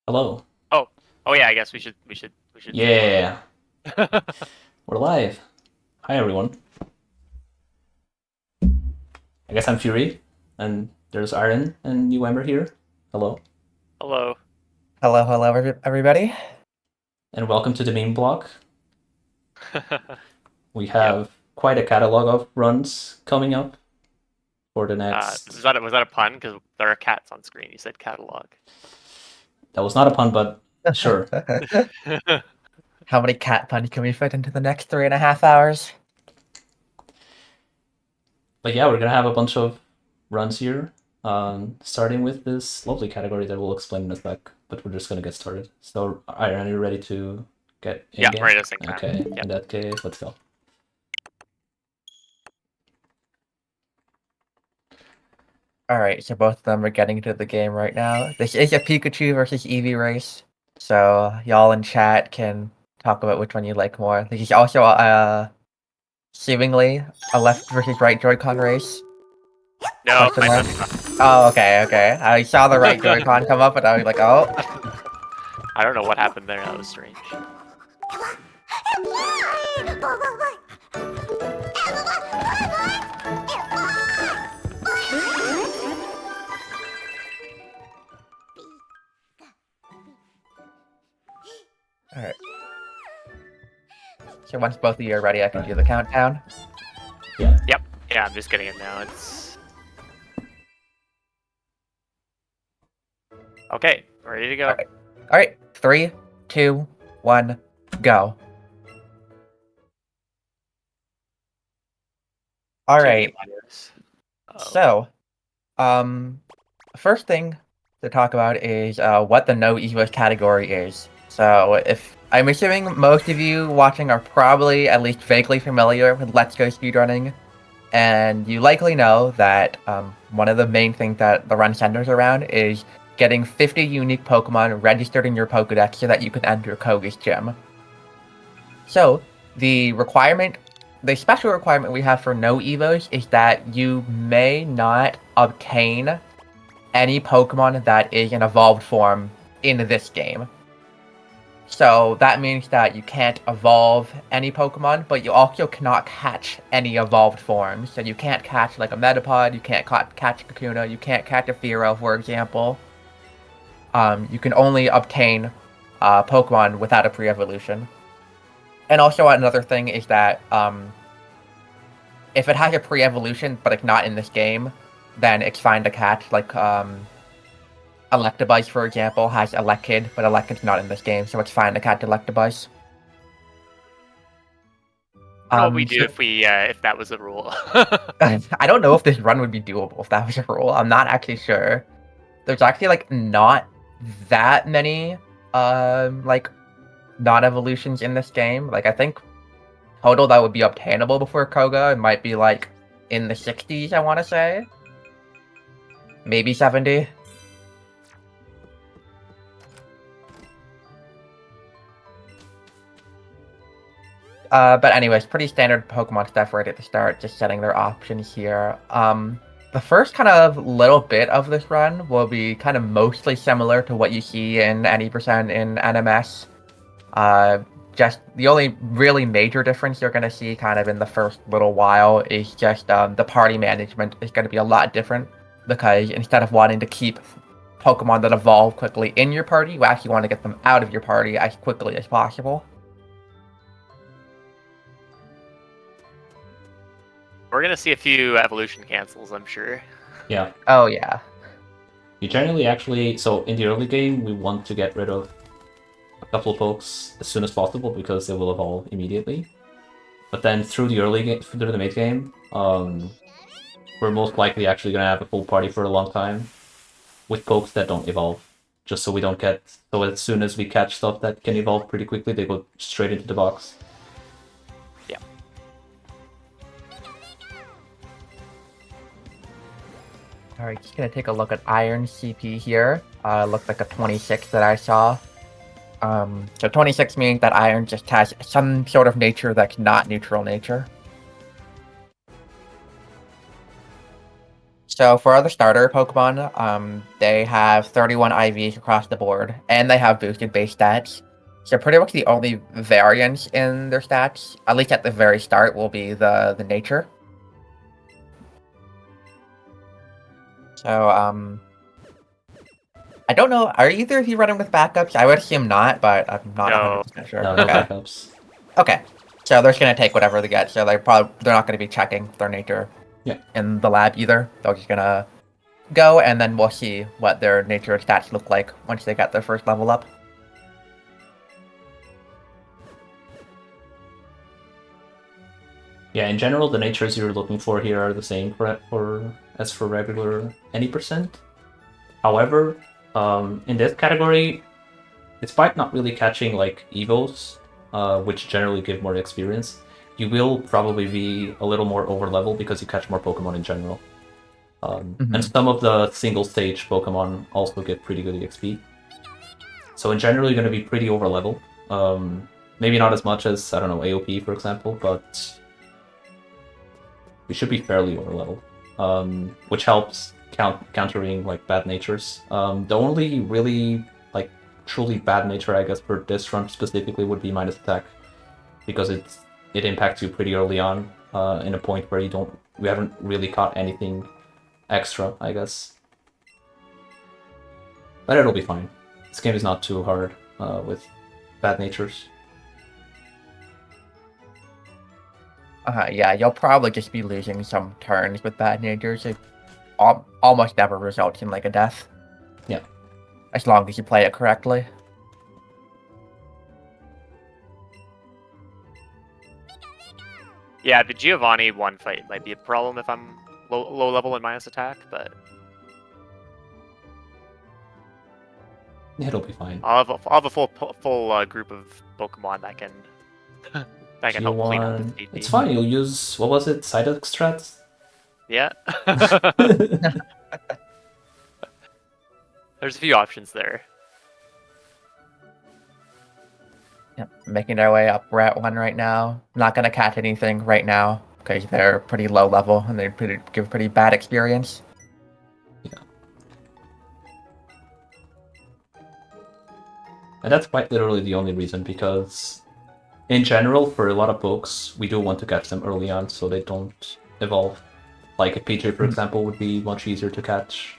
Hello. Oh yeah. I guess we should say hello. Yeah, we're live. Hi everyone. I guess I'm Fury, and there's Aaron and New Ember here. Hello, Hello. Hello, hello, everybody. and welcome to the meme blog. We Yep. have quite a catalog of runs coming up for the Was next. that a pun? Because there are cats on screen. You said catalog. That was not a pun, but sure. How many cat puns can we fit into the next 3.5 hours? But yeah, we're gonna have a bunch of runs here. Starting with this lovely category that we'll explain in a sec. But we're just gonna get started. So, Aaron, are you ready to get in Yeah, game? right. A sync time. Okay. Yep. In that case, let's go. Alright, so both of them are getting into the game right now. This is a Pikachu versus Eevee race, so y'all in chat can talk about which one you like more. This is also seemingly a left versus right Joy-Con race. No, Question my mark? son's Oh, okay. I saw the right Joy-Con come up, and I was like, oh. I don't know what happened there. That was strange. Alright. So once both of you are ready, I can do the countdown. Yeah. Yep. Yeah, I'm just getting it now. It's okay. Ready to go. Alright, 3, 2, 1, go. Alright, so, first thing to talk about is what the no Evos category is. So, if I'm assuming most of you watching are probably at least vaguely familiar with Let's Go speedrunning, and you likely know that one of the main things that the run centers around is getting 50 unique Pokemon registered in your Pokedex so that you can enter Koga's gym. So, the special requirement we have for no Evos is that you may not obtain any Pokemon that is an evolved form in this game. So that means that you can't evolve any Pokemon, but you also cannot catch any evolved forms. So you can't catch like a Metapod, you can't catch a Kakuna, you can't catch a Fearow, for example. You can only obtain Pokemon without a pre-evolution. And also another thing is that if it has a pre-evolution, but it's not in this game, then it's fine to catch. Like Electabuzz, for example, has Elekid, but Elekid's not in this game, so it's fine to catch Electabuzz. What would we do if that was the rule? I don't know if this run would be doable if that was a rule. I'm not actually sure. There's actually like not that many like non-evolutions in this game. Like I think total that would be obtainable before Koga, it might be like in the 60s, I want to say. Maybe 70. But anyways, pretty standard Pokemon stuff right at the start, just setting their options here. The first kind of little bit of this run will be kind of mostly similar to what you see in any percent in NMS. Just the only really major difference you're going to see kind of in the first little while is just the party management is going to be a lot different, because instead of wanting to keep Pokemon that evolve quickly in your party, you actually want to get them out of your party as quickly as possible. We're gonna see a few evolution cancels, I'm sure. Yeah. Oh yeah. You generally actually, so in the early game, we want to get rid of a couple of pokes as soon as possible because they will evolve immediately. But then through the early game, through the mid game, we're most likely actually gonna have a full party for a long time with pokes that don't evolve, just so we don't get. So as soon as we catch stuff that can evolve pretty quickly, they go straight into the box. Yeah. Alright, just gonna take a look at Iron CP here. Looked like a 26 that I saw. So 26 means that Iron just has some sort of nature that's not neutral nature. So for other starter Pokemon, they have 31 IVs across the board, and they have boosted base stats. So pretty much the only variance in their stats, at least at the very start, will be the nature. So I don't know. Are either of you running with backups? I would assume not, but I'm not No. 100% sure. No, no Okay. backups. Okay. So they're just gonna take whatever they get. So they're not gonna be checking their nature Yeah. in the lab either. They're just gonna go, and then we'll see what their nature stats look like once they get their first level up. Yeah, in general, the natures you're looking for here are the same as for regular any percent. However, in this category, despite not really catching like Evos, which generally give more experience, you will probably be a little more over level because you catch more Pokemon in general. And some of the single stage Pokemon also get pretty good EXP. So in general, you're going to be pretty over level. Maybe not as much as, I don't know, AOP, for example, but we should be fairly over level, which helps countering like bad natures. The only really like truly bad nature, I guess, for this run specifically would be minus attack, because it impacts you pretty early on, in a point where we haven't really caught anything extra, I guess. But it'll be fine. This game is not too hard with bad natures. Yeah, you'll probably just be losing some turns with bad natures. It almost never results in like a death. Yeah. As long as you play it correctly. Yeah, the Giovanni one fight might be a problem if I'm low level and minus attack, but It'll be fine. I'll have a full group of Pokemon that can that can help clean up this DP. It's fine. You'll use, what was it, side extracts? Yeah. There's a few options there. Yep, making their way up Route 1 right now. Not gonna catch anything right now, because they're pretty low level and they give pretty bad experience. Yeah. And that's quite literally the only reason, because in general, for a lot of pokes, we do want to catch them early on so they don't evolve. Like a PJ, for example, would be much easier to catch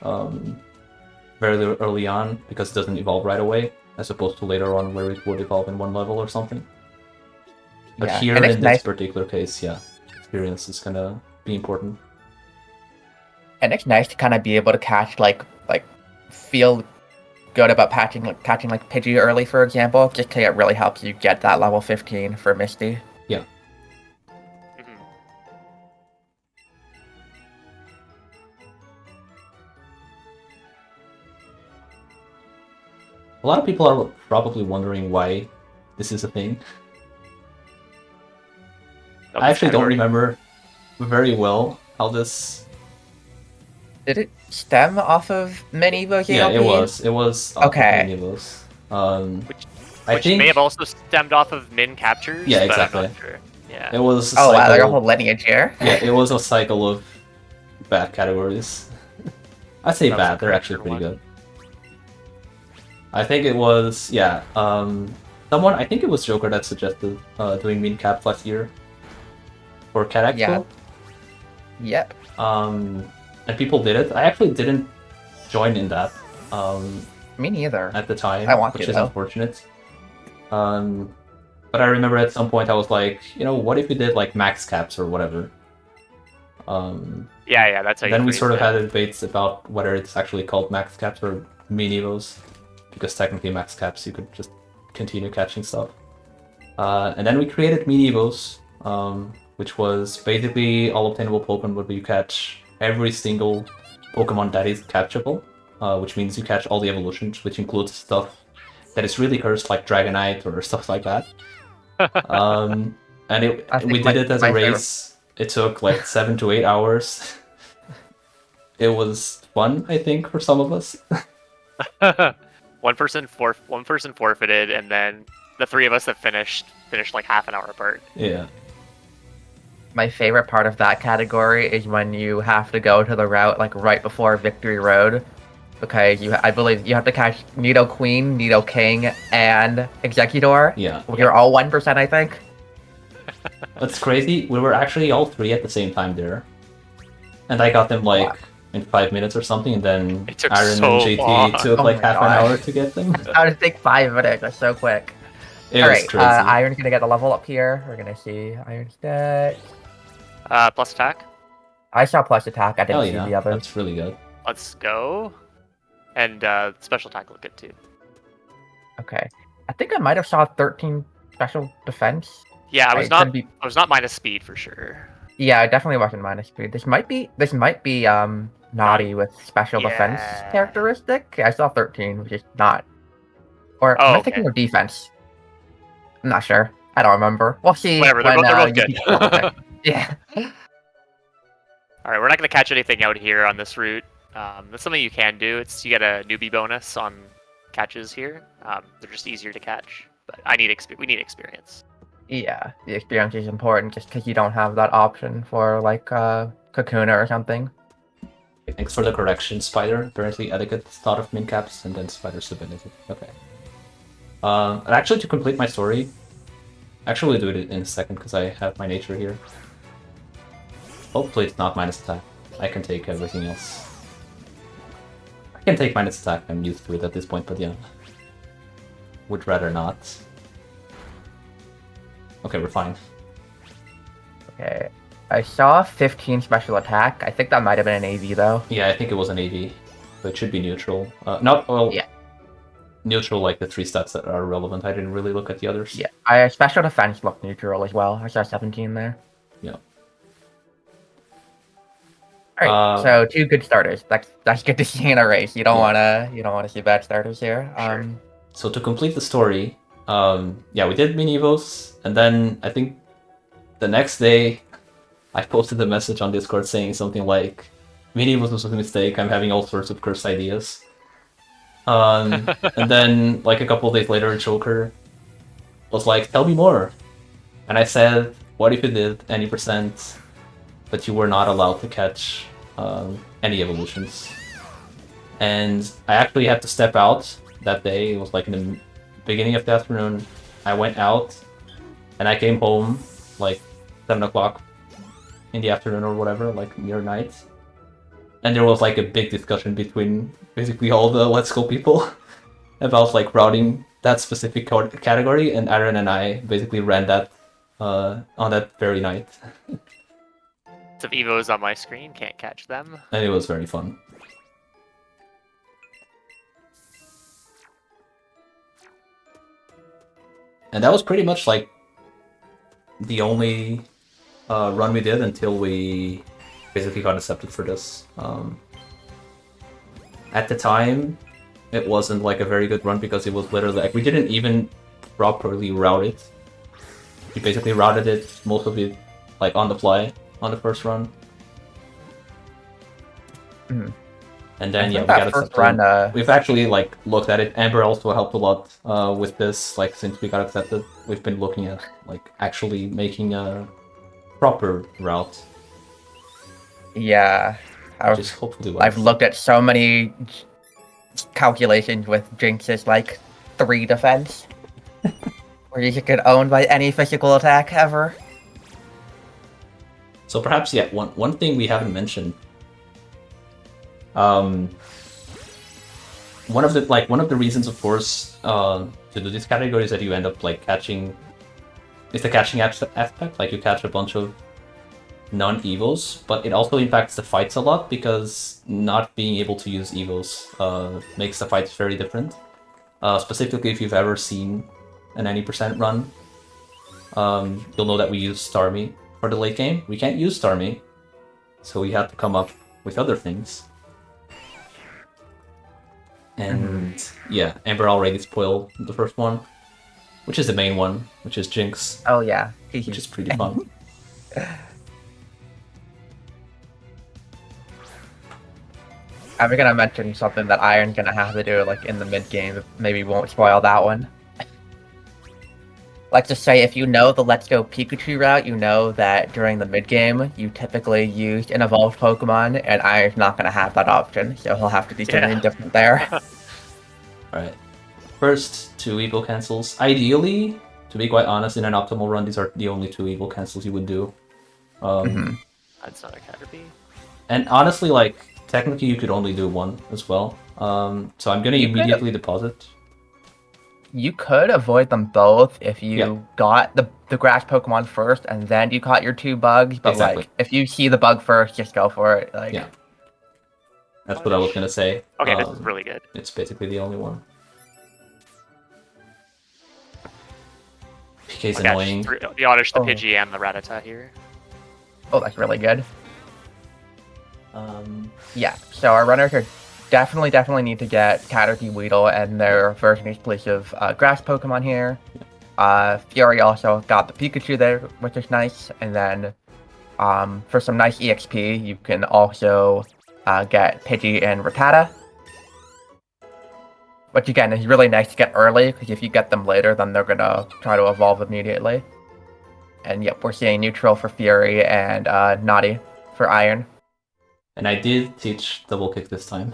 very early on because it doesn't evolve right away, as opposed to later on where it would evolve in one level or something. But Yeah, here and in it's this nice. particular case, yeah, experience is gonna be important. And it's nice to kind of be able to catch feel good about catching like Pidgey early, for example, just because it really helps you get that level 15 for Misty. Yeah. Mhm. A lot of people are probably wondering why this is a thing. Of I this actually don't category. remember very well how this. Did it stem off of Mini-Evo's Yeah, AOP? it was. It was off Okay. of Evos. I Which think may have also stemmed off of min captures. Yeah, but exactly. I'm not sure. Yeah. it was a Oh wow, there's a cycle. whole lineage here. Yeah, it was a cycle of bad categories. I say That was bad, the they're actually correct pretty one. good. I think it was, yeah, someone, I think it was Joker that suggested doing mean cap last year for Cat Expo. Yeah. Yep. And people did it. I actually didn't join in that Me neither. at the time, I want which to, is though. unfortunate. But I remember at some point I was like, what if we did like max caps or whatever? Yeah, that's how you Then we phrased sort of it. had debates about whether it's actually called max caps or mini Evos, because technically max caps you could just continue catching stuff. And then we created mini Evos, which was basically all obtainable Pokemon where you catch every single Pokemon that is catchable, which means you catch all the evolutions, which includes stuff that is really cursed, like Dragonite or stuff like that. And I think we did it as a my favorite- race. It took like 7 to 8 hours. It was fun, I think, for some of us. one person forfeited, and then the three of us that finished like half an hour apart. Yeah. my favorite part of that category is when you have to go to the route like right before Victory Road, because I believe you have to catch Nido Queen, Nido King, and Executor. Yeah. You're all 1%, I think. That's crazy. We were actually all 3 at the same time there. And I got them like in 5 minutes or something, and then It took Aaron so and JT long. took Oh like my half an gosh. hour to get them. I would think 5 minutes. That's so quick. It All was right, crazy. Iron's gonna get a level up here. We're gonna see Iron's stat. Plus attack. I saw plus attack. I didn't Hell see yeah, the others. that's really good. Let's go. And special attack look good too. Okay, I think I might have saw 13 special defense. Yeah, I was It not. could be- I was not minus speed for sure. Yeah, I definitely wasn't minus speed. This might be naughty with special defense Yeah. characteristic. I saw 13, which is not. Or Oh, am I okay. thinking of defense? I'm not sure. I don't remember. We'll see. Whatever. They're when, both you good. keep double check. Yeah. All right, we're not gonna catch anything out here on this route. That's something you can do. It's you get a newbie bonus on catches here. They're just easier to catch, but we need experience. Yeah, the experience is important just because you don't have that option for like Kakuna or something. Thanks for the correction, Spider. Apparently Etiquette thought of min caps and then Spider submitted it. Okay. And actually, to complete my story, actually we'll do it in a second because I have my nature here. Hopefully it's not minus attack. I can take everything else. I can take minus attack, I'm used to it at this point, but yeah. Would rather not. Okay, we're fine. Okay. I saw 15 special attack. I think that might have been an AV though. Yeah, I think it was an AV. So it should be neutral. Not, well, Yeah. Neutral like the 3 stats that are relevant. I didn't really look at the others. Yeah. I special defense looked neutral as well. I saw 17 there. Yeah. Alright, so 2 good starters. That's good to see in a race. You don't wanna see bad starters here. Sure. So to complete the story, yeah, we did mini Evos, and then I think the next day I posted a message on Discord saying something like, mini Evos was a mistake, I'm having all sorts of cursed ideas. And then like a couple of days later, Joker was like, tell me more. And I said, what if you did any percent, but you were not allowed to catch any evolutions? And I actually had to step out that day. It was like in the beginning of the afternoon. I went out and I came home like 7 o'clock in the afternoon or whatever, like near night. And there was like a big discussion between basically all the Let's Go people about like routing that specific category, and Aaron and I basically ran that on that very night. Some Evos on my screen, can't catch them. And it was very fun. And that was pretty much like the only run we did until we basically got accepted for this. At the time, it wasn't like a very good run because it was literally like we didn't even properly route it. We basically routed it, most of it, like on the fly on the first run. Mhm. And then yeah, we that got first accepted. run, We've actually like looked at it. Amber also helped a lot with this. Like since we got accepted, we've been looking at like actually making a proper route. Yeah. Which is hopefully I've looked at so many calculations with Jinx's like 3 defense. Where you get owned by any physical attack ever. So perhaps yeah, one thing we haven't mentioned. One of the reasons, of course, to do this category is that you end up like catching. It's the catching aspect. Like you catch a bunch of non-evos, but it also impacts the fights a lot because not being able to use evos makes the fights very different. Specifically, if you've ever seen an any percent run, you'll know that we use Starmie for the late game. We can't use Starmie, so we had to come up with other things. And yeah, Amber already spoiled the first one, which is the main one, which is Jinx. Oh yeah, which is pretty fun. I'm gonna mention something that Iron's gonna have to do like in the mid game. Maybe won't spoil that one. Let's just say if you know the Let's Go Pikachu route, you know that during the mid-game, you typically use an evolved Pokemon, and Iron's not going to have that option, so he'll have to do something different there. Alright. First, 2 Evo cancels. Ideally, to be quite honest, in an optimal run, these are the only 2 Evo cancels you would do. That's not a Caterpie. And honestly, like, technically you could only do 1 as well. So I'm gonna immediately deposit. You could avoid them both if you got the grass Pokemon first and then you caught your 2 bugs, but like if you see the bug first, just go for it. Like that's what I was gonna say. Okay, this is really good. It's basically the only one. PK's annoying. The Oddish, the Pidgey, and the Rattata here. Oh, that's really good. Yeah, so our runners are definitely need to get Caterpie, Weedle, and their version exclusive grass Pokemon here. Fury also got the Pikachu there, which is nice. And then for some nice EXP, you can also get Pidgey and Rattata. Which again is really nice to get early, because if you get them later, then they're gonna try to evolve immediately. And yep, we're seeing neutral for Fury and Naughty for Iron. And I did teach double kick this time.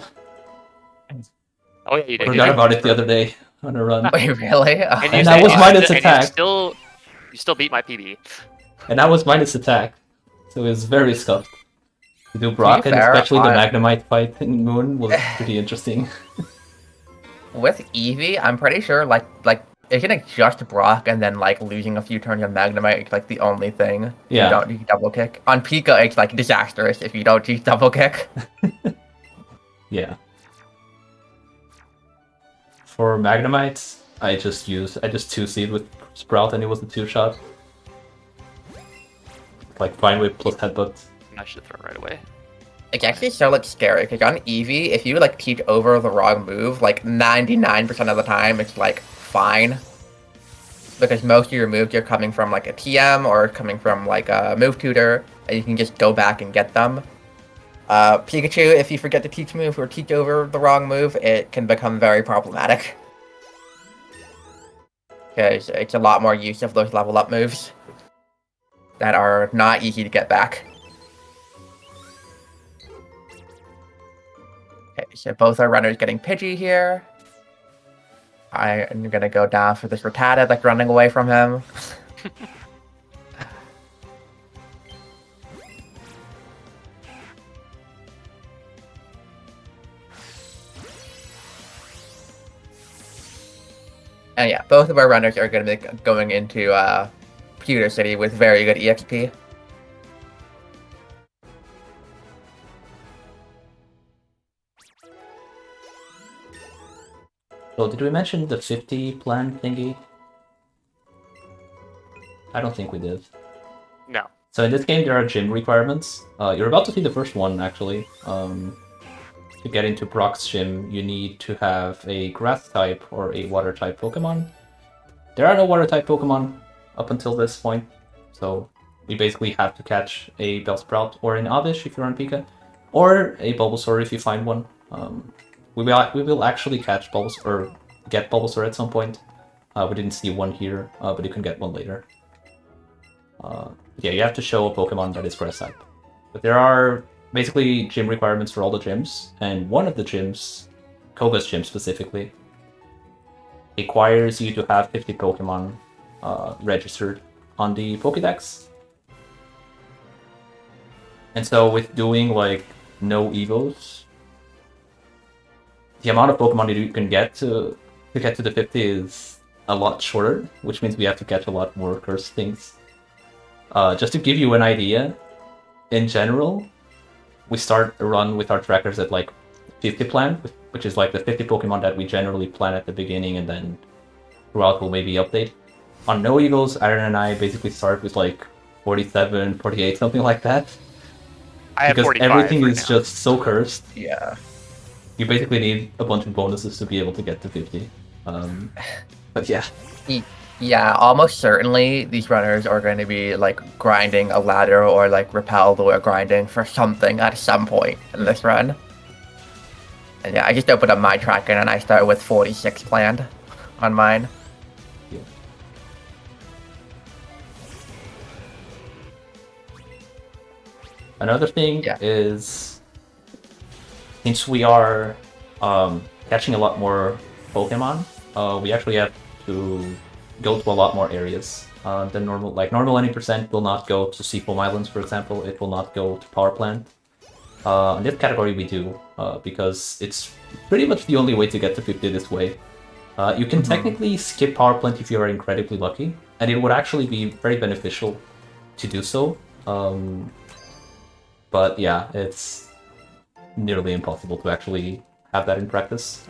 Oh yeah, you did. Forgot about it the other day on a run. Wait, really? And that was minus attack. You still beat my PB. And that was minus attack. So it was very scuffed. To do Brock, and especially the Magnemite fight in Moon was pretty interesting. With Eevee, I'm pretty sure like it can adjust Brock and then like losing a few turns on Magnemite is like the only thing. Yeah. You don't use double kick. On Pika, it's like disastrous if you don't use double kick. Yeah. For Magnemite, I just 2-seed with Sprout and it was a 2-shot. Like Vine Whip plus Headbutt. I should throw right away. It's actually so like scary because on Eevee, if you like teach over the wrong move, like 99% of the time it's like fine. Because most of your moves are coming from like a TM or coming from like a move tutor, and you can just go back and get them. Pikachu, if you forget to teach move or teach over the wrong move, it can become very problematic. Because it's a lot more use of those level up moves that are not easy to get back. Okay, so both our runners getting Pidgey here. I'm gonna go down for this Rattata that's running away from him. And yeah, both of our runners are gonna be going into Pewter City with very good EXP. So did we mention the 50 plan thingy? I don't think we did. No. So in this game there are gym requirements. You're about to see the first one actually. To get into Brock's gym, you need to have a grass type or a water type Pokemon. There are no water type Pokemon up until this point, so we basically have to catch a Bellsprout or an Oddish if you're on Pika, or a Bulbasaur if you find one. We will actually catch Bulbasaur or get Bulbasaur at some point. We didn't see one here, but you can get one later. Yeah, you have to show a Pokemon that is grass type. But there are basically gym requirements for all the gyms, and one of the gyms, Koga's gym specifically, requires you to have 50 Pokemon registered on the Pokédex. And so with doing like no Evos, the amount of Pokemon that you can get to get to the 50 is a lot shorter, which means we have to catch a lot more cursed things. Just to give you an idea, in general, we start a run with our trackers at like 50 plan, which is like the 50 Pokemon that we generally plan at the beginning, and then throughout we'll maybe update. On No Evos, Aaron and I basically start with like 47, 48, something like that. I have because 45 everything right is now. just so cursed. Yeah. You basically need a bunch of bonuses to be able to get to 50. But yeah. Yeah, almost certainly these runners are going to be like grinding a ladder or like repelled or grinding for something at some point in this run. And yeah, I just opened up my tracker and I started with 46 planned on mine. Yeah. Another thing Yeah. is, since we are catching a lot more Pokemon, we actually have to go to a lot more areas than normal. Like normal 90% will not go to Seafoam Islands, for example. It will not go to Power Plant. In this category we do, because it's pretty much the only way to get to 50 this way. You can technically skip Power Plant if you are incredibly lucky, and it would actually be very beneficial to do so. But yeah, it's nearly impossible to actually have that in practice.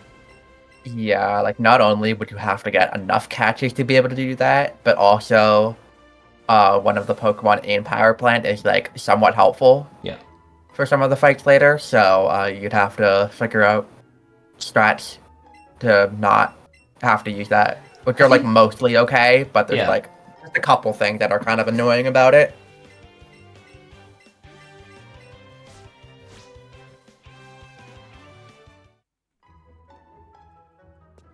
Yeah, like not only would you have to get enough catches to be able to do that, but also one of the Pokemon in Power Plant is like somewhat helpful. Yeah. For some of the fights later, so you'd have to figure out strats to not have to use that, which are like mostly okay, but there's like just a couple things that are kind of annoying about it.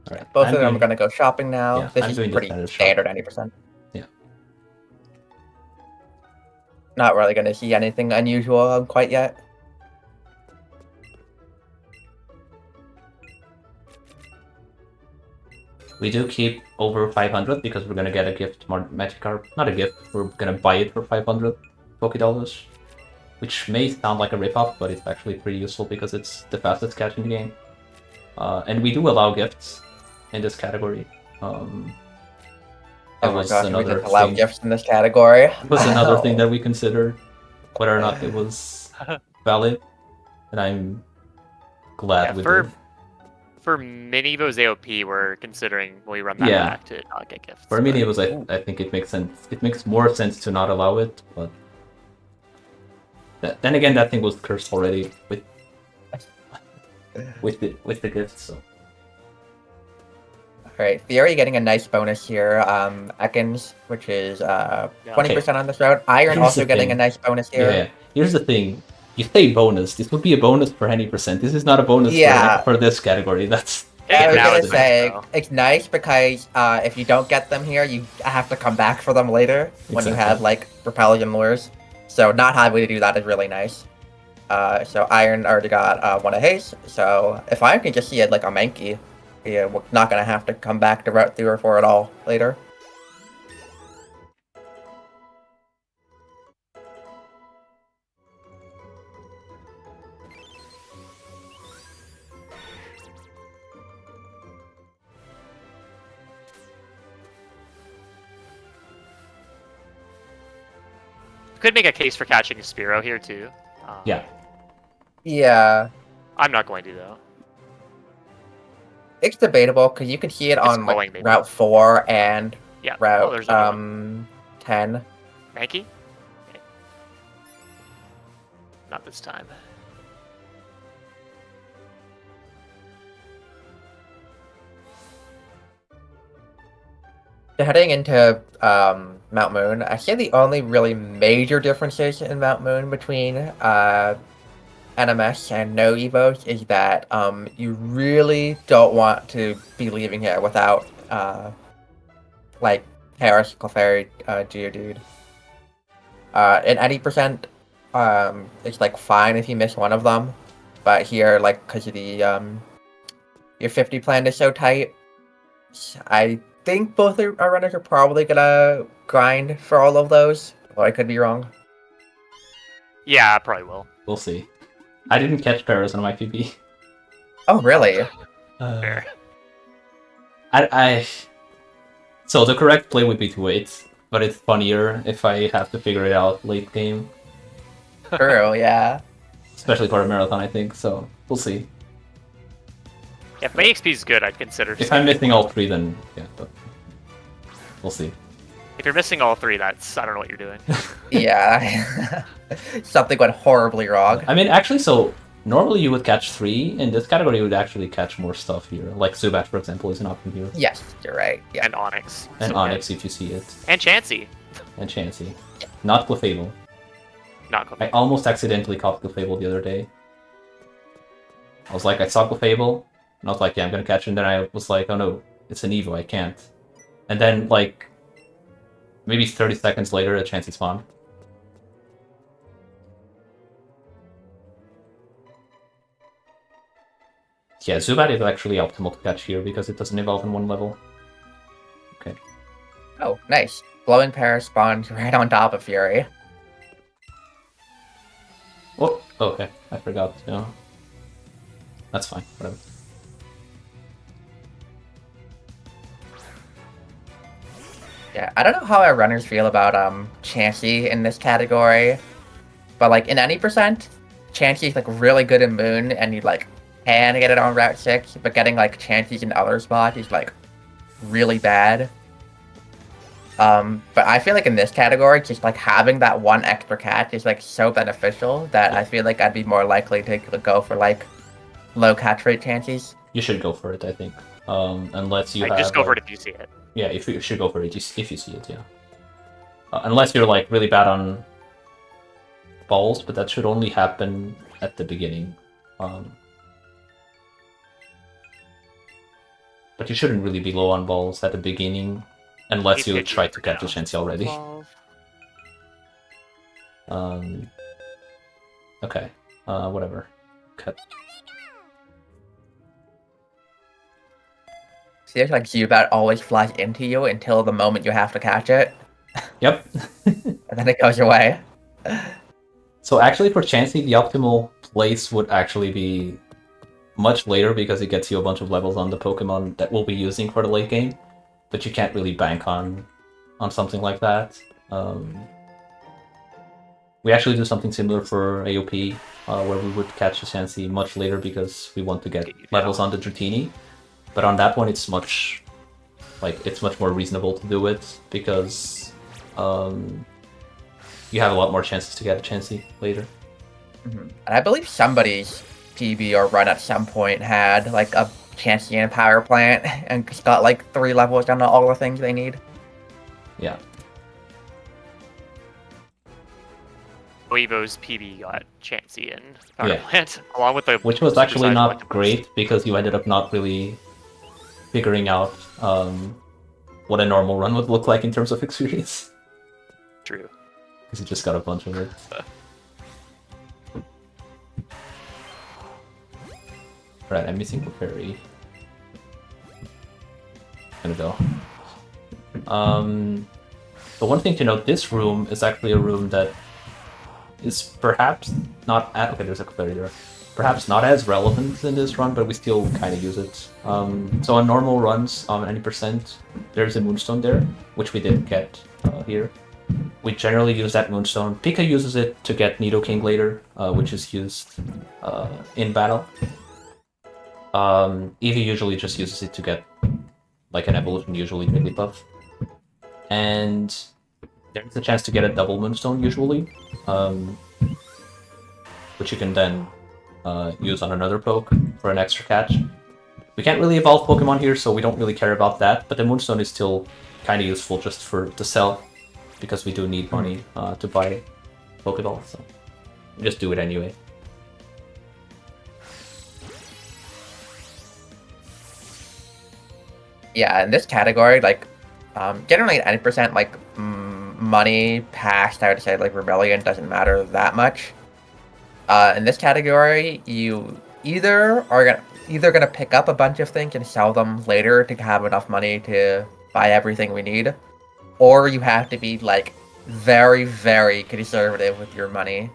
Alright. Both of them are going to go shopping now. Yeah, This I'm is doing the pretty standard shop. standard 90%. Yeah. Not really going to see anything unusual quite yet. We do keep over 500 because we're gonna get a gift Magikarp. Not a gift, we're gonna buy it for 500 Pokédollars. Which may sound like a ripoff, but it's actually pretty useful because it's the fastest catch in the game. And we do allow gifts in this category. Oh my gosh, we didn't allow thing. gifts in this category. It was another thing that we considered, whether or not it was valid, and I'm glad we did. For mini Evos AOP, we're considering we run that back to not get gifts. For mini Evos, I think it makes sense. It makes more sense to not allow it, but then again, that thing was cursed already with the gifts. So. Alright, Theory getting a nice bonus here. Ekans, which is 20% on this route. Iron Here's also the getting thing. a nice bonus here. Yeah, here's the thing. You say bonus. This would be a bonus for any percent. This is not a bonus for this category. That's I was gonna it's say, nice, it's nice because if you don't get them here, you have to come back for them later when you have like Repellion lures. So not having to do that is really nice. So Iron already got one of his. So if I can just see it like a Mankey, yeah, we're not gonna have to come back to Route 3 or 4 at all later. Could make a case for catching a Spearow here too. yeah. Yeah. I'm not going to though. It's debatable because you can see it on like, maybe. Route 4 and Route there's another one. 10. Mankey? Okay. Not this time. So heading into Mount Moon, I say the only really major differences in Mount Moon between NMS and no Evos is that you really don't want to be leaving here without like Harris, Clefairy, Geodude. In 80%, it's like fine if you miss one of them, but here, like, because of the your 50 plan is so tight, I think both our runners are probably gonna grind for all of those, or I could be wrong. Yeah, I probably will. We'll see. I didn't catch Paras on my PB. Oh, really? Fair. So the correct play would be to wait, but it's funnier if I have to figure it out late game. True, yeah. Especially for a marathon, I think, so we'll see. Yeah, if my XP is good, I'd consider. If I'm missing all three, then yeah, but we'll see. If you're missing all three, that's I don't know what you're doing. Yeah. Something went horribly wrong. I mean, actually, so normally you would catch 3. In this category, you would actually catch more stuff here. Like Zubat, for example, is an option here. Yes, you're right. Yeah. And Onyx. And So, Onyx, if you see it. And Chansey. And Chansey. Not Clefable. Not I almost accidentally caught Clefable the other day. I was like, I saw Clefable, and I was like, yeah, I'm gonna catch it, and then I was like, oh no, it's an Evo, I can't. And then, like, maybe 30 seconds later, a Chansey spawned. Yeah, Zubat is actually optimal to catch here because it doesn't evolve in one level. Okay. Oh, nice. Glowing Pear spawns right on top of Fury. Oh, okay. I forgot. No. That's fine. Whatever. Yeah, I don't know how our runners feel about Chansey in this category, but like in any percent, Chansey's like really good in Moon, and you like can get it on Route 6, but getting like Chansey's in other spots is like really bad. But I feel like in this category, just like having that one extra catch is like so beneficial that I feel like I'd be more likely to go for like low catch rate Chanseys. You should go for it, I think. Unless you I have. just go for like- it if you see it. Yeah, if you should go for it if you see it, yeah. Unless you're like really bad on balls, but that should only happen at the beginning. But you shouldn't really be low on balls at the beginning, unless you try to catch a Chansey already. 12. Okay. Whatever. Cut. Seems like Zubat always flies into you until the moment you have to catch it, Yep. and then it goes away. So actually for Chansey, the optimal place would actually be much later because it gets you a bunch of levels on the Pokemon that we'll be using for the late game, but you can't really bank on something like that. We actually do something similar for AOP, where we would catch a Chansey much later because we want to get levels on the Dratini. But on that one, it's much more reasonable to do it because you have a lot more chances to get a Chansey later. And I believe somebody's PB or run at some point had like a Chansey and a power plant and got like 3 levels on all the things they need. Yeah. Evos PB got Chansey and Power Yeah. Plant, along with the Which was actually supersized not collectibles. great because you ended up not really figuring out what a normal run would look like in terms of experience. True. Because you just got a bunch of it. Right, I'm missing the fairy. Gonna go. But one thing to note, this room is actually a room that is perhaps not okay, there's a fairy there. Perhaps not as relevant in this run, but we still kind of use it. So on normal runs, on any percent, there's a Moonstone there, which we didn't get here. We generally use that Moonstone. Pika uses it to get Nidoking later, which is used in battle. Eevee usually just uses it to get like an evolution, usually Jigglypuff. And there's a chance to get a double Moonstone usually, which you can then use on another poke for an extra catch. We can't really evolve Pokemon here, so we don't really care about that, but the Moonstone is still kind of useful just to sell, because we do need money to buy Pokeballs, so we just do it anyway. Yeah, in this category, like, generally at 90%, like, money past, I would say, like, Rebellion doesn't matter that much. In this category, you either gonna pick up a bunch of things and sell them later to have enough money to buy everything we need, or you have to be, like, very, very conservative with your money.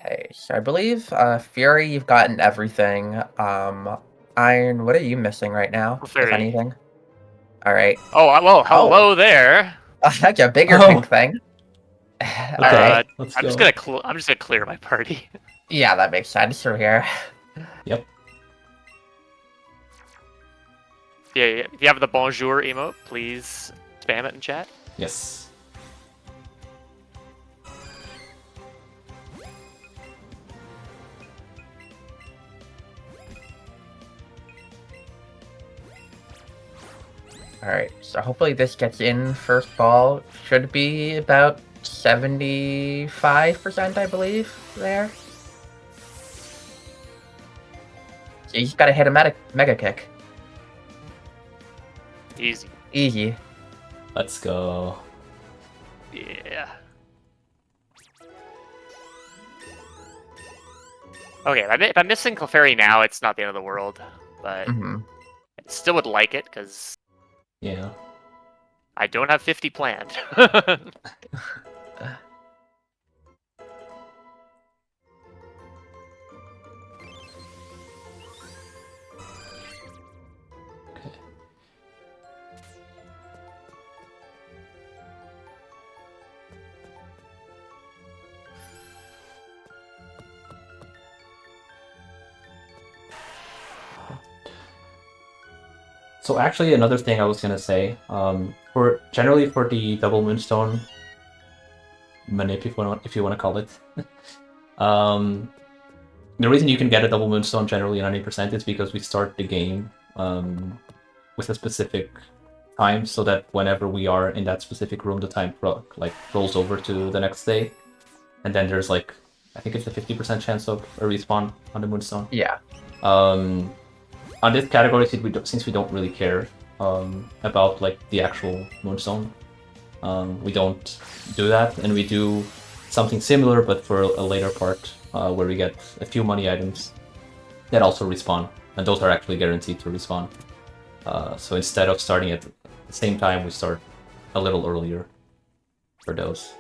Okay, so I believe, Fury, you've gotten everything. Iron, what are you missing right now, Fairy. if anything? Alright. Oh, well, hello there. That's a bigger Oh. pink thing. Alright. Let's I'm go. just gonna clear my party. Yeah, that makes sense from here. Yep. Yeah, if you have the bonjour emote, please spam it in chat. Yes. Alright, so hopefully this gets in first ball. Should be about 75%, I believe, there. So you just gotta hit a mega kick. Easy. Easy. Let's go. Yeah. Okay, if I'm missing Clefairy now, it's not the end of the world, but Hmm. I still would like it because Yeah. I don't have 50 planned. So actually, another thing I was gonna say, for generally for the double moonstone manip, if you want to call it, um, the reason you can get a double moonstone generally 90% is because we start the game with a specific time, so that whenever we are in that specific room, the time rolls over to the next day, and then there's like I think it's a 50% chance of a respawn on the moonstone. Yeah. On this category, since we don't really care about like the actual moonstone, we don't do that, and we do something similar, but for a later part where we get a few money items that also respawn, and those are actually guaranteed to respawn. So instead of starting at the same time, we start a little earlier for those.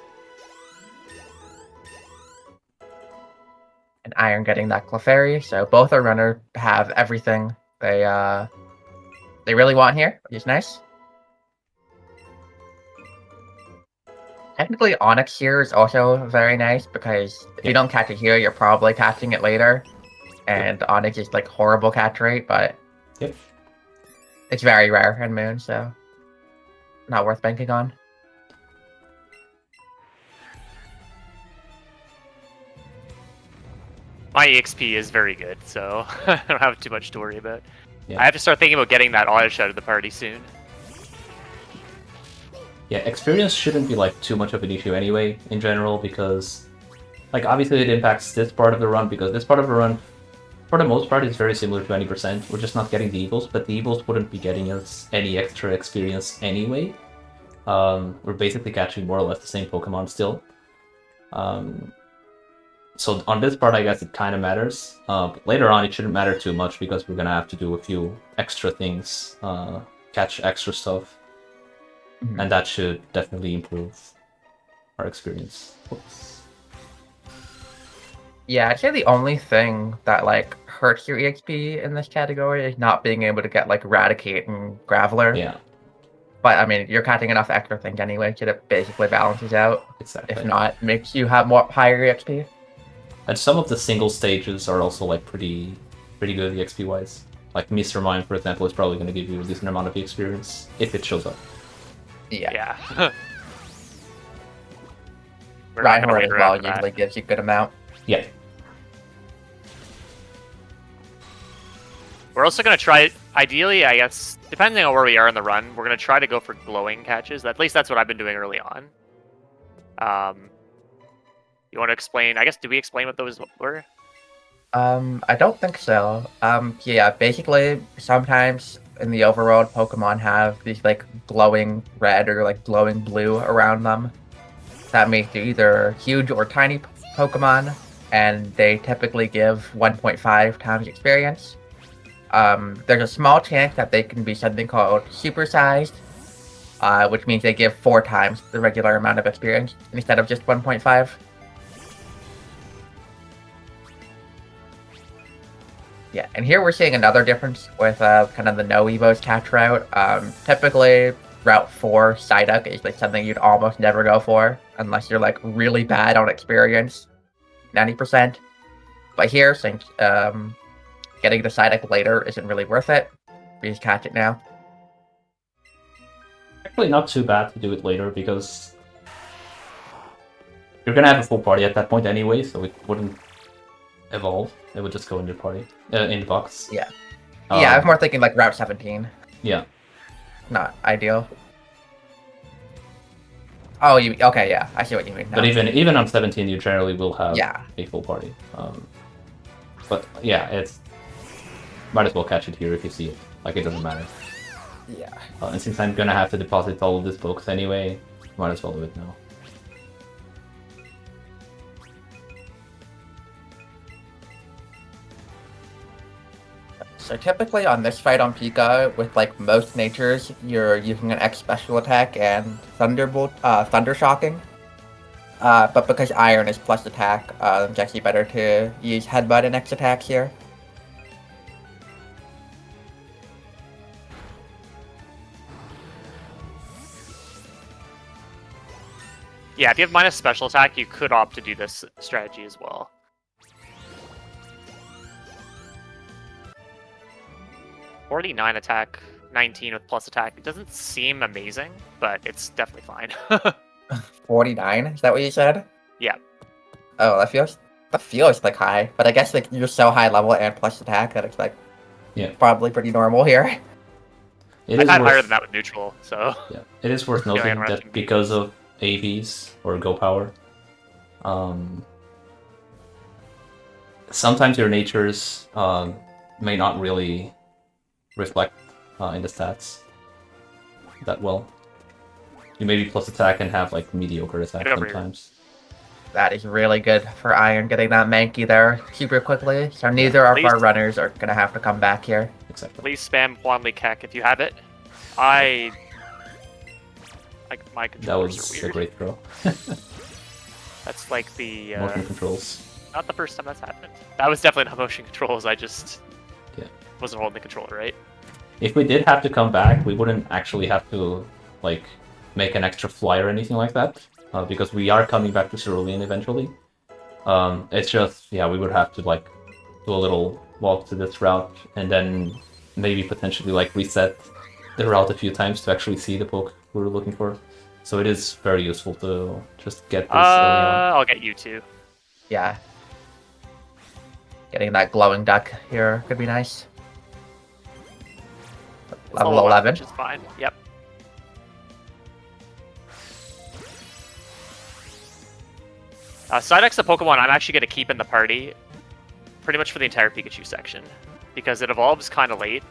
And Iron getting that Clefairy, so both our runners have everything they really want here, which is nice. Technically, Onyx here is also very nice because if you don't catch it here, you're probably catching it later. And Onyx is like horrible catch rate, but it's very rare in Moon, so not worth banking on. My EXP is very good, so I don't have too much to worry about. Yeah. I have to start thinking about getting that Oddish out of the party soon. Yeah, experience shouldn't be like too much of an issue anyway, in general, because like obviously it impacts this part of the run, because this part of the run, for the most part, is very similar to 20%. We're just not getting the Evos, but the Evos wouldn't be getting us any extra experience anyway. We're basically catching more or less the same Pokemon still. So on this part, I guess it kind of matters. But later on, it shouldn't matter too much because we're gonna have to do a few extra things, catch extra stuff, and that should definitely improve our experience. Whoops. Yeah, I'd say the only thing that like hurts your EXP in this category is not being able to get like Eradicate and Graveler. Yeah, But I mean, you're catching enough extra things anyway, so it basically balances out. exactly. If not, makes you have more higher EXP. And some of the single stages are also like pretty good EXP wise. Like Mr. Mime, for example, is probably going to give you a decent amount of experience if it shows up. Yeah. We're not gonna Reinhardt wait as around well for that. usually gives you a good amount. Yeah. We're also going to try, ideally, I guess, depending on where we are in the run, we're going to try to go for glowing catches. At least that's what I've been doing early on. You want to explain, I guess, did we explain what those were? I don't think so. Yeah, basically, sometimes in the overworld, Pokemon have these, like, glowing red or, like, glowing blue around them. That makes you either huge or tiny Pokemon, and they typically give 1.5 times experience. There's a small chance that they can be something called supersized, which means they give 4 times the regular amount of experience instead of just 1.5. Yeah, and here we're seeing another difference with kind of the no Evos catch route. Typically, Route 4 Psyduck is like something you'd almost never go for unless you're like really bad on experience, 90%. But here, since getting the Psyduck later isn't really worth it, we just catch it now. Actually, not too bad to do it later because you're gonna have a full party at that point anyway, so it wouldn't evolve. It would just go in your party, in the box. Yeah. Yeah, I'm more thinking like Route 17. Yeah. Not ideal. Oh, you okay? Yeah, I see what you mean. But even on 17, you generally will have Yeah. a full party. But yeah, it's might as well catch it here if you see it. Like, it doesn't matter. Yeah. And since I'm gonna have to deposit all of these books anyway, might as well do it now. So typically on this fight on Pika, with like most natures, you're using an X special attack and Thunder Shocking. But because Iron is plus attack, it's actually better to use Headbutt and X attacks here. Yeah, if you have minus special attack, you could opt to do this strategy as well. $49 attack, 19 with plus attack. It doesn't seem amazing, but it's definitely fine. 49? Is that what you said? Yeah. Oh, that feels like high, but I guess like you're so high level and plus attack that it's like probably pretty normal here. I've had higher than that with neutral, so yeah, it is worth noting that because of Eevees or Go Power, sometimes your natures may not really reflect in the stats that well. You may be plus attack and have like mediocre attack sometimes. That is really good for Iron getting that Mankey there super quickly. So neither of our runners are gonna have to come back here. Exactly. Please spam Wanli Keck if you have it. My controllers that was are weird. a great throw. That's like the motion controls. Not the first time that's happened. That was definitely not motion controls. I just wasn't holding the controller right. If we did have to come back, we wouldn't actually have to like make an extra fly or anything like that, because we are coming back to Cerulean eventually. It's just we would have to like do a little walk to this route and then maybe potentially like reset the route a few times to actually see the poke we were looking for. So it is very useful to just get this early on. I'll get you too. Yeah. Getting that glowing duck here could be nice. Level 11. Which is fine. Yep. Psyduck's the Pokemon I'm actually going to keep in the party pretty much for the entire Pikachu section, because it evolves kind of late.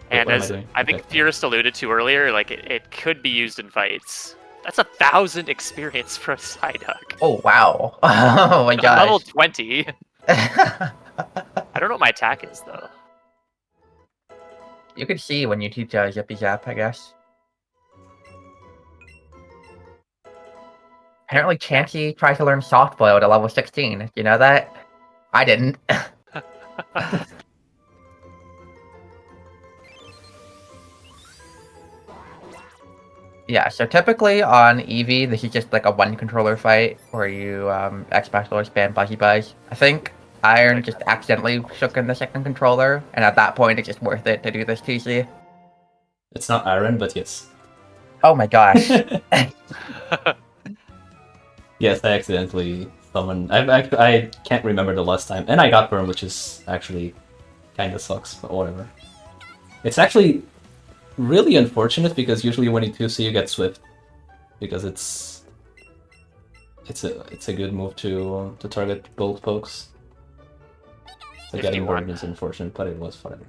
And as I think Theorist alluded to earlier, like it could be used in fights. That's 1,000 experience for a Psyduck. Oh, wow. Oh my god. Level 20. I don't know what my attack is, though. You can see when you teach Zippy Zap, I guess. Apparently Chansey tried to learn Soft Blow at a level 16. You know that? I didn't. Yeah, so typically on Eevee, this is just like a one controller fight where you X-Special or spam Buzzy Buzz. I think Iron just accidentally shook in the second controller, and at that point it's just worth it to do this TC. It's not Iron, but yes. Oh my gosh. Yes, I accidentally summoned. I can't remember the last time, and I got burned, which is actually kind of sucks, but whatever. It's actually really unfortunate because usually when you 2C you get Swift, because it's a good move to target both pokes. So getting burned is unfortunate, but it was whatever.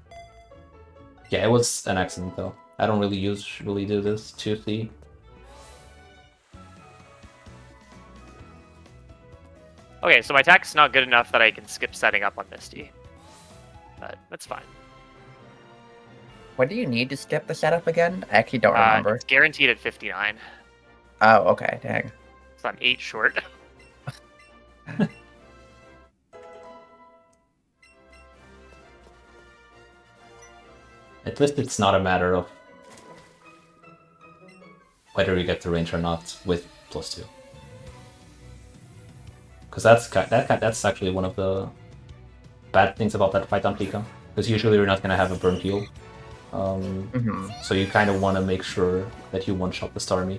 Yeah, it was an accident though. I don't really usually do this 2C. Okay, so my attack's not good enough that I can skip setting up on Misty. But that's fine. What do you need to skip the setup again? I actually don't remember. It's guaranteed at 59. Oh, okay, dang. So I'm 8 short. At least it's not a matter of whether you get the range or not with +2. Because that's actually one of the bad things about that fight on Pika. Because usually you're not going to have a burn heal. So you kind of want to make sure that you one-shot the Starmie.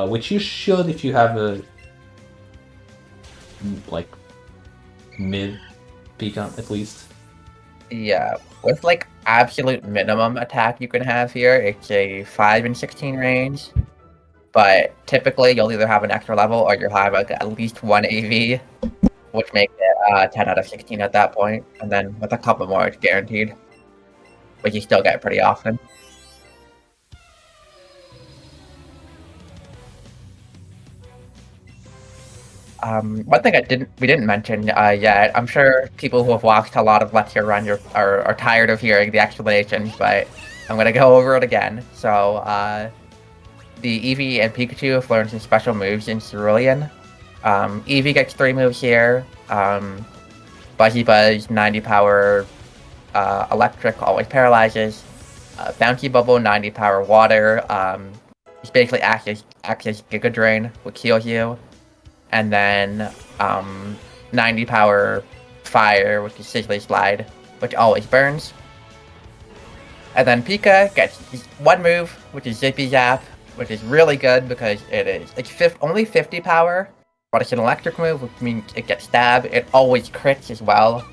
Which you should if you have a like mid Pika at least. Yeah, with like absolute minimum attack you can have here, it's a 5 and 16 range. But typically you'll either have an extra level or you'll have like at least one AV, which makes it 10 out of 16 at that point. And then with a couple more, it's guaranteed. But you still get pretty often. One thing we didn't mention yet. I'm sure people who have watched a lot of Let's Go Run are tired of hearing the explanations, but I'm gonna go over it again. So, the Eevee and Pikachu have learned some special moves in Cerulean. Eevee gets 3 moves here. Buzzy Buzz, 90 power, electric, always paralyzes. Bouncy Bubble, 90 power, water. It's basically acts as Giga Drain, which heals you. And then 90 power, fire, which is Sizzly Slide, which always burns. And then Pika gets 1 move, which is Zippy Zap, which is really good because it's only 50 power, but it's an electric move, which means it gets stabbed. It always crits as well,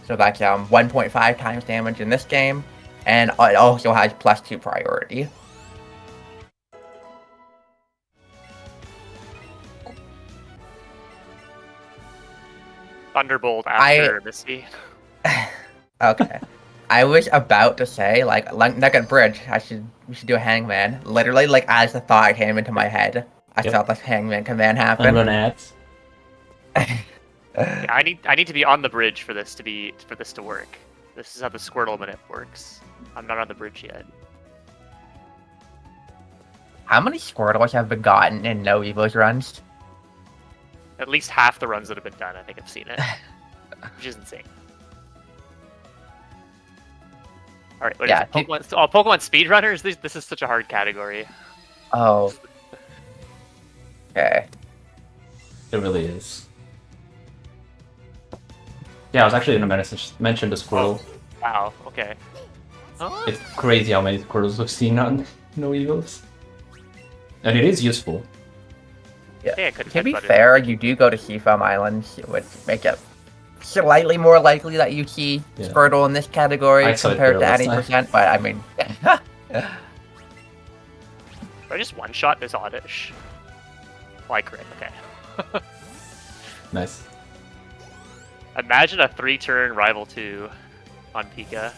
so that's 1.5 times damage in this game, and it also has +2 priority. Thunderbolt after Misty. Okay. I was about to say, like at Bridge, we should do a Hangman. Literally, like, as the thought came into my head, I felt the Hangman command happen. I'm gonna add. Yeah, I need to be on the bridge for this to work. This is how the Squirtle minute works. I'm not on the bridge yet. How many Squirtles have been gotten in no Evos runs? At least half the runs that have been done, I think I've seen it. Which is insane. Alright, Yeah, Pokemon speedrunners? This is such a hard category. Oh. Okay. It really is. Yeah, I was actually gonna mention the Squirtle. Oh, wow, okay. Oh. It's crazy how many Squirtles we've seen on No Evos. And it is useful. Yeah. To be fair, you do go to Seafoam Island, which make it slightly more likely that you see Squirtle in this category compared to any percent, but I mean... I just one-shot this Oddish. Oh, I crit, okay. Nice. Imagine a 3-turn Rival 2 on Pika.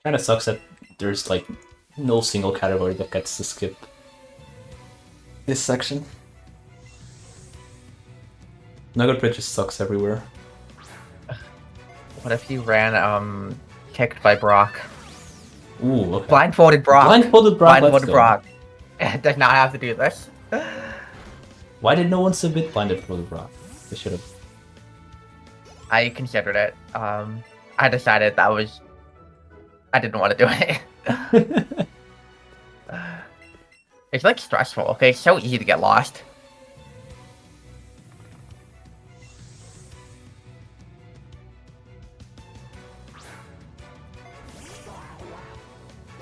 Kinda sucks that there's like no single category that gets to skip this section. Nugget Bridge just sucks everywhere. What if you ran kicked by Brock? Ooh, okay. Blindfolded Brock. Blindfolded Brock. Does not have to do this. Why did no one submit Blindfolded Brock? They should have. I considered it. I decided I didn't want to do it. It's like stressful, okay? It's so easy to get lost.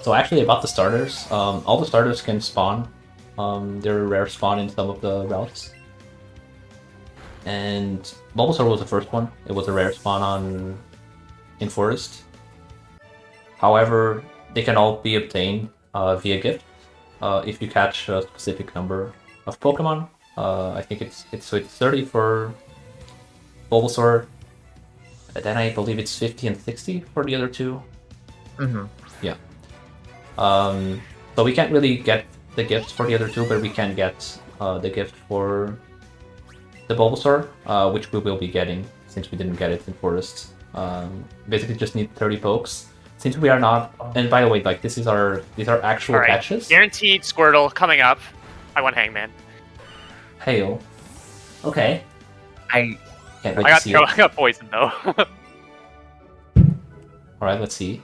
So actually about the starters, all the starters can spawn. They're a rare spawn in some of the routes. And Bulbasaur was the first one. It was a rare spawn in Forest. However, they can all be obtained via gift if you catch a specific number of Pokemon. I think it's 30 for Bulbasaur, and then I believe it's 50 and 60 for the other two. Mm-hmm. Yeah. So we can't really get the gifts for the other two, but we can get the gift for the Bulbasaur, which we will be getting since we didn't get it in Forest. Basically, just need 30 pokes. Since we are not, and by the way, like these are actual catches. Guaranteed Squirtle coming up. I want Hangman. Hail. Okay. I can't wait to see it. I got poisoned though. Alright, let's see.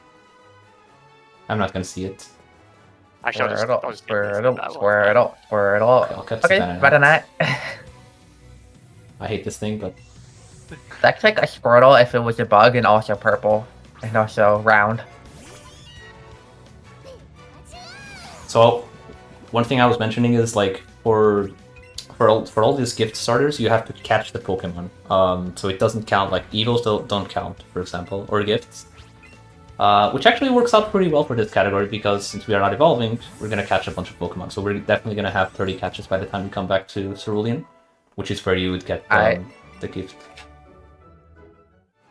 I'm not gonna see it. Actually, Squirtle. Okay, better not. I hate this thing, but That's like a Squirtle if it was a bug and also purple. And also round. So, one thing I was mentioning is like for all these gift starters, you have to catch the Pokemon. So it doesn't count. Like Evos don't count, for example, or gifts. Which actually works out pretty well for this category because since we are not evolving, we're going to catch a bunch of Pokemon. So we're definitely going to have 30 catches by the time we come back to Cerulean, which is where you would get the gift.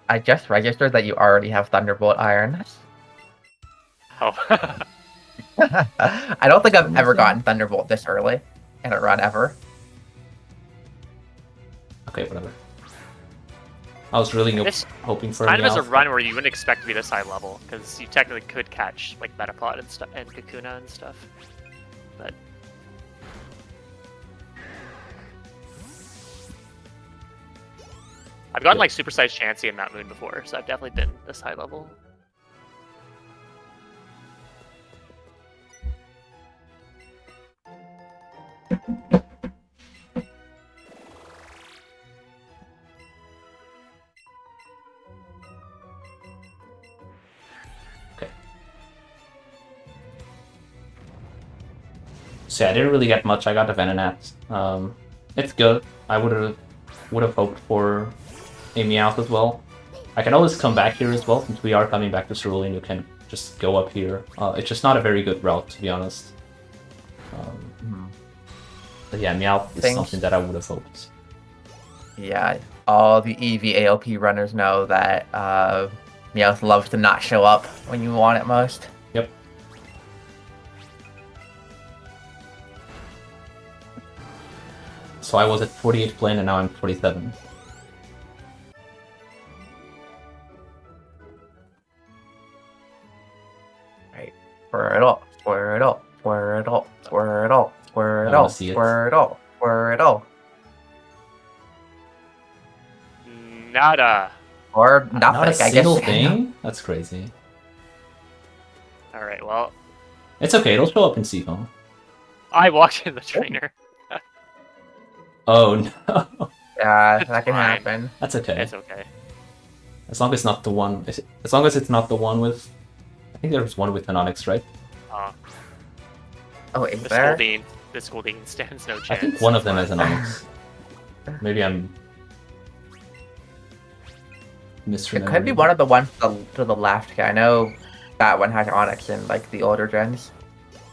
I just registered that you already have Thunderbolt Iron. Oh. I don't think I've ever gotten Thunderbolt this early in a run ever. Okay, whatever. I was really hoping for kind of as a Meowth. run where you wouldn't expect to be this high level, because you technically could catch like Metapod and stuff and Kakuna and stuff. But I've gotten like supersized Chansey and Mount Moon before, so I've definitely been this high level. So yeah, I didn't really get much. I got the Venonat. It's good. I would have hoped for a Meowth as well. I can always come back here as well, since we are coming back to Cerulean. You can just go up here. It's just not a very good route, to be honest. But yeah, Meowth is something that I would have hoped. Yeah, all the Eevee AOP runners know that Meowth loves to not show up when you want it most. Yep. So I was at 48 plane and now I'm 47. Right. Squirtle, Squirtle, Squirtle, Squirtle, Squirtle, Squirtle, Squirtle. Nada. Or nothing, Not a I single guess. thing? That's crazy. Alright, well, It's okay, it'll show up in Seafoam. I walked in the trainer. Oh no. Yeah, It's that can fine. happen. That's okay. It's okay. As long as it's not the one. As long as it's not the one with. I think there was one with an Onyx, right? Oh, is The there? School Dean stands no chance. I think one of them has an Onyx. Maybe I'm misremembering. It could be one of the ones to the left. I know that one has Onyx in like the older gens.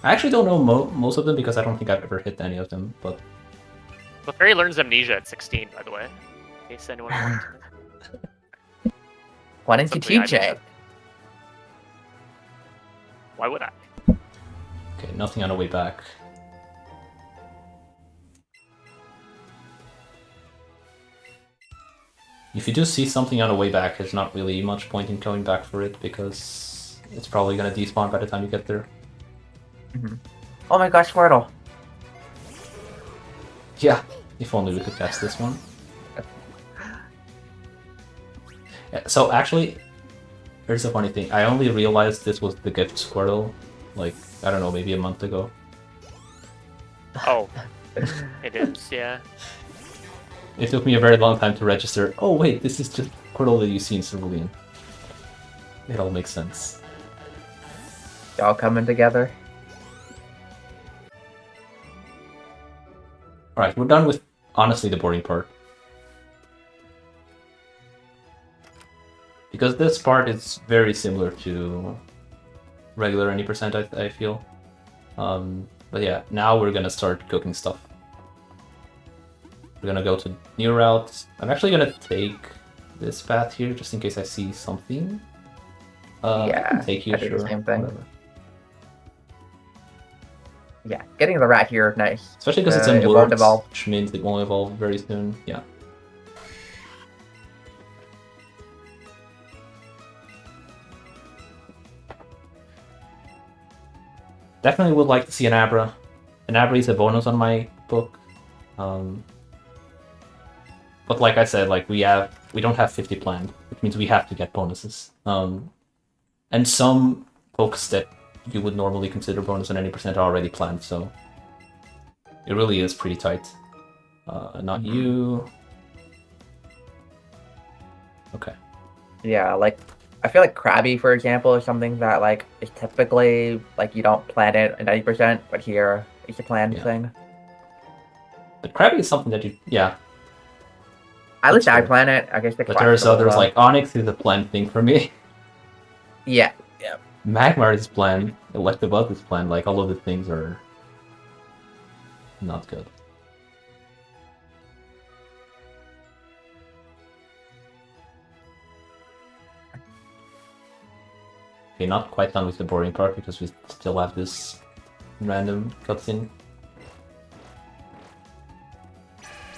I actually don't know most of them because I don't think I've ever hit any of them. But Clefairy learns Amnesia at 16, by the way. In case anyone wants to. Why didn't you Something I teach it? missed. Why would I? okay, nothing on the way back. If you do see something on the way back, there's not really much point in going back for it because it's probably gonna despawn by the time you get there. Oh my gosh, Squirtle. Yeah, if only we could catch this one. Yeah, so actually, here's a funny thing. I only realized this was the gift Squirtle, like, I don't know, maybe a month ago. Oh, it is, yeah. It took me a very long time to register. Oh wait, this is just Squirtle that you see in Cerulean. It all makes sense. Y'all coming together. Alright, we're done with, honestly, the boring part. Because this part is very similar to regular any percent, I feel. But yeah, now we're gonna start cooking stuff. We're gonna go to new routes. I'm actually gonna take this path here, just in case I see something. Yeah, take you, I did the sure. same thing. Whatever. Yeah, getting the rat here, nice. Especially because it's in it won't words, evolve. which means it won't evolve very soon. Yeah. Definitely would like to see an Abra. An Abra is a bonus on my book. But like I said, like we don't have 50 planned, which means we have to get bonuses. And some books that you would normally consider bonus on any percent are already planned, so it really is pretty tight. Not you. Okay. Yeah, like I feel like Krabby, for example, is something that like is typically like you don't plan it at 90%, but here it's a planned thing. But Krabby is something that you, yeah. At least That's I fair. plan it. I guess the But there's classical, others though. like Onyx is a planned thing for me. Yeah, Magmar is planned, Electabuzz is planned, like all of the things are not good. Okay, not quite done with the boring part because we still have this random cutscene.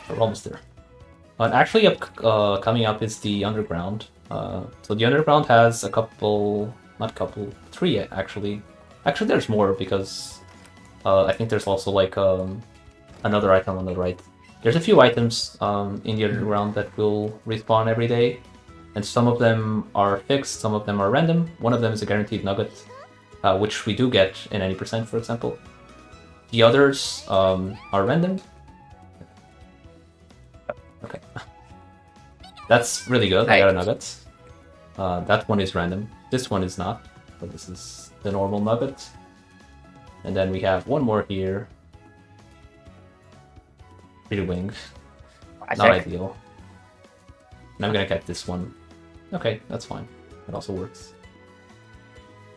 We're almost there. And actually, coming up is the Underground. So the Underground has a couple, not couple, 3 actually. Actually, there's more because I think there's also like another item on the right. There's a few items in the Underground that will respawn every day. And some of them are fixed, some of them are random. One of them is a guaranteed nugget, which we do get in any percent, for example. The others are random. Okay. That's really good, I got a nugget. That one is random. This one is not, but this is the normal nugget. And then we have one more here. Pretty wing. Not ideal. And I'm gonna get this one. Okay, that's fine. It also works.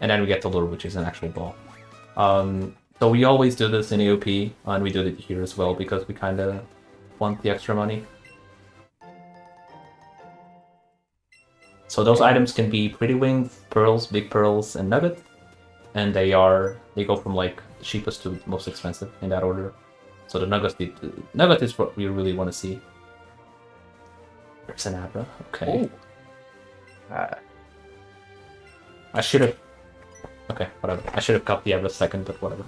And then we get the lure, which is an actual ball. So we always do this in AOP, and we do it here as well because we kind of want the extra money. So those items can be Pretty Wing, Pearls, Big Pearls, and Nugget. And they go from like cheapest to most expensive in that order. So the Nugget is what we really want to see. There's an Abra, okay. I should have... Okay, whatever. I should have got the Abra second, but whatever.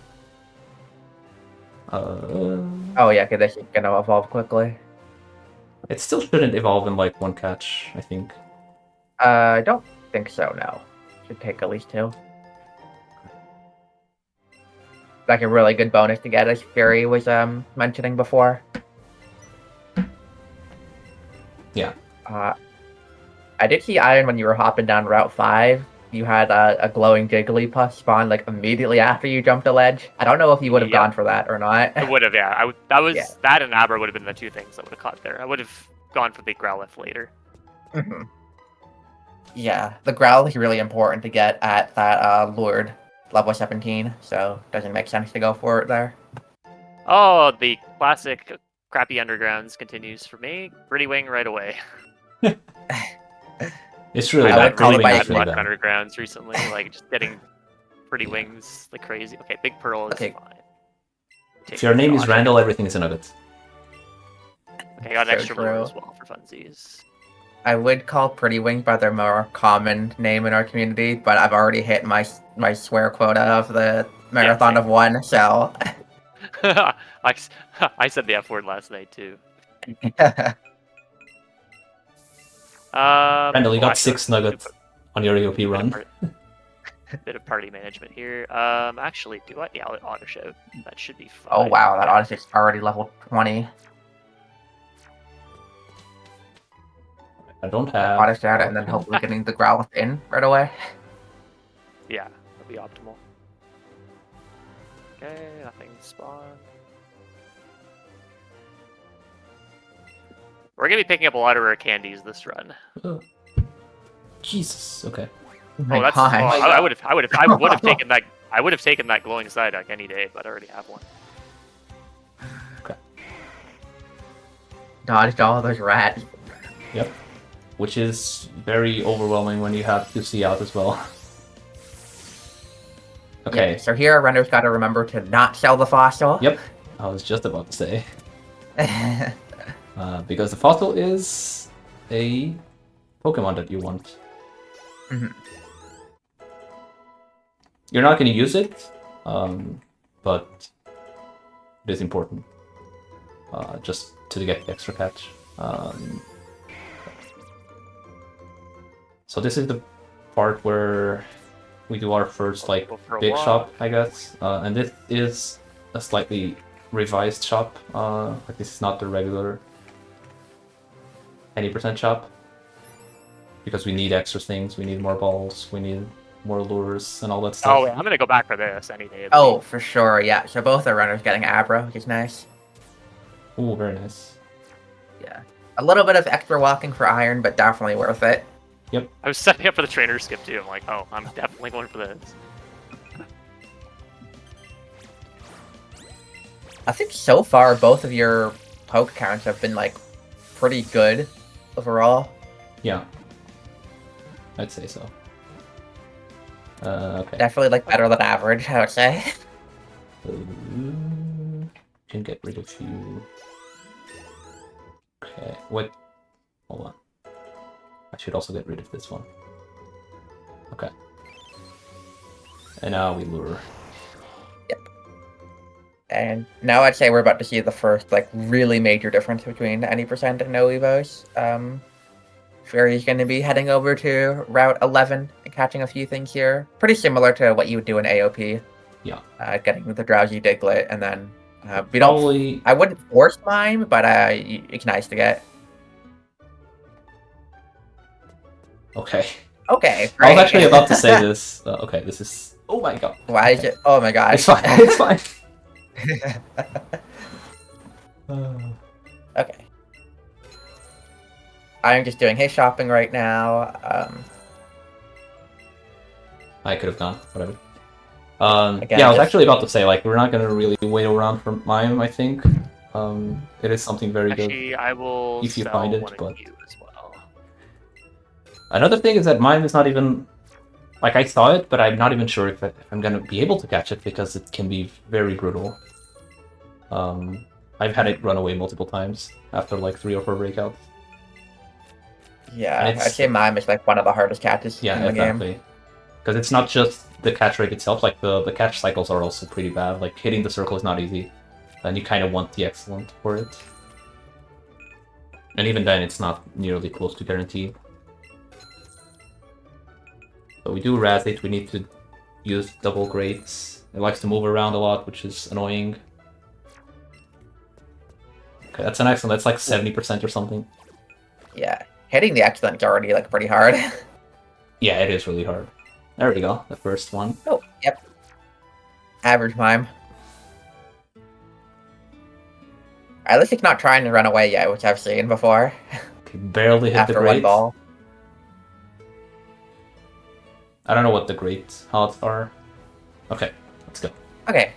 Oh yeah, because this is gonna evolve quickly. It still shouldn't evolve in like one catch, I think. I don't think so, no. Should take at least 2. Like a really good bonus to get, as Fury was mentioning before. Yeah. I did see Iron when you were hopping down Route 5. You had a glowing Jigglypuff spawn like immediately after you jumped a ledge. I don't know if you would have gone for that or not. I would have, yeah. That and Abra would have been the 2 things that would have caught there. I would have gone for the Growlithe later. Mm-hmm. Yeah, the Growl is really important to get at that lured level 17, so it doesn't make sense to go for it there. Oh, the classic crappy Undergrounds continues for me. Pretty Wing right away. It's really I would bad. call it Really by bad luck Undergrounds recently, like just getting Pretty Wings like crazy. Okay, Big Pearl is fine. If your name is Randall, everything is a nugget. Okay, I got an extra lure as well for funsies. I would call Pretty Wing by their more common name in our community, but I've already hit my swear quota of the marathon of 1, so... I said the F word last night, too. Randall, you got 6 nuggets on your AOP run. Bit of party management here. Actually, do I? Yeah, auto show. That should be fine. Oh wow, that auto is already level 20. I don't have... Auto shout and then hopefully getting the Growlithe in right away. Yeah, that'd be optimal. Okay, nothing spawned. We're gonna be picking up a lot of rare candies this run. Oh. Jesus. Okay. Oh, that's. I would have taken that. I would have taken that glowing Psyduck any day, but I already have one. Okay. Dodged all those rats. Yep. Which is very overwhelming when you have QC out as well. Okay. Yeah, so here, our runner's got to remember to not sell the fossil. Yep. I was just about to say. Because the fossil is a Pokemon that you want. Mm-hmm. You're not going to use it, but it is important. Just to get the extra catch. So this is the part where we do our first like big shop, I guess. And this is a slightly revised shop. Like this is not the regular 80% shop. Because we need extra things, we need more balls, we need more lures and all that stuff. Oh, yeah, I'm gonna go back for this any day. Oh, for sure, yeah. So both our runners getting Abra, which is nice. Ooh, very nice. Yeah. A little bit of extra walking for Iron, but definitely worth it. Yep. I was setting up for the trainer skip too. I'm like, oh, I'm definitely going for this. I think so far both of your poke counts have been like pretty good overall. Yeah. I'd say so. Okay. Definitely like better than average, I would say. Can get rid of you. Okay. What? Hold on. I should also get rid of this one. Okay. And now we lure. And now I'd say we're about to see the first like really major difference between any percent and no Evos. Fury's going to be heading over to Route 11 and catching a few things here. Pretty similar to what you would do in AOP. Yeah. Getting the drowsy Diglett, and then we Probably... don't. I wouldn't force mime, but it's nice to get. Okay. Okay. I was great. actually about to say this. Okay, this is... Oh my god. Why is it? Oh my god. It's fine. It's fine. Okay. I'm just doing his shopping right now. I could have gone. Whatever. Again, yeah, I was just- actually about to say, like, we're not gonna really wait around for mime, I think. It is something very good. Actually, I will if you sell find it, one but- of you as well. Another thing is that mime is not even... Like, I saw it, but I'm not even sure if I'm gonna be able to catch it, because it can be very brutal. I've had it run away multiple times, after like 3 or 4 breakouts. Yeah, And I'd it's- say mime is like one of the hardest catches Yeah, in the game. exactly. Because it's not just the catch rate itself, like the catch cycles are also pretty bad. Like, hitting the circle is not easy. And you kind of want the excellent for it. And even then, it's not nearly close to guaranteed. So we do Razz it, we need to use double grades. It likes to move around a lot, which is annoying. Okay, that's an excellent, that's like 70% or something. Yeah, hitting the excellent is already like pretty hard. Yeah, it is really hard. There we go, the first one. Oh, yep. Average mime. At least it's not trying to run away yet, which I've seen before. Okay, barely hit the After one grades. ball. I don't know what the grades odds are. Okay, let's go. Okay.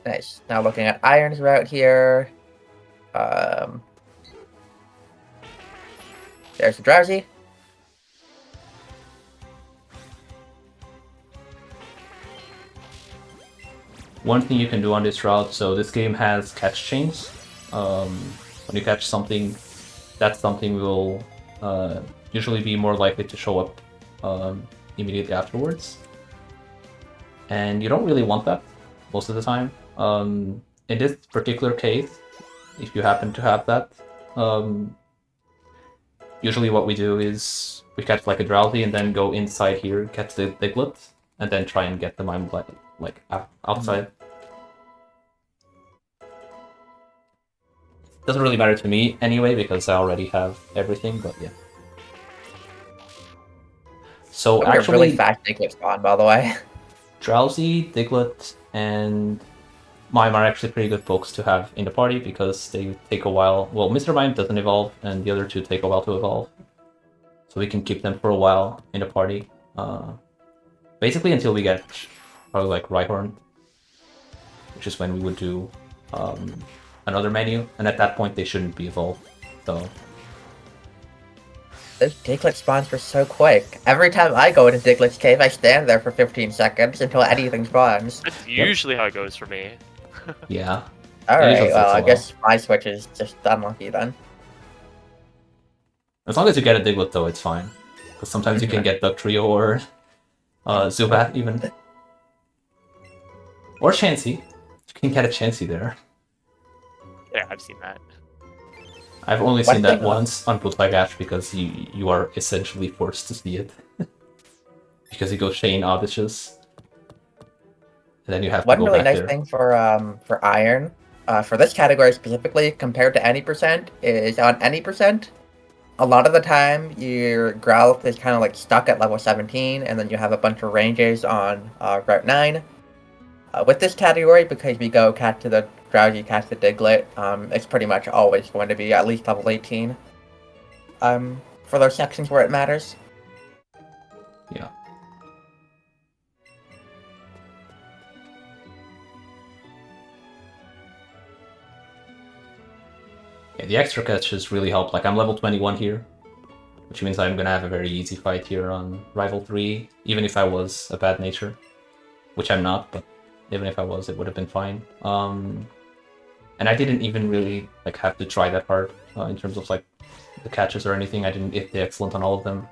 Nice. Now looking at Iron's route here. There's the drowsy. One thing you can do on this route, so this game has catch chains. When you catch something, that something will usually be more likely to show up immediately afterwards. And you don't really want that most of the time. In this particular case, if you happen to have that, usually what we do is we catch like a drowsy and then go inside here, catch the Diglett, and then try and get the mime like outside. Doesn't really matter to me anyway because I already have everything, but yeah. So That was a actually, really fast Diglett spawn, by the way. Drowsy, Diglett, and Mime are actually pretty good folks to have in the party because they take a while. Well, Mr. Mime doesn't evolve, and the other two take a while to evolve. So we can keep them for a while in the party. Basically until we get probably like Rhyhorn, which is when we would do another menu, and at that point they shouldn't be evolved. So Those Diglett spawns were so quick. Every time I go into Diglett's cave, I stand there for 15 seconds until anything spawns. That's usually how it goes for me. yeah. Alright, usually well, takes a I guess my switch is just unlucky then. As long as you get a Diglett though, it's fine. Because sometimes you can get Duck Trio or Zubat even. Or Chansey. You can get a Chansey there. Yeah, I've seen that. I've only One seen that thing- once on Bootleg Ash because you are essentially forced to see it. Because you go Shane Odysseus. And then you have to One go really back nice there. thing for Iron, for this category specifically, compared to any percent, is on any percent, a lot of the time your Growlithe is kind of like stuck at level 17, and then you have a bunch of ranges on Route 9. With this category, because we go catch to the Drowsy, catch the Diglett, it's pretty much always going to be at least level 18. for those sections where it matters. Yeah. Yeah, the extra catches really help. Like, I'm level 21 here, which means I'm gonna have a very easy fight here on Rival 3, even if I was a bad nature. Which I'm not, but even if I was, it would have been fine. And I didn't even really like have to try that hard in terms of like the catches or anything. I didn't hit the excellent on all of them,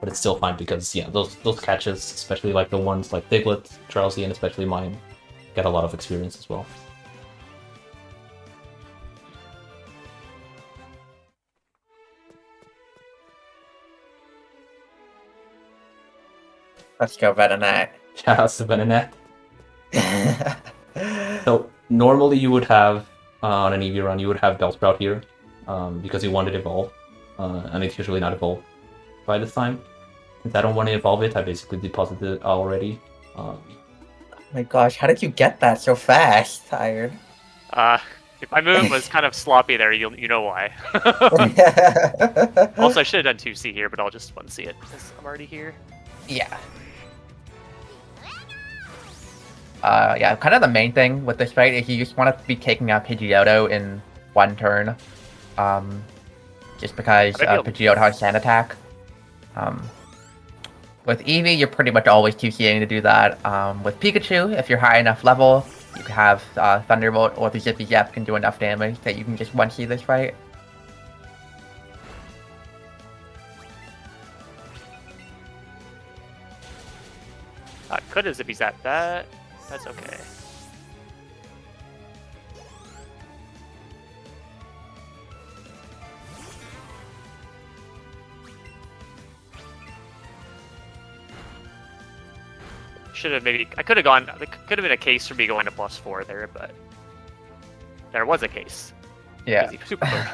but it's still fine because yeah, those catches, especially like the ones like Diglett, Drowsy, and especially mine, get a lot of experience as well. Let's go Venonat. Shout out to Venonat. So normally you would have on an Eevee run, you would have Bellsprout here because you want it to evolve, and it's usually not evolved by this time. Since I don't want to evolve it, I basically deposited it already. Oh my gosh, how did you get that so fast, Tired? If my movement was kind of sloppy there, you know why. Also, I should have done 2C here, but I'll just 1C it because I'm already here. Yeah. Yeah, kind of the main thing with this fight is you just want to be taking out Pidgeotto in one turn. Just because Pidgeotto has Sand Attack. With Eevee, you're pretty much always 2C'ing to do that. With Pikachu, if you're high enough level, you can have Thunderbolt or the Zippy Zap can do enough damage that you can just 1C this fight. Could have Zippy Zap that. That's okay. Should have maybe. I could have gone. There could have been a case for me going to +4 there, but there was a case. Yeah. Easy, super close.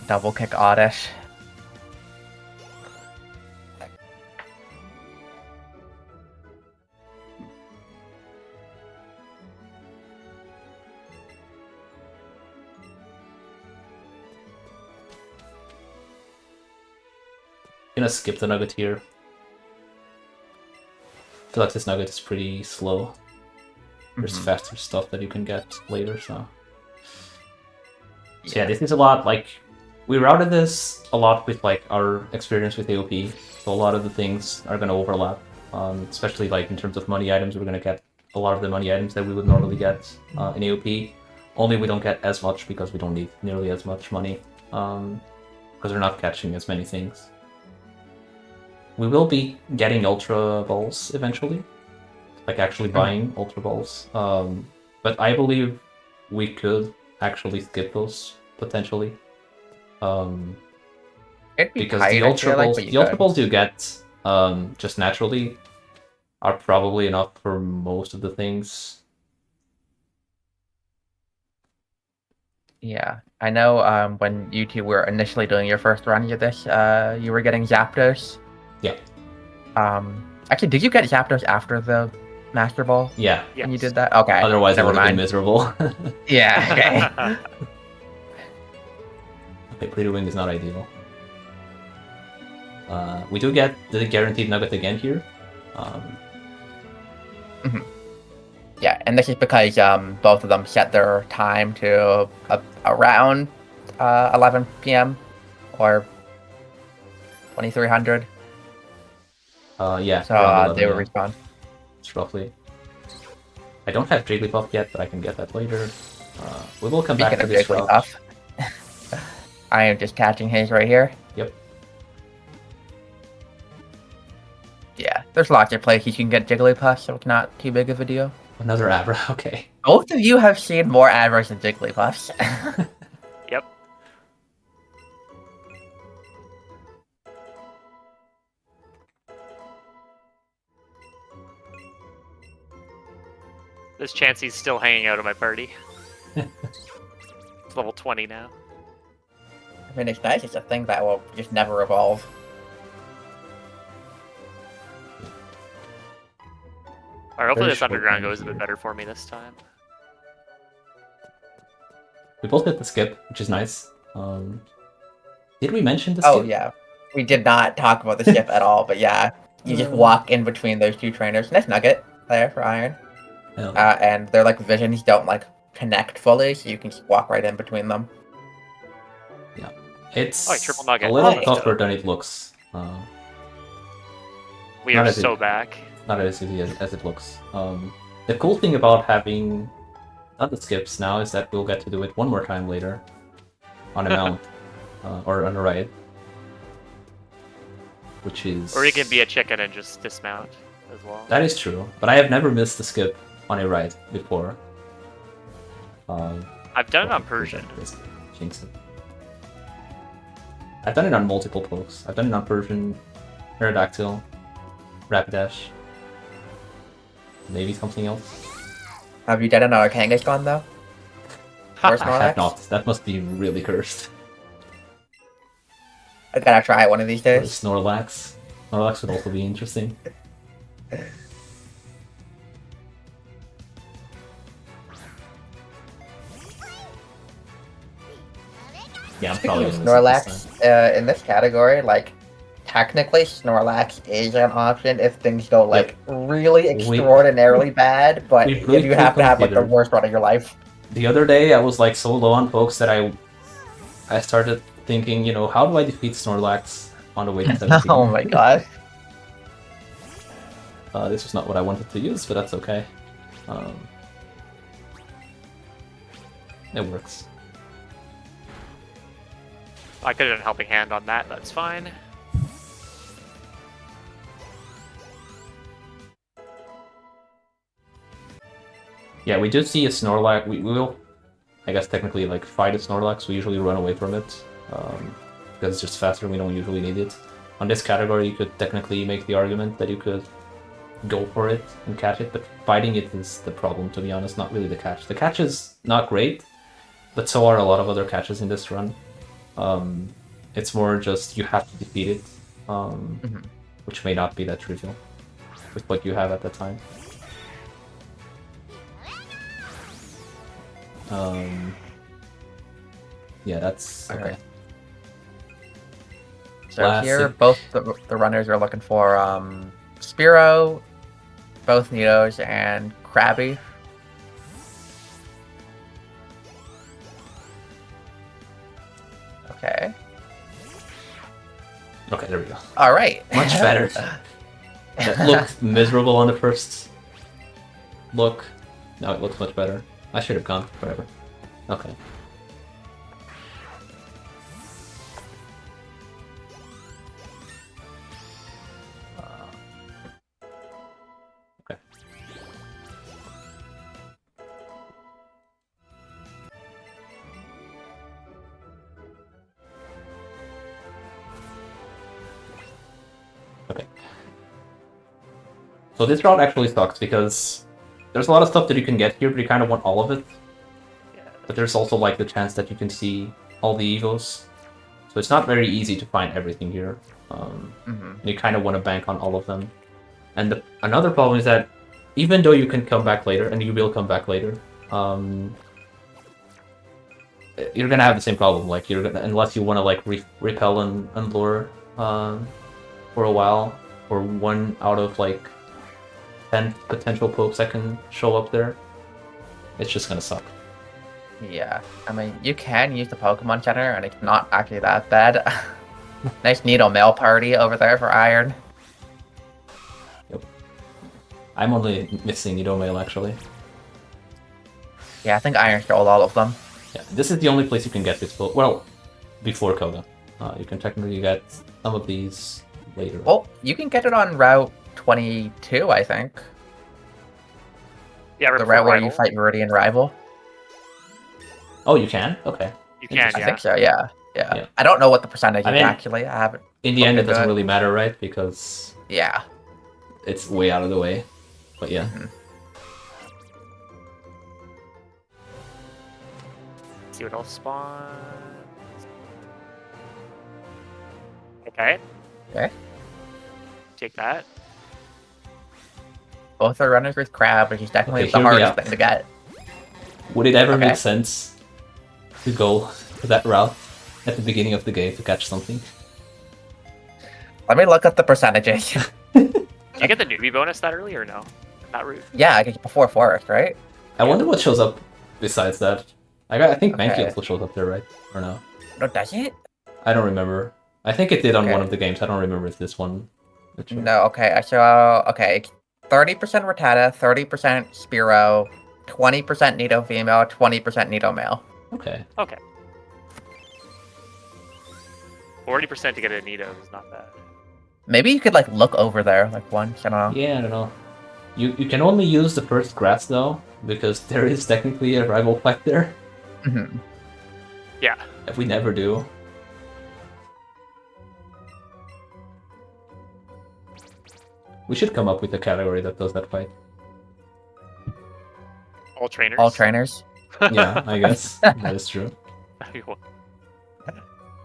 Double kick Oddish. Gonna skip the Nugget here. I feel like this Nugget is pretty slow. There's faster stuff that you can get later, so yeah, this is a lot like we routed this a lot with like our experience with AOP, so a lot of the things are gonna overlap. Especially like in terms of money items, we're gonna get a lot of the money items that we would normally get in AOP. Only we don't get as much because we don't need nearly as much money because we're not catching as many things. We will be getting Ultra Balls eventually, like actually buying Ultra Balls. But I believe we could actually skip those potentially. Because the Ultra Balls you get just naturally are probably enough for most of the things. Yeah, I know when you two were initially doing your first run of this, you were getting Zapdos. Yeah. Actually, did you get Zapdos after the Master Ball? Yeah. When you did that? Okay. Otherwise, it would have been miserable. Yeah, okay. Okay, Pretty Wing is not ideal. We do get the guaranteed Nugget again here. Yeah, and this is because both of them set their time to around 11 p.m. or 2300. Yeah. So 11, they will yeah. respond. It's roughly. I don't have Jigglypuff yet, but I can get that later. We will come back to this route. I am just catching his right here. Yep. Yeah, there's lots of places you can get Jigglypuff, so it's not too big of a deal. Another Abra, okay. Both of you have seen more Abras than Jigglypuffs. Yep. This Chansey's still hanging out of my party. It's level 20 now. I mean, it's nice. It's a thing that will just never evolve. Alright, hopefully this underground goes a bit better for me this time. We both hit the skip, which is nice. Did we mention the skip? Oh yeah, we did not talk about the skip at all, but yeah, you just walk in between those two trainers. Nice nugget there for Iron. And their like visions don't like connect fully, so you can just walk right in between them. Yeah, it's triple nugget. a little Let's tougher go. than it looks. We Not are as so it- back. Not as easy as it looks. The cool thing about having not the skips now is that we'll get to do it one more time later on a mount or on a ride, which is. Or you can be a chicken and just dismount as well. That is true, but I have never missed the skip on a ride before. I've done it on Persian. Jinx it. I've done it on multiple pokes. I've done it on Persian, Aerodactyl, Rapidash, maybe something else. Have you done it on Kangaskhan though? Or I Snorlax? have not. That must be really cursed. I gotta try it one of these Or days. Snorlax. Snorlax would also be interesting. Yeah, I'm probably gonna miss it this time. Snorlax, in this category, like, technically Snorlax is an option if things go, like, really extraordinarily bad, but we you really do have to have, like, the considered- worst run of your life. The other day, I was like so low on pokes that I started thinking, you know, how do I defeat Snorlax on the way to 17? Oh my god. This was not what I wanted to use, but that's okay. It works. I could have done helping hand on that. That's fine. Yeah, we do see a Snorlax. We will, I guess, technically like fight a Snorlax. We usually run away from it because it's just faster. We don't usually need it. On this category, you could technically make the argument that you could go for it and catch it, but fighting it is the problem, to be honest, not really the catch. The catch is not great, but so are a lot of other catches in this run. It's more just you have to defeat it, which may not be that trivial with what you have at that time. Yeah, that's okay. Alright. So here, Classic. both the runners are looking for Spearow, both Nidos, and Krabby. Okay. Okay, there we go. All right. Much better. That looked miserable on the first look. Now it looks much better. I should have gone. Whatever. Okay. Okay. Okay. So this route actually sucks because there's a lot of stuff that you can get here, but you kind of want all of it. But there's also like the chance that you can see all the Evos. So it's not very easy to find everything here. And you kind of want to bank on all of them. And another problem is that even though you can come back later, and you will come back later, you're gonna have the same problem. Like unless you want to like repel and lure for a while, or 1 out of like 10 potential pokes that can show up there, it's just gonna suck. Yeah, I mean, you can use the Pokemon Center, and it's not actually that bad. Nice Needle Mail party over there for Iron. Yep. I'm only missing Nidomail actually. Yeah, I think Iron stole all of them. Yeah, this is the only place you can get this book. Well, before Koga. You can technically get some of these later. Well, you can get it on Route 22, I think. Yeah, The route where you fight Meridian Rival. Oh, you can? Okay. You can, I yeah. think so, yeah. Yeah. I don't know what the percentage I is mean, actually. I haven't. In the end, it Okay, doesn't good. really matter, right? Because Yeah. it's way out of the way. But yeah. See what else spawns. Okay. Okay. Take that. Both are runners with Crab, which is definitely Okay, the hear me hardest out. thing to get. Would it ever Okay. make sense to go that route at the beginning of the game to catch something. Let me look up the percentages. Do you get the newbie bonus that early or no? Not route. Yeah, I guess before forest, right? I wonder what shows up besides that. I think Mankey Okay. also shows up there, right? Or no? No, does it? I don't remember. I think it did on one Okay. of the games. I don't remember if this one. No, okay. So, okay. 30% Rattata, 30% Spearow, 20% Nido female, 20% Nido male. Okay. Okay. 40% to get a Nido is not bad. Maybe you could like look over there like once. I don't know. Yeah, I don't know. You can only use the first grass though, because there is technically a rival fight there. Mhm. Yeah. That we never do. We should come up with a category that does that fight. All trainers. All trainers, Yeah, I guess that is true.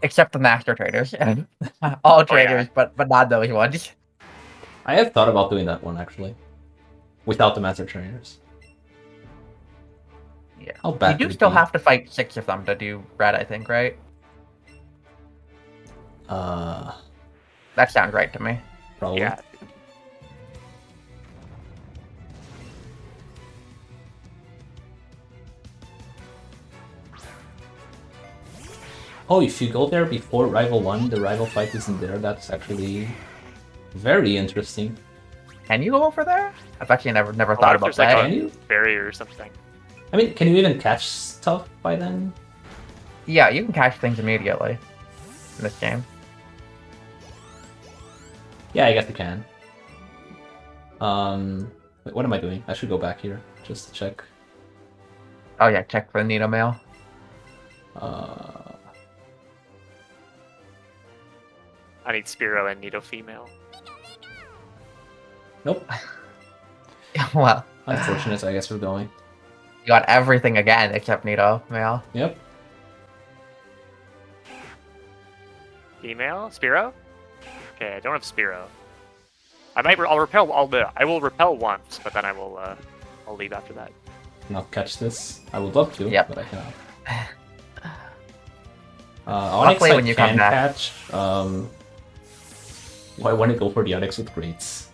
except the master trainers. All trainers, but not those ones. I have thought about doing that one actually, without the master trainers. Yeah. How bad You do would it still be? have to fight 6 of them to do red, I think, right? That sounds right to me. Probably. Yeah. Oh, if you go there before Rival 1, the rival fight isn't there. That's actually very interesting. Can you go over there? I've actually never What thought if about there's like that. Can you? a barrier or something? I mean, can you even catch stuff by then? Yeah, you can catch things immediately in this game. Yeah, I guess you can. Wait, what am I doing? I should go back here just to check. Oh yeah, check for the Nido male. I need Spearow and Nido female. Nope. Well, Unfortunate, I guess we're going. you got everything again except Nido male. Yep. Female? Spearow? Okay, I don't have Spearow. I'll repel. I will repel once, but then I'll leave after that. Not catch this. I would love to, Yep. but I cannot. Onyx Luckily, I when you come can back. catch. I want to go for the Onyx with Greats.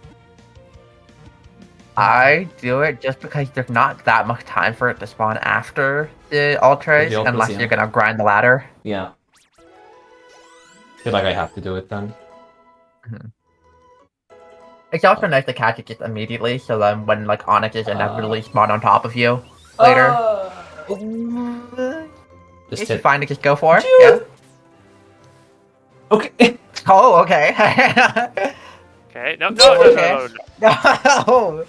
I do it just because there's not that much time for it to spawn after the Ultras, The Ultras, unless yeah. you're gonna grind the ladder. Yeah. I feel like I have to do it then. It's also nice to catch it just immediately, so then when like Onyx is inevitably Uh. spawn on top of you later, Just it's hit. fine to just go for. Dude. Yeah. Okay. Oh, okay. Okay, no. Okay. No.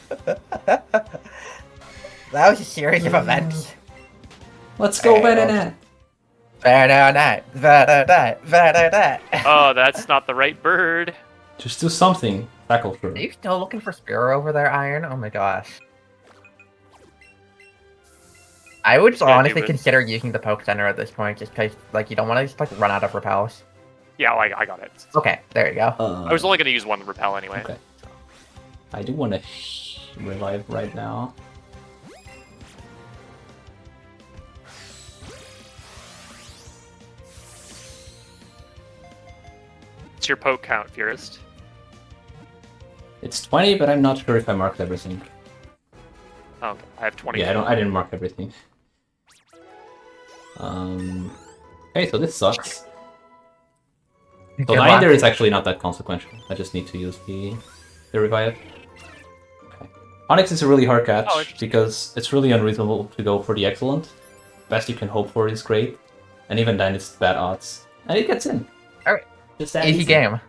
That was a series of events. Let's go, Alright, Venonat. Oh, that's not the right bird. Just do something. Tackle through. Are you still looking for Spearow over there, Iron? Oh my gosh. I would gonna honestly do it. consider using the poke center at this point, just because like you don't want to just like run out of repels. Yeah, well, I got it. Okay, there you go. I was only going to use one repel anyway. Okay. I do want to revive right now. It's your poke count, Furist. It's 20, but I'm not sure if I marked everything. Oh, okay. I have 20. Yeah, I didn't mark everything. Okay, so this sucks. So Good 9 luck. there is actually not that consequential. I just need to use the revive. Okay. Onyx is a really hard catch Oh, interesting. because it's really unreasonable to go for the excellent. Best you can hope for is great, and even then it's bad odds. And it gets in. Alright. Just that Easy game.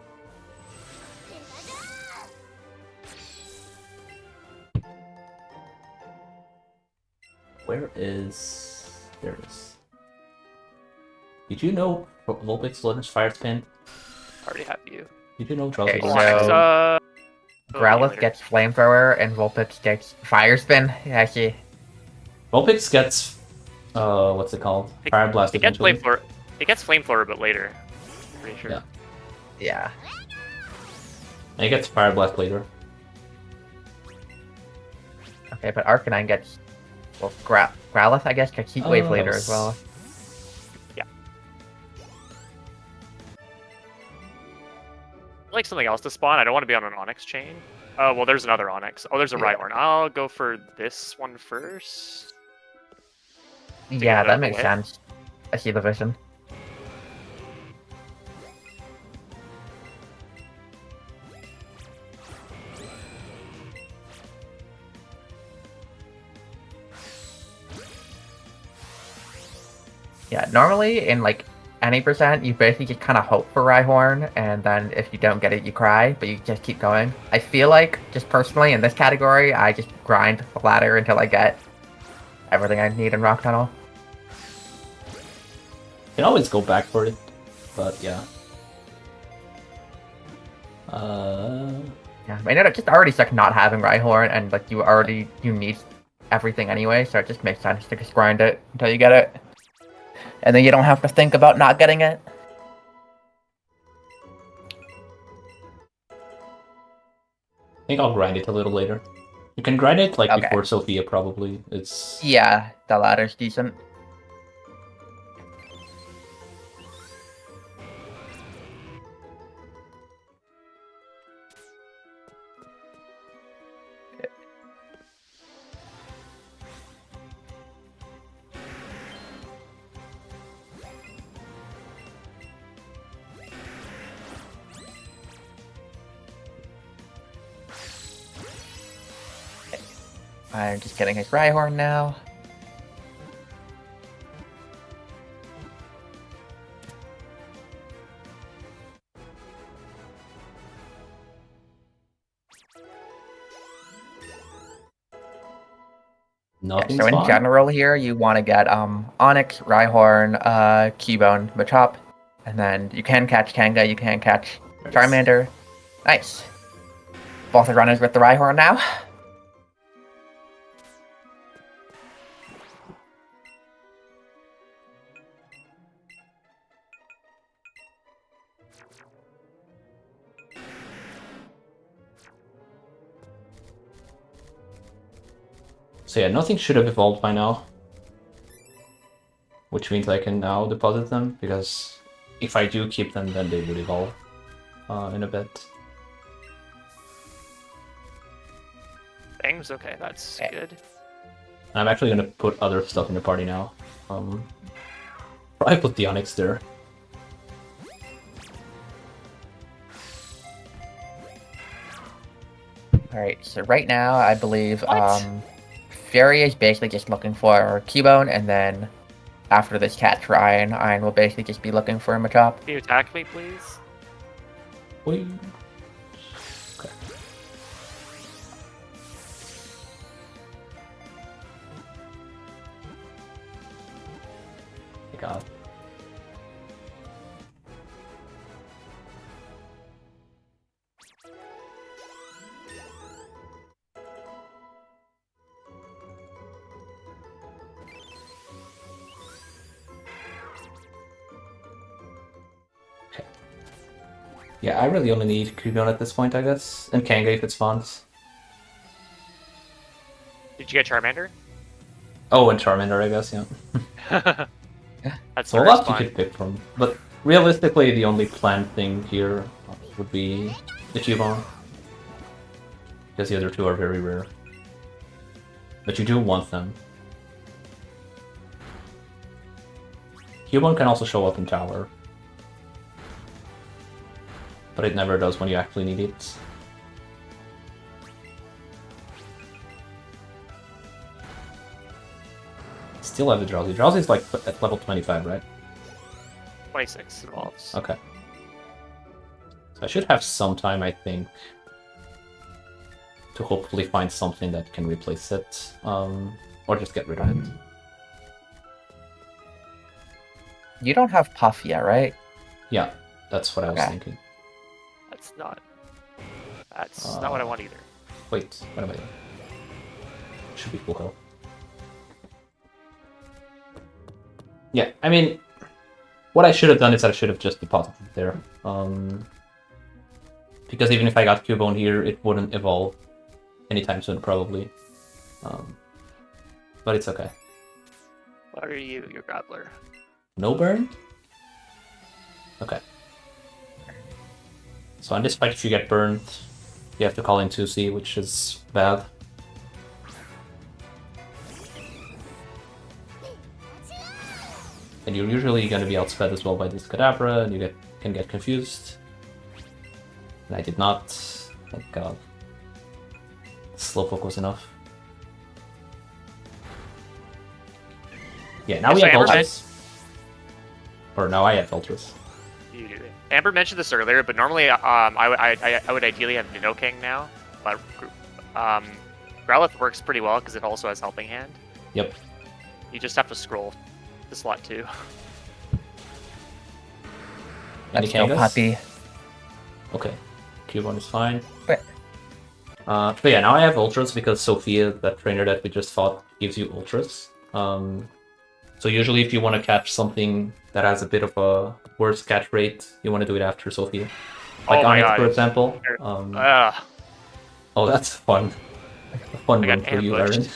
Where is... There it is. Did you know Vulpix learns Fire Spin? Already have you. Did you know Drowsy Okay, learns so- Fire Spin? Growlithe later. gets Flamethrower and Vulpix gets Fire Spin. Actually, Vulpix gets... what's it called? It- Fire Blast It gets eventually. Flamethrower. It gets Flamethrower, but later. I'm pretty sure. Yeah. yeah. And it gets Fire Blast later. Okay, but Arcanine gets well, Growlithe, I guess, gets Heat Wave Oh, later as well. like something else to spawn. I don't want to be on an Onyx chain. Oh, well, there's another Onyx. Oh, there's a Yeah. Rhyhorn. I'll go for this one first. Yeah, get it out that of the makes way. sense. I see the vision. Yeah, normally in like any percent, you basically just kind of hope for Rhyhorn, and then if you don't get it, you cry, but you just keep going. I feel like, just personally, in this category, I just grind the ladder until I get everything I need in Rock Tunnel. You can always go back for it, but yeah. Yeah, I know it just already sucks not having Rhyhorn, and like you need everything anyway, so it just makes sense to just grind it until you get it. And then you don't have to think about not getting it. I think I'll grind it a little later. You can grind it like Okay. before Sophia, probably. It's Yeah, the ladder's decent. I'm just getting his Rhyhorn now. nothing. So in general here, you want to get Onyx, Rhyhorn, Cubone, Machop, and then you can catch Kanga, you can catch Charmander. Nice. Both are runners with the Rhyhorn now. So yeah, nothing should have evolved by now. Which means I can now deposit them, because if I do keep them, then they would evolve in a bit. Things? Okay, that's good. I'm actually gonna put other stuff in the party now. I put the Onyx there. Alright, so right now, I believe What? Fury is basically just looking for Cubone, and then after this catch Ryan, Iron will basically just be looking for a Machop. Can you attack me, please? Wait. Okay. God. Yeah, I really only need Cubone at this point, I guess. And Kanga if it spawns. Did you get Charmander? Oh, and Charmander, I guess, yeah. That's So a the lot you fine. could pick from. But realistically, the only planned thing here would be the Cubone. Because the other two are very rare. But you do want them. Cubone can also show up in Tower. But it never does when you actually need it. Still have the Drowsy. Drowsy's like at level 25, right? 26 evolves. Okay. So I should have some time, I think, to hopefully find something that can replace it. Or just get rid of it. You don't have Puff yet, right? Yeah, that's what I was thinking. That's not... That's not what I want either. Wait, what am I doing? Should be full health. Yeah, I mean, what I should have done is I should have just deposited there. Because even if I got Cubone here, it wouldn't evolve anytime soon, probably. But it's okay. What are you, your Grappler? No burn? Okay. So on this fight, if you get burned, you have to call in 2C, which is bad. And you're usually going to be outsped as well by this Kadabra, and you can get confused. And I did not. Thank God. Slowpoke was enough. Yeah, now we have Ultras. Or now I have Ultras. You do. Amber mentioned this earlier, but normally I would ideally have Nidoking now. But Growlithe works pretty well because it also has Helping Hand. Yep. You just have to scroll the slot too. Any That's no Kangas? puppy. Okay. Cubone is fine. But But yeah, now I have Ultras because Sophia, that trainer that we just fought, gives you Ultras. So usually if you want to catch something that has a bit of a worse catch rate, you want to do it after Sophia. Like Onyx, for example. Oh, that's fun. A fun one for you, Aaron.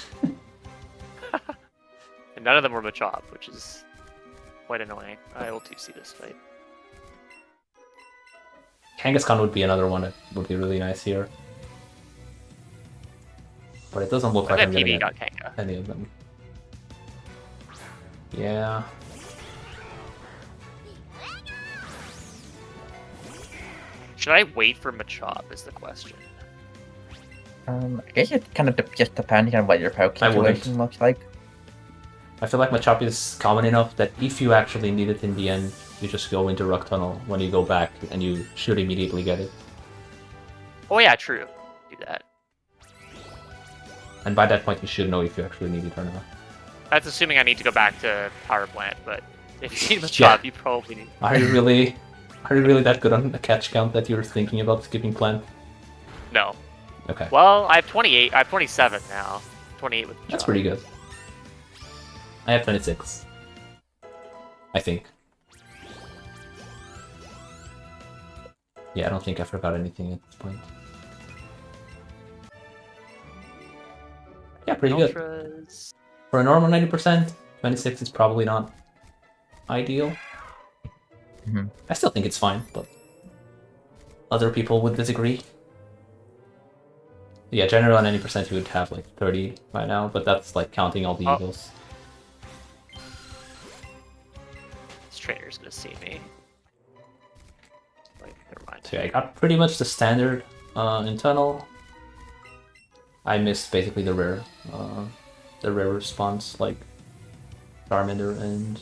And none of them were Machop, which is quite annoying. I will 2C this fight. Kangaskhan would be another one that would be really nice here. But it doesn't look like I'm PB getting got Kanga. any of them. Yeah. Should I wait for Machop is the question. I guess it kind of just depends on what your poke I wouldn't. situation looks like. I feel like Machop is common enough that if you actually need it in the end, you just go into Rock Tunnel when you go back and you should immediately get it. Oh yeah, true. Do that. And by that point you should know if you actually need it or not. That's assuming I need to go back to Power Plant, but if you need Machop, Yeah. you probably need. Are you really that good on the catch count that you're thinking about skipping plant? No. Okay. Well, I have 28. I have 27 now. 28 with Machop. That's pretty good. I have 26. I think. Yeah, I don't think I forgot anything at this point. Yeah, pretty good. Ultras. For a normal 90%, 26 is probably not ideal. Mhm. I still think it's fine, but other people would disagree. Yeah, generally on any percent you would have like 30 by now, but that's like counting all the Oh. Evos. This trainer's gonna see me. Wait, never mind. So yeah, I got pretty much the standard internal. I missed basically the rare response like Charmander and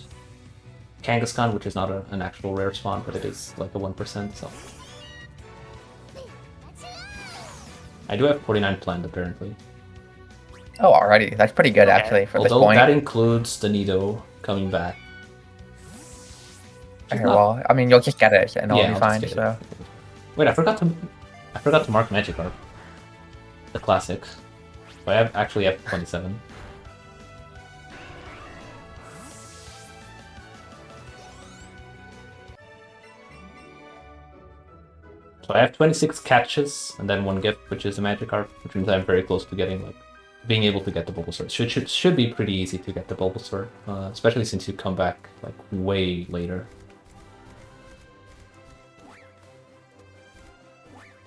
Kangaskhan, which is not an actual rare spawn, but it is like a 1%, so. I do have 49 planned apparently. Oh, alrighty. That's pretty good Okay. actually for this Although point. that includes the Nido coming back. Which is Okay, not- well, I mean, you'll just get it and it'll Yeah, be I'll fine. just get So, it. Wait, I forgot to mark Magikarp. The classic. So I actually have 27. So I have 26 catches and then one gift, which is a Magikarp, which means I'm very close to getting like being able to get the Bulbasaur. Should be pretty easy to get the Bulbasaur, especially since you come back like way later.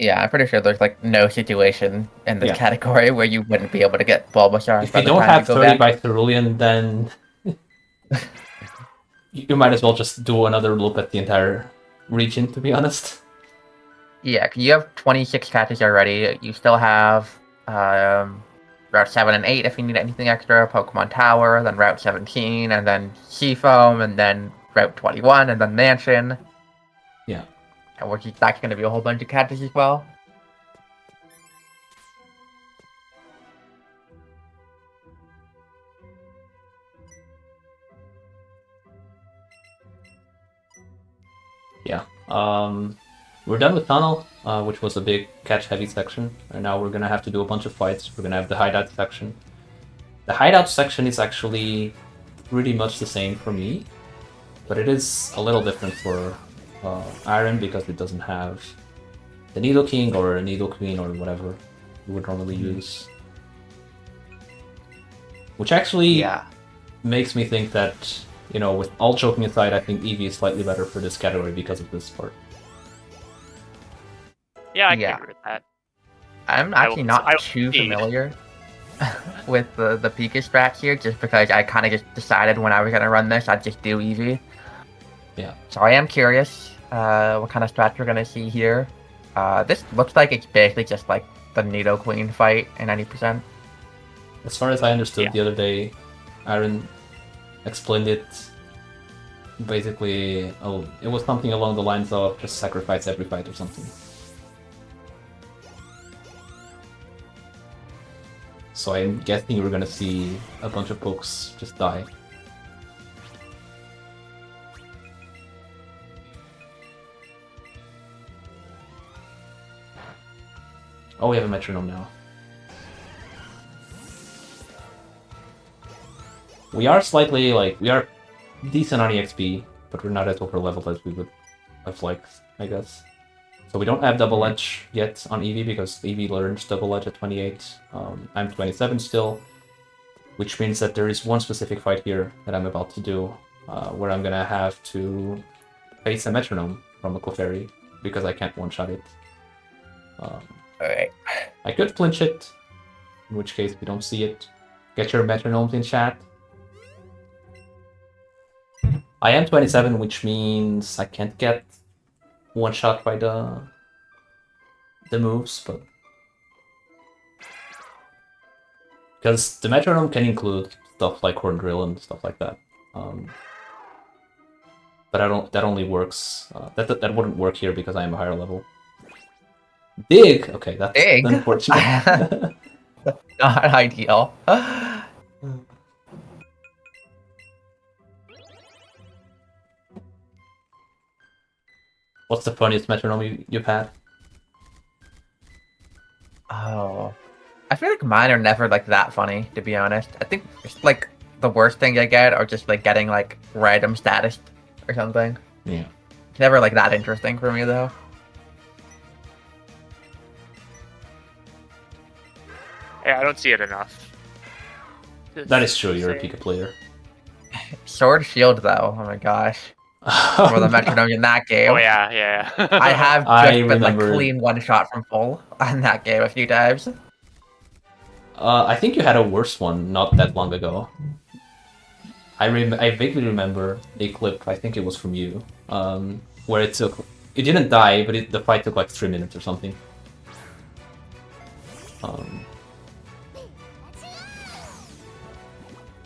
yeah, I'm pretty sure there's like no situation in this Yeah. category where you wouldn't be able to get Bulbasaur. If by you the don't time have you go 30 back. by Cerulean, then you might as well just do another loop at the entire region, to be honest. Yeah, 'cause you have 26 catches already. You still have Route 7 and 8 if you need anything extra, Pokemon Tower, then Route 17, and then Seafoam, and then Route 21, and then Mansion. Yeah. And that's going to be a whole bunch of catches as well. Yeah. We're done with Tunnel, which was a big catch-heavy section, and now we're gonna have to do a bunch of fights. We're gonna have the Hideout section. The Hideout section is actually pretty much the same for me, but it is a little different for Iron because it doesn't have the Needle King or a Needle Queen or whatever you would normally use. Which actually Yeah. makes me think that, you know, with all joking aside, I think Eevee is slightly better for this category because of this part. Yeah, I can Yeah. agree with that. I'm I actually will- not I will too concede. familiar with the Pika strats here, just because I kind of just decided when I was gonna run this, I'd just do Eevee. Yeah. So I am curious what kind of strats we're gonna see here. This looks like it's basically just like the Nido Queen fight in 90%. As far as I understood Yeah. the other day, Aaron explained it. Basically, it was something along the lines of just sacrifice every fight or something. So I'm guessing we're gonna see a bunch of pokes just die. Oh, we have a metronome now. We are slightly, we are decent on EXP, but we're not as over leveled as we would have liked, I guess. So we don't have double edge yet on Eevee because Eevee learns double edge at 28. I'm 27 still, which means that there is one specific fight here that I'm about to do, where I'm gonna have to face a metronome from a Clefairy because I can't one-shot it. Alright. I could flinch it, in which case we don't see it. Get your metronomes in chat. I am 27, which means I can't get one shot by the moves, but because the metronome can include stuff like horn drill and stuff like that. But I don't. That only works. That wouldn't work here because I am a higher level. Dig. Okay, that's Dig? unfortunate. Not ideal. What's the funniest metronome you've had? Oh. I feel like mine are never like that funny, to be honest. I think it's like the worst thing I get are just like getting like random status or something. Yeah. It's never like that interesting for me though. Yeah, I don't see it enough. That is true. You're a Pika player. Sword Shield though, oh my gosh. For the metronome in that game. Oh yeah, yeah. I have just I been like remember- clean one shot from full on that game a few times. I think you had a worse one not that long ago. I vaguely remember a clip. I think it was from you, where it didn't die, but the fight took like 3 minutes or something.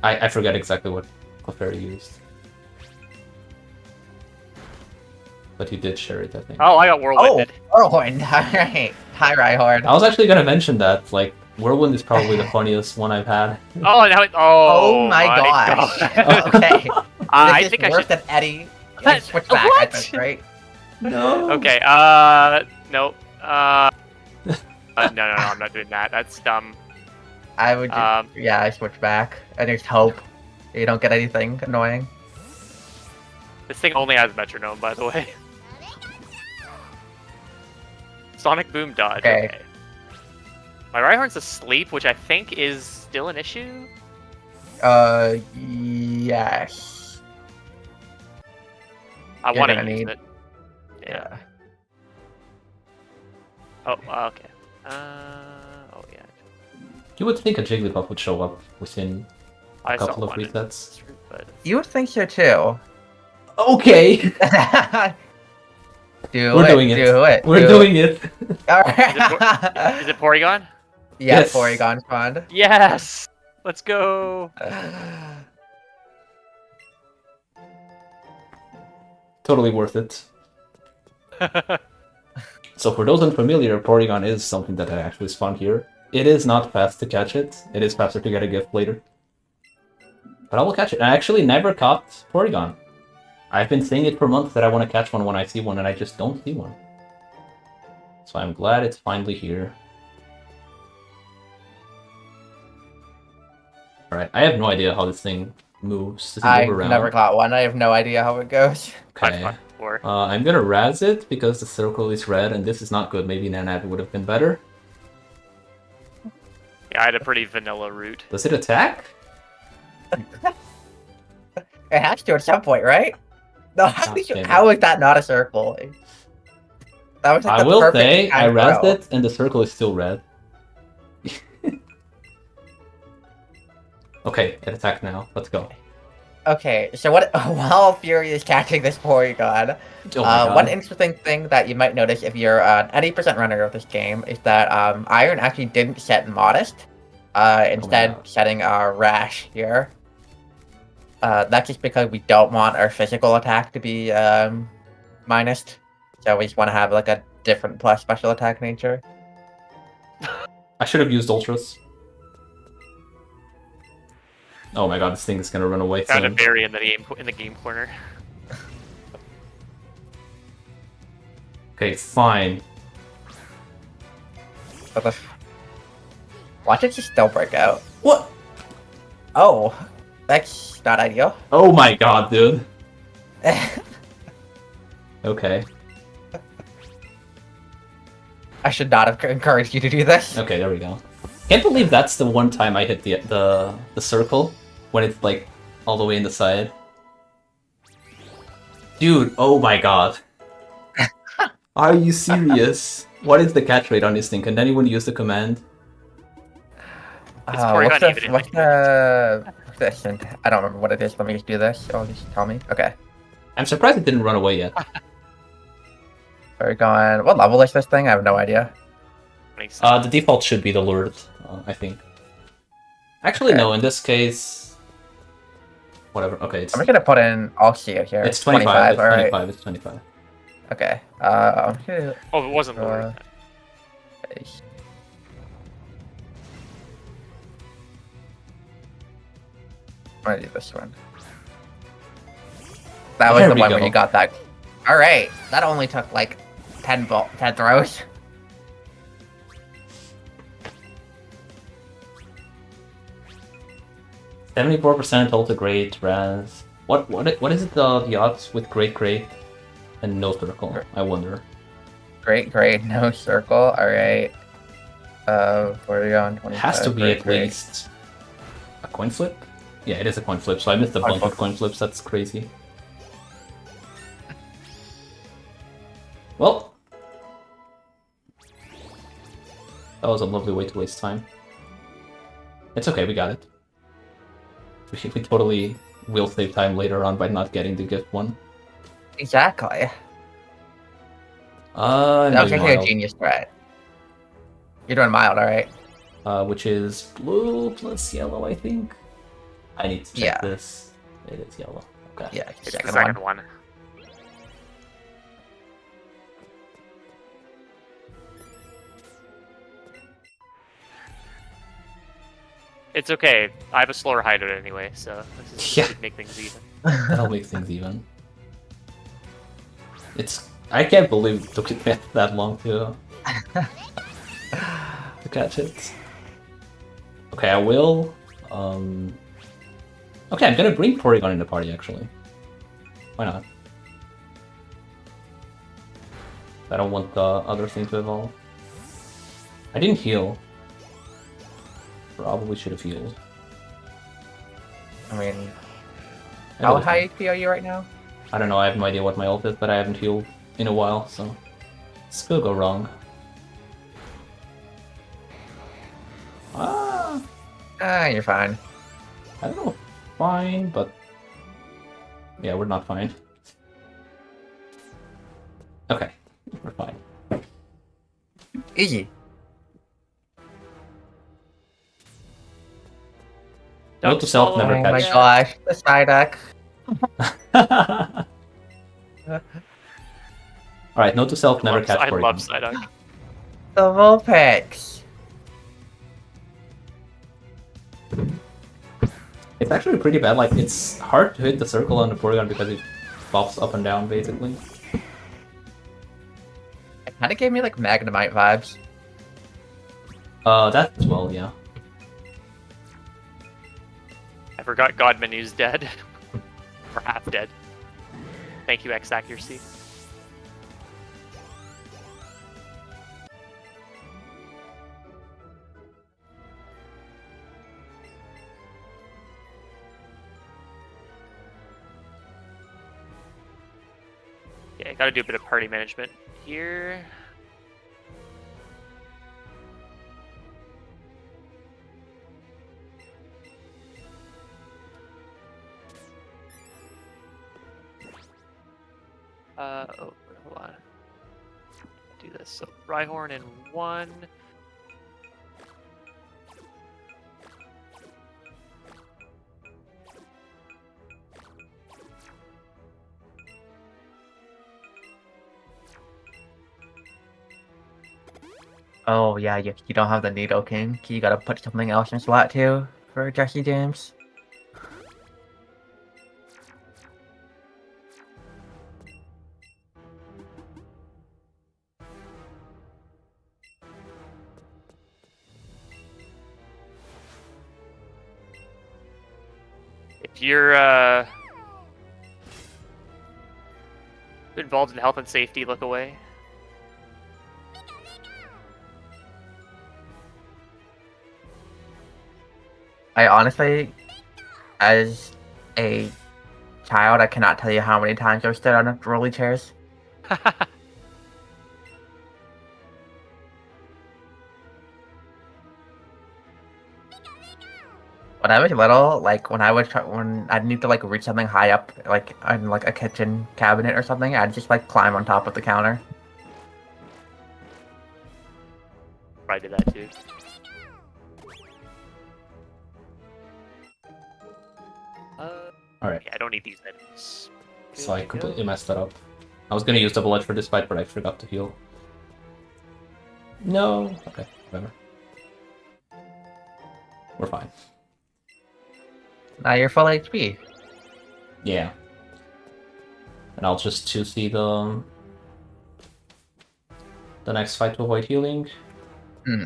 I forget exactly what Clefairy used, but you did share it, I think. Oh, I got whirlwinded. Whirlwind. Alright. Hi, Rhyhorn. I was actually gonna mention that. Like, Whirlwind is probably the funniest one I've had. Oh, now it. Oh, Oh my gosh. God. Okay. I This think is I worse should. than Eddie. What? Switch back, I What? think, right? No. Okay. No. No, I'm not doing that. That's dumb. I would just, yeah, I switch back. And there's hope. You don't get anything annoying. This thing only has metronome, by the way. Sonic Boom dodge. Okay. My Rhyhorn's asleep, which I think is still an issue. Yes. I You're want to gonna use need- it. Yeah. Yeah. Oh, okay. Oh yeah. You would think a Jigglypuff would show up within I a saw couple of one in resets. this route, but You would think so too. Okay, Do it. We're doing it. Alright. is it Porygon? Yeah, Yes. Porygon spawned. Yes. Let's go. Totally worth it. So for those unfamiliar, Porygon is something that actually is fun here. It is not fast to catch it. It is faster to get a gift later. But I will catch it. I actually never caught Porygon. I've been saying it for months that I want to catch one when I see one, and I just don't see one. So I'm glad it's finally here. Alright, I have no idea how this thing moves. Does it I move around? never caught one. I have no idea how it goes. Okay. I'm gonna razz it because the circle is red, and this is not good. Maybe Nanab would have been better. Yeah, I had a pretty vanilla route. Does it attack? It has to at some point, right? No, damn it. how is that not a circle? That was like I the will perfect say, I timed rezzed throw. it, and the circle is still red. Okay, it attacked now. Let's go. Okay, so what? While Fury is catching this Porygon, Oh my god. one interesting thing that you might notice if you're an 80% runner of this game is that Iron actually didn't set Modest, instead God. setting Rash here. That's just because we don't want our physical attack to be minused, so we just want to have like a different plus special attack nature. I should have used Ultras. Oh my god, this thing is gonna run away Found a soon. berry in the game corner. Okay, fine. Watch it just still break out. What? Oh, that's not ideal. Oh my god, dude. Okay. I should not have encouraged you to do this. Okay, there we go. Can't believe that's the one time I hit the circle when it's like all the way in the side. Dude, oh my god. Are you serious? What is the catch rate on this thing? Can anyone use the command? It's Porygon even in What's this? I don't remember what it is. Let me just do this. Oh, just tell me. Okay. I'm surprised it didn't run away yet. We're going. What level is this thing? I have no idea. The default should be the lured, I think. Actually, Okay. no, in this case... Whatever, okay, it's... I'm just gonna put in. I'll see it here. It's 25, it's all right. 25, it's 25. Okay. I'm gonna. Oh, it wasn't Lord. I'm gonna do this one. That was There the we one go. where you got that. All right. That only took like 10 throws. %74% ultra great, Raz. What is it the odds with great and no circle? I wonder. Great, no circle. All right. 40 on 25. It has to be great, at least a coin flip? Yeah, it is a coin flip, so I missed a bunch of coin flips, that's crazy. Well, that was a lovely way to waste time. It's okay, we got it. We totally will save time later on by not getting the gift one. Exactly. I'm That was doing actually a mild, genius threat. You're doing mild, all right? which is blue plus yellow, I think. I need to check Yeah. this. It is yellow. Okay. Yeah, It's the second second one. one. It's okay. I have a slower hideout anyway, so this Yeah. should make things even. That'll make things even. I can't believe it took it that long to catch it. Okay, I will. Okay, I'm gonna bring Porygon in the party actually. Why not? I don't want the other thing to evolve. I didn't heal. Probably should have healed. I mean, I how don't know. high HP are you right now? I don't know, I have no idea what my ult is, but I haven't healed in a while, so this could go wrong. Ah, You're fine. I don't know. Fine, but yeah, we're not fine. Okay, we're fine. Easy. Note to self, never Oh my catch. gosh, the Psyduck. Alright, note to self, never catch I Porygon. love Psyduck. The Vulpix. It's actually pretty bad, like, it's hard to hit the circle on the Porygon because it pops up and down, basically. It kind of gave me like Magnemite vibes. That as well, yeah. I forgot God Menu's dead. Or half dead. Thank you, X Accuracy. Yeah, gotta do a bit of party management here. Oh, hold on. Do this. So Rhyhorn in 1. Oh yeah, you don't have the Needle King. You gotta put something else in slot 2 for Jesse James. If you're involved in health and safety, look away. I honestly, as a child, I cannot tell you how many times I've stood on rolly chairs. When I was little, like when I'd need to like reach something high up, like on like a kitchen cabinet or something, I'd just like climb on top of the counter. I did that too. Alright, Yeah, I don't need these items. so I Good to completely go. messed that up. I was gonna use double edge for this fight, but I forgot to heal. No. Okay, whatever. We're fine. Now you're full HP. Yeah. And I'll just 2C the next fight to avoid healing. Hmm.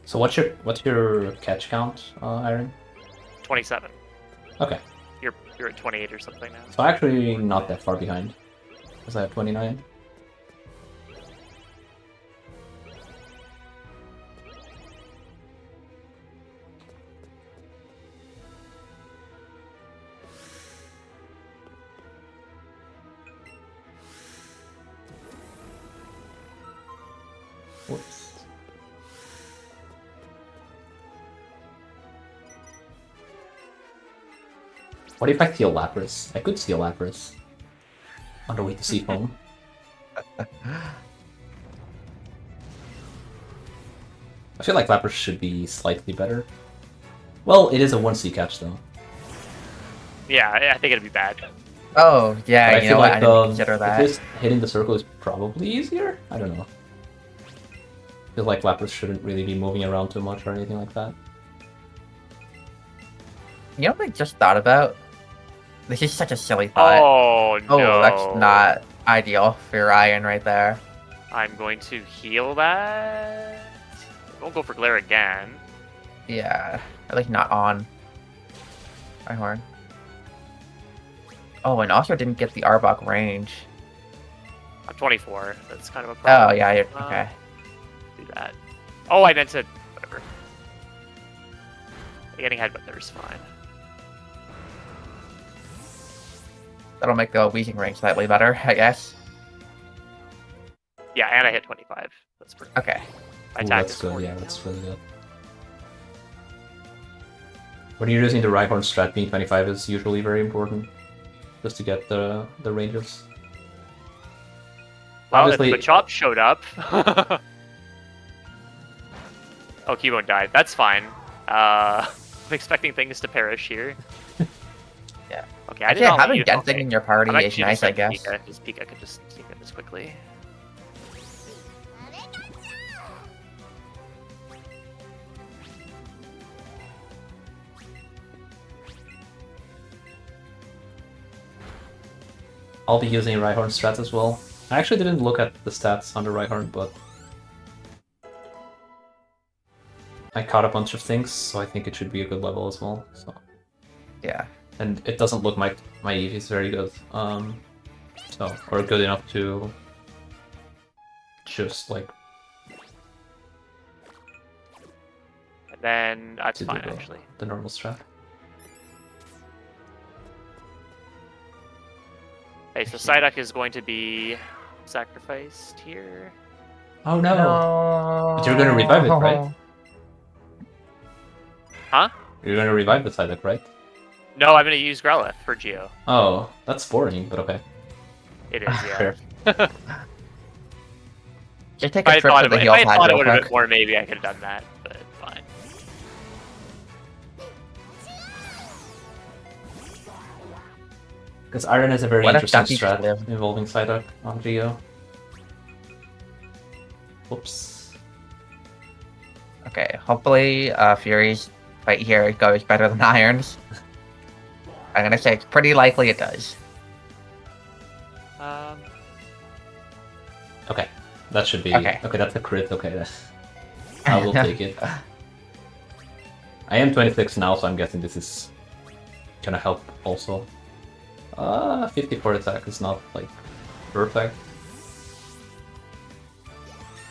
So what's your catch count, Aaron? 27. Okay. You're at 28 or something now. So actually not that far behind. Because I have 29. Whoops. What if I steal Lapras? I could steal Lapras. On the way to Sea Foam. I feel like Lapras should be slightly better. Well, it is a 1C catch though. Yeah, I think it'd be bad. Oh yeah, But I you feel know what? like I didn't consider that. this hitting the circle is probably easier? I don't know. I feel like Lapras shouldn't really be moving around too much or anything like that. You know what I just thought about? This is such a silly thought. Oh no! Oh, that's not ideal for Ryan right there. I'm going to heal that. I won't go for glare again. Yeah, at least not on. Rhyhorn. Oh, and also didn't get the Arbok range. I'm 24. That's kind of a problem. Oh yeah, okay. Do that. Oh, I meant to. Whatever. Getting headbutt there is fine. That'll make the weakening range slightly better, I guess. Yeah, and I hit 25. That's pretty. Okay. My Ooh, attack that's is good, 40 yeah, now. that's really good. When you're using the Rhyhorn strat, being 25 is usually very important. Just to get the ranges. Well, Obviously, if Machop showed up. Oh, Cubone died. That's fine. I'm expecting things to perish here. Yeah. Okay, I Actually, did not having use Gensing in your party I'm is actually nice, just I gonna guess. Pika. His Pika could just sneak in this quickly. I'll be using Rhyhorn strats as well. I actually didn't look at the stats under Rhyhorn, but I caught a bunch of things, so I think it should be a good level as well. So Yeah. and it doesn't look my Eevee is very good, so or good enough to just like And then that's to fine do actually. the normal strat. Okay, so Psyduck is going to be sacrificed here. Oh no! No. But you're gonna revive it, right? Huh? You're gonna revive the Psyduck, right? No, I'm going to use Growlithe for Geo. Oh, that's boring, but okay. It is, yeah. Fair. Just take If I a had trip thought, to the if heal I had pad thought it real would have quick. been more, maybe I could have done that, but fine. Because Iron is a very What if interesting Ducky just strat lived? involving Psyduck on Geo. Whoops. Okay, hopefully Fury's fight here goes better than Iron's. I'm gonna say it's pretty likely it does. Okay, that should be... Okay. Okay, that's a crit, okay. I will take it. I am 26 now, so I'm guessing this is gonna help also. 54 attack is not, like, perfect.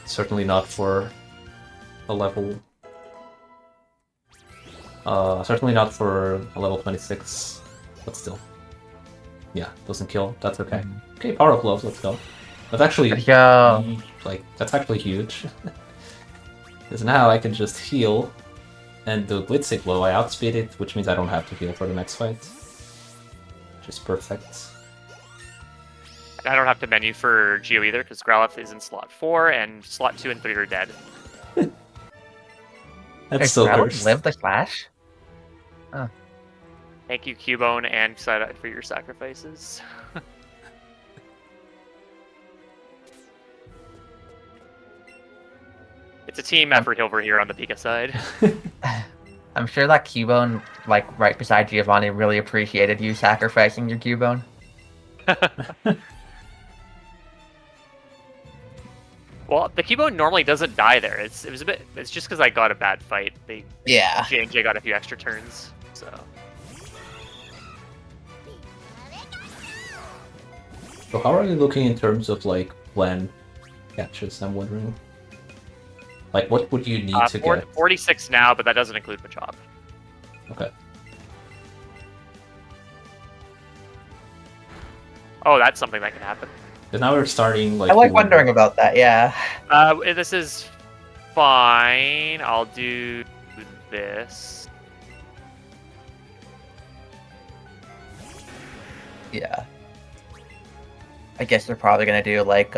Certainly not for a level... certainly not for a level 26, but still. Yeah, doesn't kill, that's okay. Okay, power up gloves, let's go. That's actually... Let's go. Like, that's actually huge. Because now I can just heal and do Blitzing Blow. I outspeed it, which means I don't have to heal for the next fight. Which is perfect. I don't have to menu for Geo either, because Growlithe is in slot 4, and slot 2 and 3 are dead. That's Hey, so Growlithe cursed. live the slash? Thank you, Cubone and Psyduck, for your sacrifices. It's a team effort over here on the Pika side. I'm sure that Cubone, like right beside Giovanni, really appreciated you sacrificing your Cubone. Well, the Cubone normally doesn't die there. It's just because I got a bad fight. Yeah. J&J got a few extra turns, so. So how are you looking in terms of, like, plan catches, I'm wondering? Like, what would you need to get? 46 now, but that doesn't include Machop. Okay. Oh, that's something that can happen. Because now we're starting, like... I like the- wondering about that, yeah. This is fine. I'll do this. Yeah. I guess they're probably gonna do like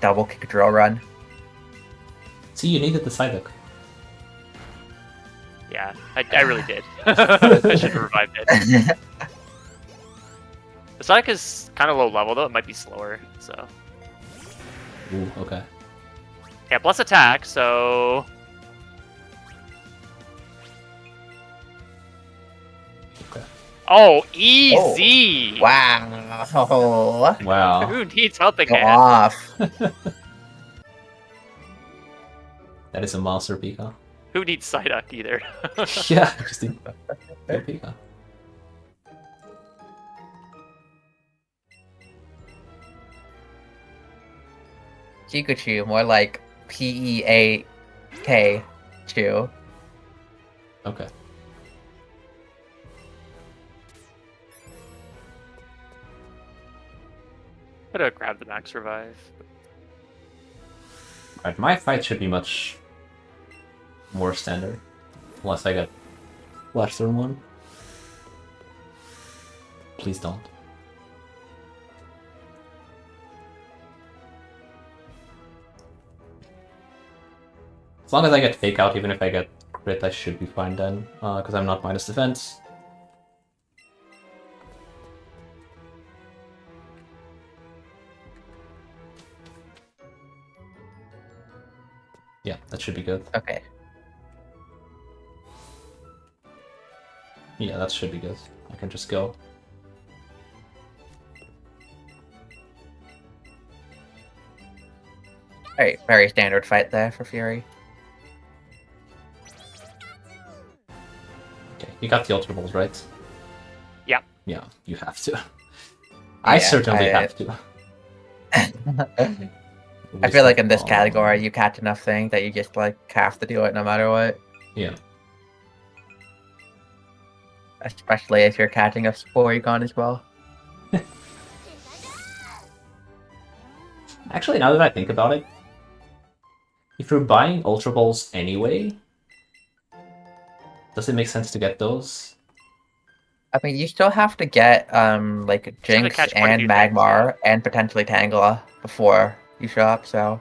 double kick drill run. See, you needed the Psyduck. Yeah, I really did. I should have revived it. The Sonic is kind of low level though. It might be slower. So Ooh, okay. yeah, plus attack. So Okay. oh, easy. Wow. Wow. Who needs helping Go hand? off. That is a monster Pika. Who needs Psyduck either? Yeah, just need no Pika. Pikachu, more like P-E-A-K Chu. Okay. Could have grabbed the max revive. Alright, my fight should be much more standard. Unless I get Flash Turn 1. Please don't. As long as I get Fake Out, even if I get Crit, I should be fine then. Because I'm not minus defense. Yeah, that should be good. Okay. Yeah, that should be good. I can just go. Alright, very standard fight there for Fury. Okay, you got the Ultra Balls, right? Yeah. Yeah, you have to. I Yeah, certainly I- have to. I feel like in this category, you catch enough things that you just like have to do it no matter what. Yeah. Especially if you're catching a Porygon as well. Actually, now that I think about it, if you're buying Ultra Balls anyway, does it make sense to get those? I mean, you still have to get like have to Jinx catch quite a and few things, Magmar and potentially Tangela before you show up. So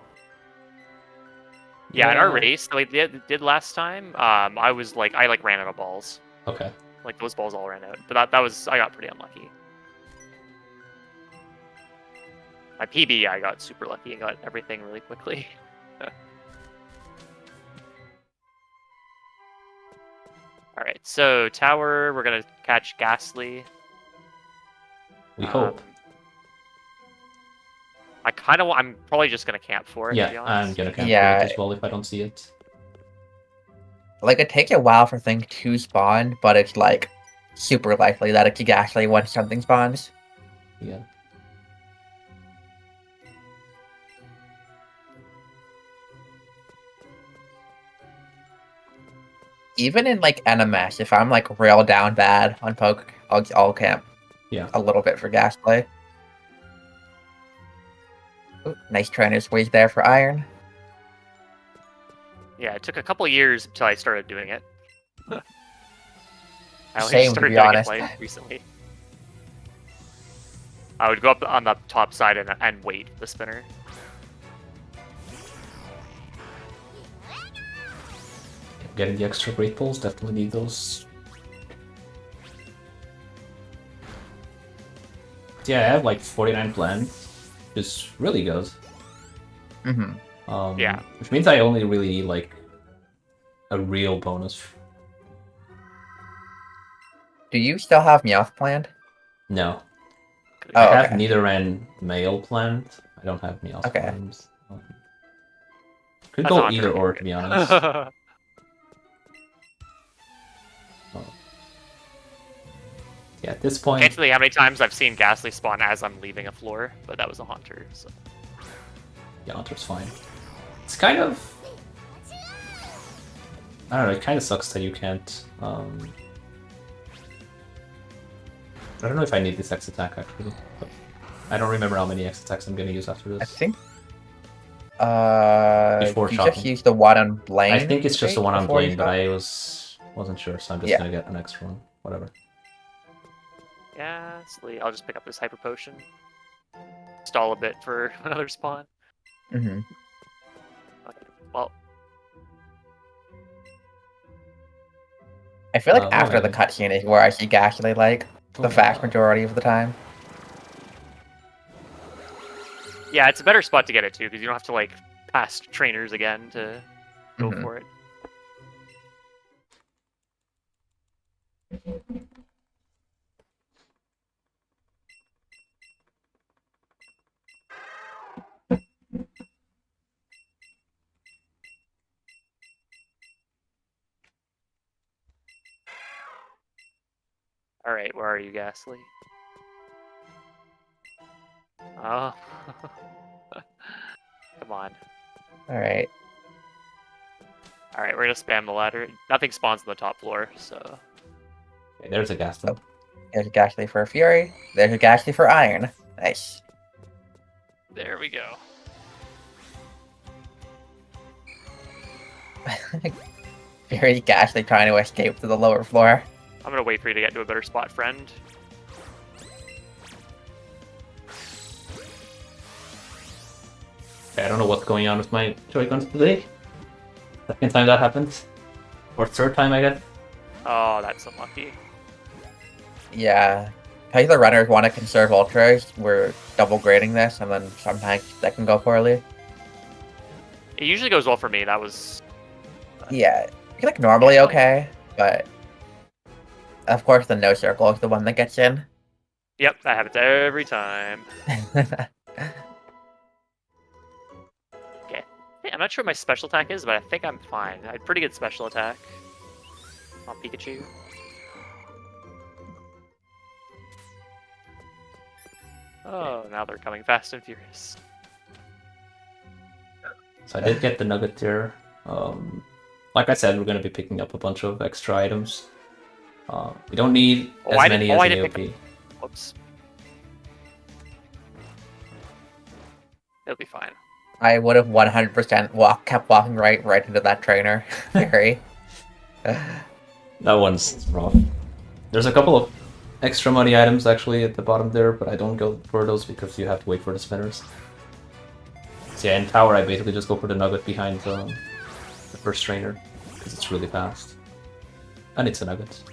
Yeah, in our race that we did last time, I ran out of balls. Okay. Like those balls all ran out, but that was I got pretty unlucky. My PB, I got super lucky and got everything really quickly. All right, so tower, we're gonna catch Ghastly. We hope. I'm probably just gonna camp for it. To be Yeah, honest. I'm gonna camp for Yeah. it as well if I don't see it. like it takes a while for things to spawn, but it's like super likely that it's actually once something spawns. Yeah. Even in like NMS, if I'm like real down bad on poke, I'll camp Yeah. a little bit for gas play. Ooh, nice trainer squeeze there for Iron. Yeah, it took a couple years until I started doing it. I only Same, to started be doing honest. it recently. I would go up on the top side and wait the spinner. Getting the extra great pulls, definitely need those. Yeah, I have like 49 planned, which is really good. Mm-hmm. Yeah. Which means I only really need like a real bonus. Do you still have Meowth planned? No. Oh, I have okay. Nidoran male planned. I don't have Meowth Okay. planned. Could That's go not either very or, good. to be honest. Yeah, at this point... Can't tell you how many times I've seen Ghastly spawn as I'm leaving a floor, but that was a Haunter, so... Yeah, Haunter's fine. It's kind of... I don't know, it kind of sucks that you can't... I don't know if I need this X attack, actually. But I don't remember how many X attacks I'm going to use after I this. think. Before you shocking. just used the one on Blaine. I think it's just the one on before you Blaine, but shot? I wasn't sure, so I'm just going to get an extra one. Whatever. Ghastly. I'll just pick up this Hyper Potion. Stall a bit for another spawn. Mm-hmm. Okay, well, I feel like Oh, after the okay. cutscene is where I see Ghastly like the vast majority of the time. yeah, it's a better spot to get it to, because you don't have to, like, pass trainers again to go Mhm. for it. Alright, where are you, Ghastly? Oh. Come on. Alright. Alright, we're gonna spam the ladder. Nothing spawns on the top floor, so... Okay, there's a Gaston. There's a Ghastly for Fury. There's a Ghastly for Iron. Nice. There we go. Fury Ghastly trying to escape to the lower floor. I'm gonna wait for you to get to a better spot, friend. Okay, I don't know what's going on with my Joy-Cons today. Second time that happens. Or third time, I guess. Oh, that's unlucky. Yeah. Because the runners want to conserve ultras, we're double grading this, and then sometimes that can go poorly. It usually goes well for me. That was... Yeah. It's like normally okay, but of course the no circle is the one that gets in. Yep, that happens every time. Okay. Hey, I'm not sure what my special attack is, but I think I'm fine. I had pretty good special attack on Pikachu. Oh, now they're coming fast and furious. So I did get the nugget there. Like I said, we're going to be picking up a bunch of extra items. We don't need as many as I an didn't AOP. Whoops. It'll be fine. I would have 100% kept walking right into that trainer. Very. That one's rough. There's a couple of extra money items actually at the bottom there, but I don't go for those because you have to wait for the spinners. So yeah, in tower I basically just go for the nugget behind the first trainer because it's really fast. And it's a nugget.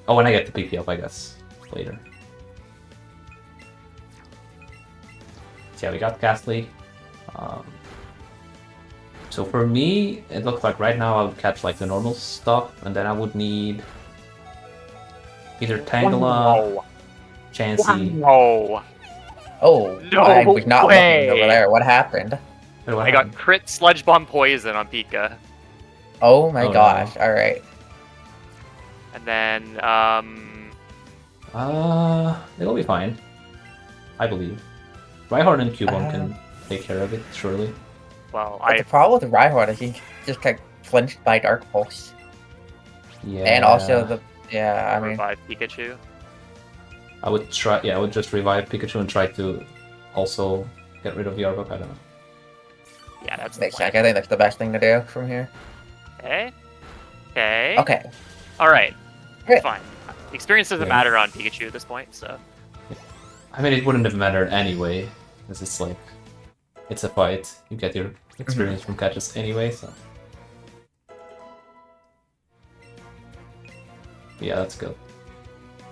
Oh, and I get the PP up, I guess, later. So yeah, we got Ghastly. So for me, it looks like right now I would catch like the normal stuff, and then I would need either Tangela, Chansey. Wow. Oh, No I was not way. looking over there. What happened? Wait, what I happened? got crit Sludge Bomb Poison on Pika. Oh my Oh, gosh, alright. And then, It'll be fine. I believe. Rhyhorn and Cubone can take care of it, surely. well, But the problem with Rhyhorn is he just got flinched by Dark Pulse. Yeah. And also the... Yeah, I mean... revive Pikachu. I would try. Yeah, I would just revive Pikachu and try to also get rid of the Arbok. I don't know. Yeah, that's the Makes sense. plan. I think that's the best thing to do from here. Okay. Okay. Okay. Alright. Great. Fine. Experience doesn't Yeah. matter on Pikachu at this point, so. I mean, it wouldn't have mattered anyway, because it's like, it's a fight. You get your experience from catches anyway, so. Yeah, that's good.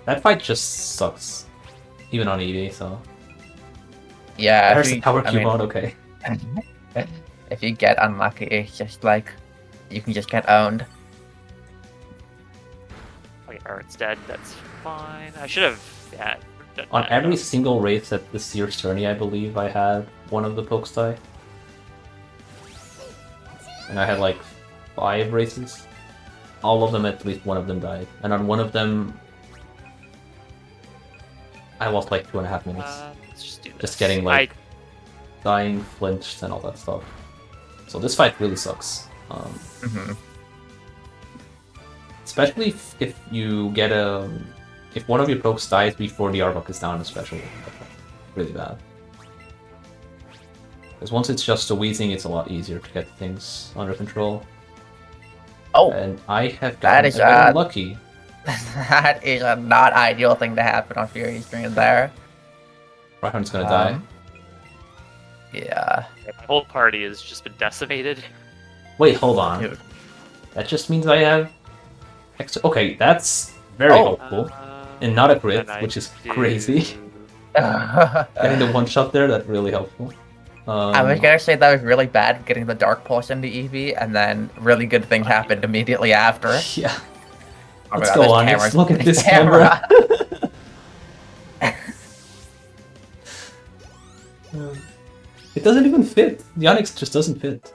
That fight just sucks, even on Eevee, so. Yeah, There's the power cube mode, okay. if you get unlucky, it's just like... You can just get owned. Okay, Art's dead. That's fine. I should have. Yeah. done On that, every though. single race at this year's tourney, I believe I had one of the pokes die. And I had like 5 races. All of them, at least one of them died. And on one of them, I lost like 2.5 minutes. Let's just do this. Just getting like dying, flinched, and all that stuff. So this fight really sucks. Especially if you get if one of your pokes dies before the Arbok is down, especially. Really bad. Because once it's just a Weezing, it's a lot easier to get things under control. Oh, And I have that gotten is, a bit unlucky. that is a not ideal thing to happen on Fury Stream there. Rhyhorn's gonna die. Yeah. My whole party has just been decimated. Wait, hold on. Dude. That just means I have extra. Okay, that's very helpful. And not a crit, then I which is do- crazy. Getting the one shot there, that's really helpful. I was gonna say that was really bad getting the Dark Pulse into Eevee, and then really good thing happened immediately after. Yeah. Oh my Let's God, go this on. camera's- Let's look at this this camera. It doesn't even fit. The Onyx just doesn't fit.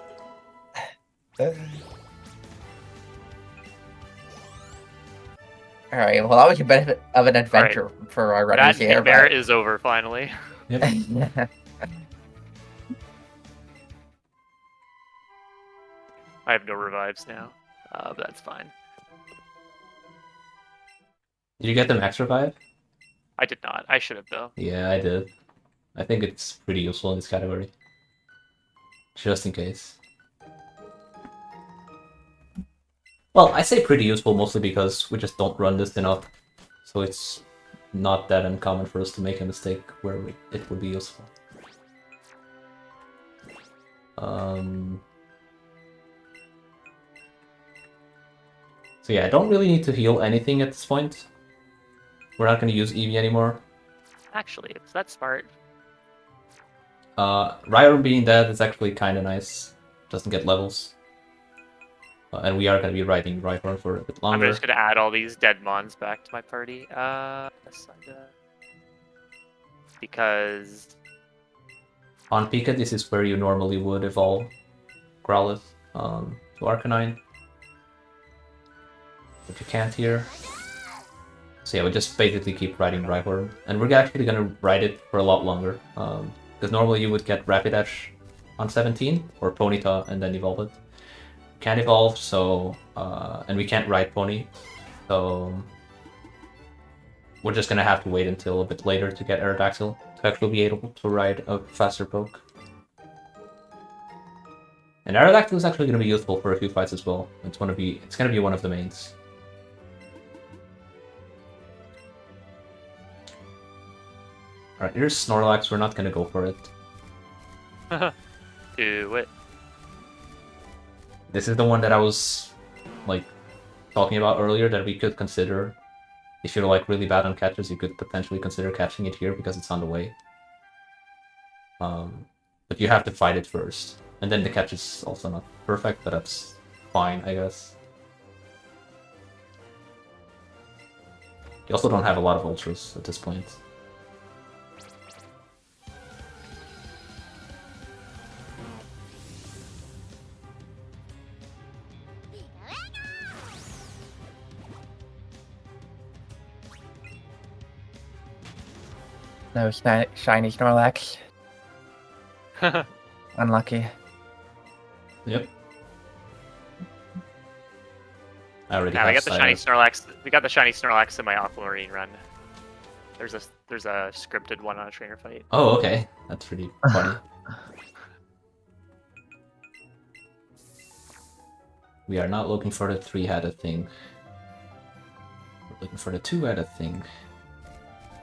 Alright, well that was a bit of an adventure for our That runners here, nightmare is over finally. Yep. but... I have no revives now, but that's fine. Did you get the max revive? I did not. I should have though. Yeah, I did. I think it's pretty useful in this category. Just in case. Well, I say pretty useful mostly because we just don't run this enough. So it's not that uncommon for us to make a mistake where it would be useful. So yeah, I don't really need to heal anything at this point. We're not going to use Eevee anymore. Actually, it's that smart. Rhyhorn being dead is actually kind of nice. Doesn't get levels. And we are going to be riding Rhyhorn for a bit I'm longer. just gonna add all these dead mons back to my party. Because On Pika, this is where you normally would evolve Growlithe to Arcanine. But you can't here. So yeah, we just basically keep riding Rhyhorn. And we're actually going to ride it for a lot longer. Because normally you would get Rapidash on 17, or Ponyta, and then evolve it. Can't evolve, so... and we can't ride Pony. So... we're just gonna have to wait until a bit later to get Aerodactyl to actually be able to ride a faster poke. And Aerodactyl is actually gonna be useful for a few fights as well. It's gonna be one of the mains. Alright, here's Snorlax, we're not gonna go for it. Do it. This is the one that I was like talking about earlier that we could consider. If you're like really bad on catches, you could potentially consider catching it here because it's on the way. But you have to fight it first. And then the catch is also not perfect, but that's fine, I guess. You also don't have a lot of ultras at this point. No shiny Snorlax. Unlucky. Yep. I already Now have we got the shiny Psyduck. Snorlax. We got the shiny Snorlax in my Aquamarine run. There's a scripted one on a trainer fight. Oh, okay. That's pretty funny. We are not looking for the 3-headed thing. We're looking for the 2-headed thing.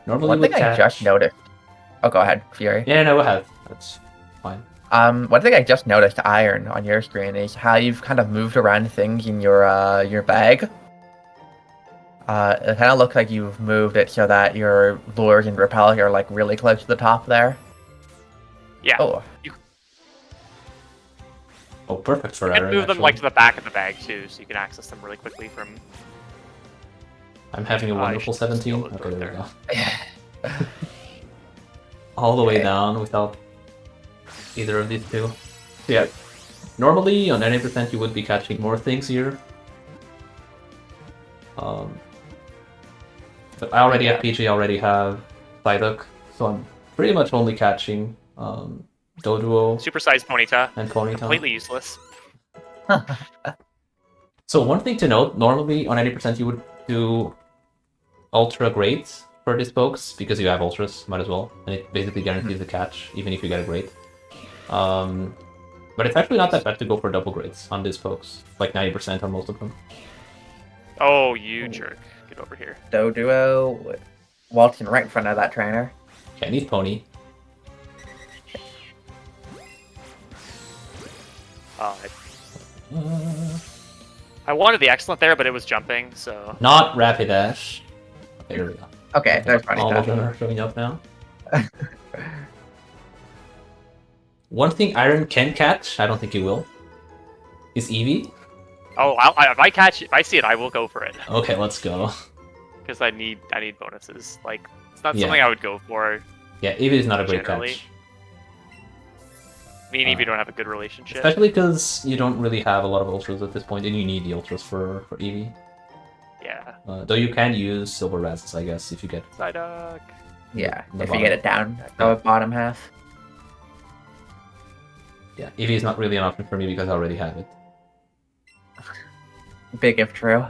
Normally One we thing I catch... just noticed. Oh, go ahead, Fury. Yeah, no, go ahead. That's fine. One thing I just noticed, Iron, on your screen is how you've kind of moved around things in your bag. It kind of looks like you've moved it so that your lures and repels are like really close to the top there. Yeah. Oh, Oh, perfect for You can Iron, move them actually. like to the back of the bag too, so you can access them really quickly from. I'm having a I wonderful should 17. still Okay, look there we there. go. All the way Okay. down without either of these two. So yeah, normally on 90% you would be catching more things here. But I already have PG, I already have Psyduck, so I'm pretty much only catching Doduo Supersized Ponyta. and Ponyta. Completely useless. So one thing to note, normally on 90% you would do Ultra Great for these pokes, because you have Ultras, might as well, and it basically guarantees the catch, even if you get a Great. But it's actually not that bad to go for double Greats on these pokes, like 90% on most of them. Oh, you jerk. Get over here. Doduo waltzing right in front of that trainer. Okay, I need Pony. Oh, I wanted the excellent there, but it was jumping, so. Not Rapidash. Okay, here we go. Okay, there's All of funny them are showing up now. One thing Iron can catch, I don't think he will, is Eevee. Oh, if I see it, I will go for it Okay, let's go. because I need bonuses. Like it's not Yeah. something I would go for. Yeah, Eevee is not a great Generally. catch. Me and Evie don't have a good relationship. Especially because you don't really have a lot of ultras at this point, and you need the ultras for Eevee. Yeah. Though you can use Silver Razes, I guess, if you get... Psyduck. Yeah, The if you get it down the bottom half. Yeah, Eevee is not really an option for me because I already have it. Big if true.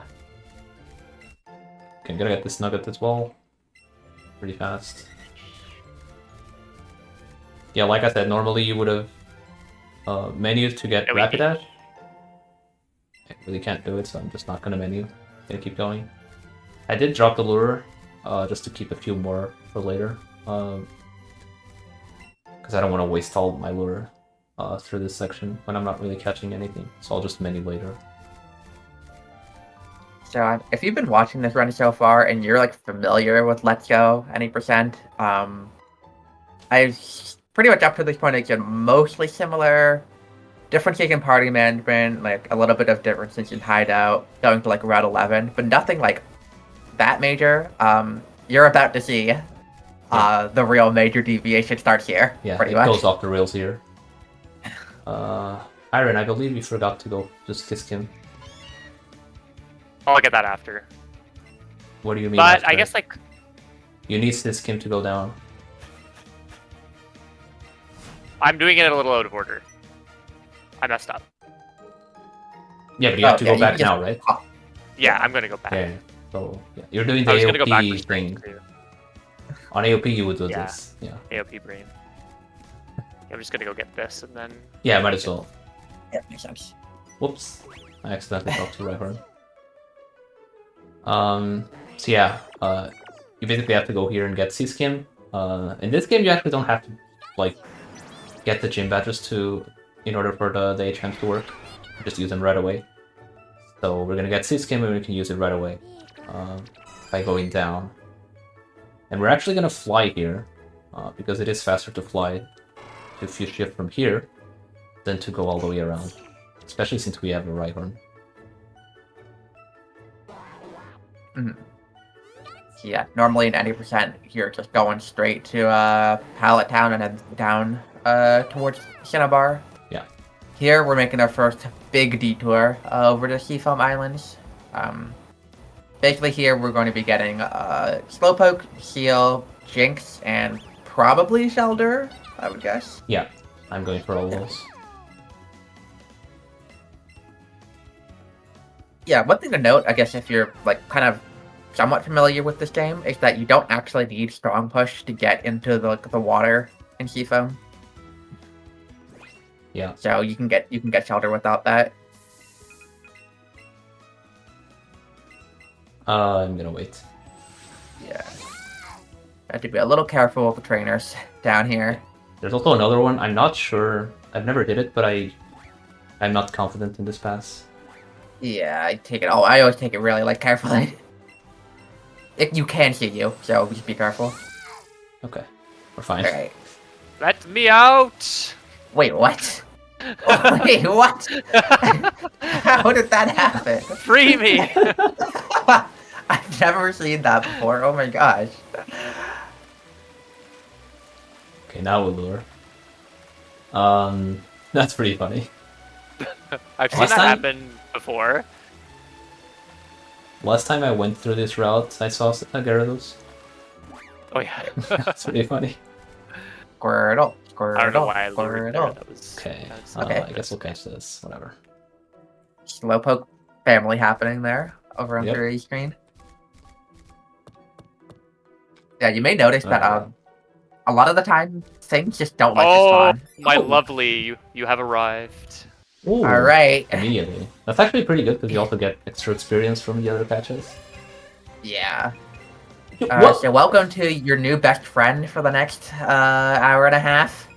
Okay, I'm gonna get this nugget as well. Pretty fast. Yeah, like I said, normally you would have menued to get Yeah, we- Rapidash. I really can't do it, so I'm just not gonna menu. Gonna keep going. I did drop the lure, just to keep a few more for later. Because I don't want to waste all my lure through this section when I'm not really catching anything. So I'll just menu later. So if you've been watching this run so far and you're like familiar with Let's Go any percent, I've pretty much up to this point it's been mostly similar. Differences in party management, like a little bit of differences in hideout, going to like Route 11, but nothing like that major. You're about to see the real major deviation starts here. Yeah, pretty it much. goes off the rails here. Iron, I believe you forgot to go just kiss him. I'll get that after. What do you mean? But after? I guess like You need Siskim to go down. I'm doing it a little out of order. I messed up. Yeah, but you have to yeah, go you back just- now, right? Yeah, I'm gonna go back. Yeah. So yeah, you're doing the I was gonna go back for AOP strength thing. too. On AOP, you would do Yeah. this. Yeah. AOP brain. I'm just gonna go get this and then. Yeah, might as well. Yeah, makes sense. Whoops, I accidentally talked to Rhyhorn. So yeah, you basically have to go here and get Sea Skim. In this game, you actually don't have to like get the gym badges in order for the HMs to work. You just use them right away. So we're gonna get Sea Skim and we can use it right away by going down. And we're actually gonna fly here because it is faster to fly if you shift from here than to go all the way around, especially since we have a Rhyhorn. Yeah, normally 90% you're just going straight to Pallet Town and then down towards Cinnabar. Yeah. Here we're making our first big detour over to Seafoam Islands. Basically here we're going to be getting Slowpoke, Seal, Jinx, and probably Shelder, I would guess. Yeah, I'm going for all those. Yeah, one thing to note, I guess if you're like kind of somewhat familiar with this game, is that you don't actually need Strong Push to get into the water in Seafoam. Yeah. So you can get Shelter without that. I'm gonna wait. Yeah. Have to be a little careful with the trainers down here. There's also another one. I'm not sure. I've never did it, but I'm not confident in this pass. Yeah, I take it. Oh, I always take it really like carefully. You can see you, so just be careful. Okay, we're fine. All right. Let me out! Wait, what? Oh, wait, what? How did that happen? Free me! I've never seen that before. Oh my gosh. Okay, now we'll lure. That's pretty funny. I've seen Last that time- happen before. Last time I went through this route, I saw Gyarados. Oh yeah. That's pretty funny. Squirtle, Squirtle, I don't know why I lured there. Squirtle. That was, Okay, that was- Okay. I guess we'll catch this. Whatever. Slowpoke family happening there over on Yep. 3D screen. Yeah, you may notice that a lot of the time things just don't like to Oh, spawn. my Oh. lovely, you have arrived. Ooh, All right. Immediately. That's actually pretty good because you also get extra experience from the other patches. Yeah. What? So welcome to your new best friend for the next hour and a half.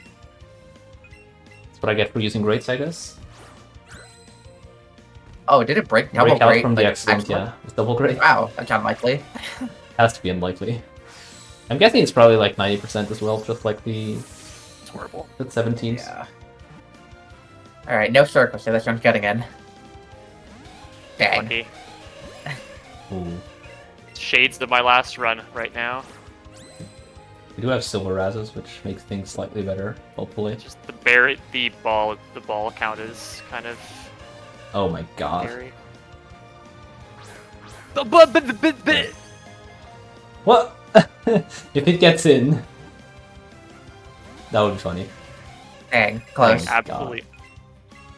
That's what I get for using rates, I guess. Oh, did it break double Break out great? from the like, excellent, yeah. It's double great. Wow, that's unlikely. Has to be unlikely. I'm guessing it's probably like 90% as well, just like the It's horrible. 17s. Yeah. Alright, no circle, so this one's getting in. Dang. Lucky. Ooh. Shades of my last run right now. We do have silver Razes, which makes things slightly better, hopefully. Just the ball count is kind of Oh my god. scary. What? If it gets in, that would be funny. Dang, close. my Absolutely.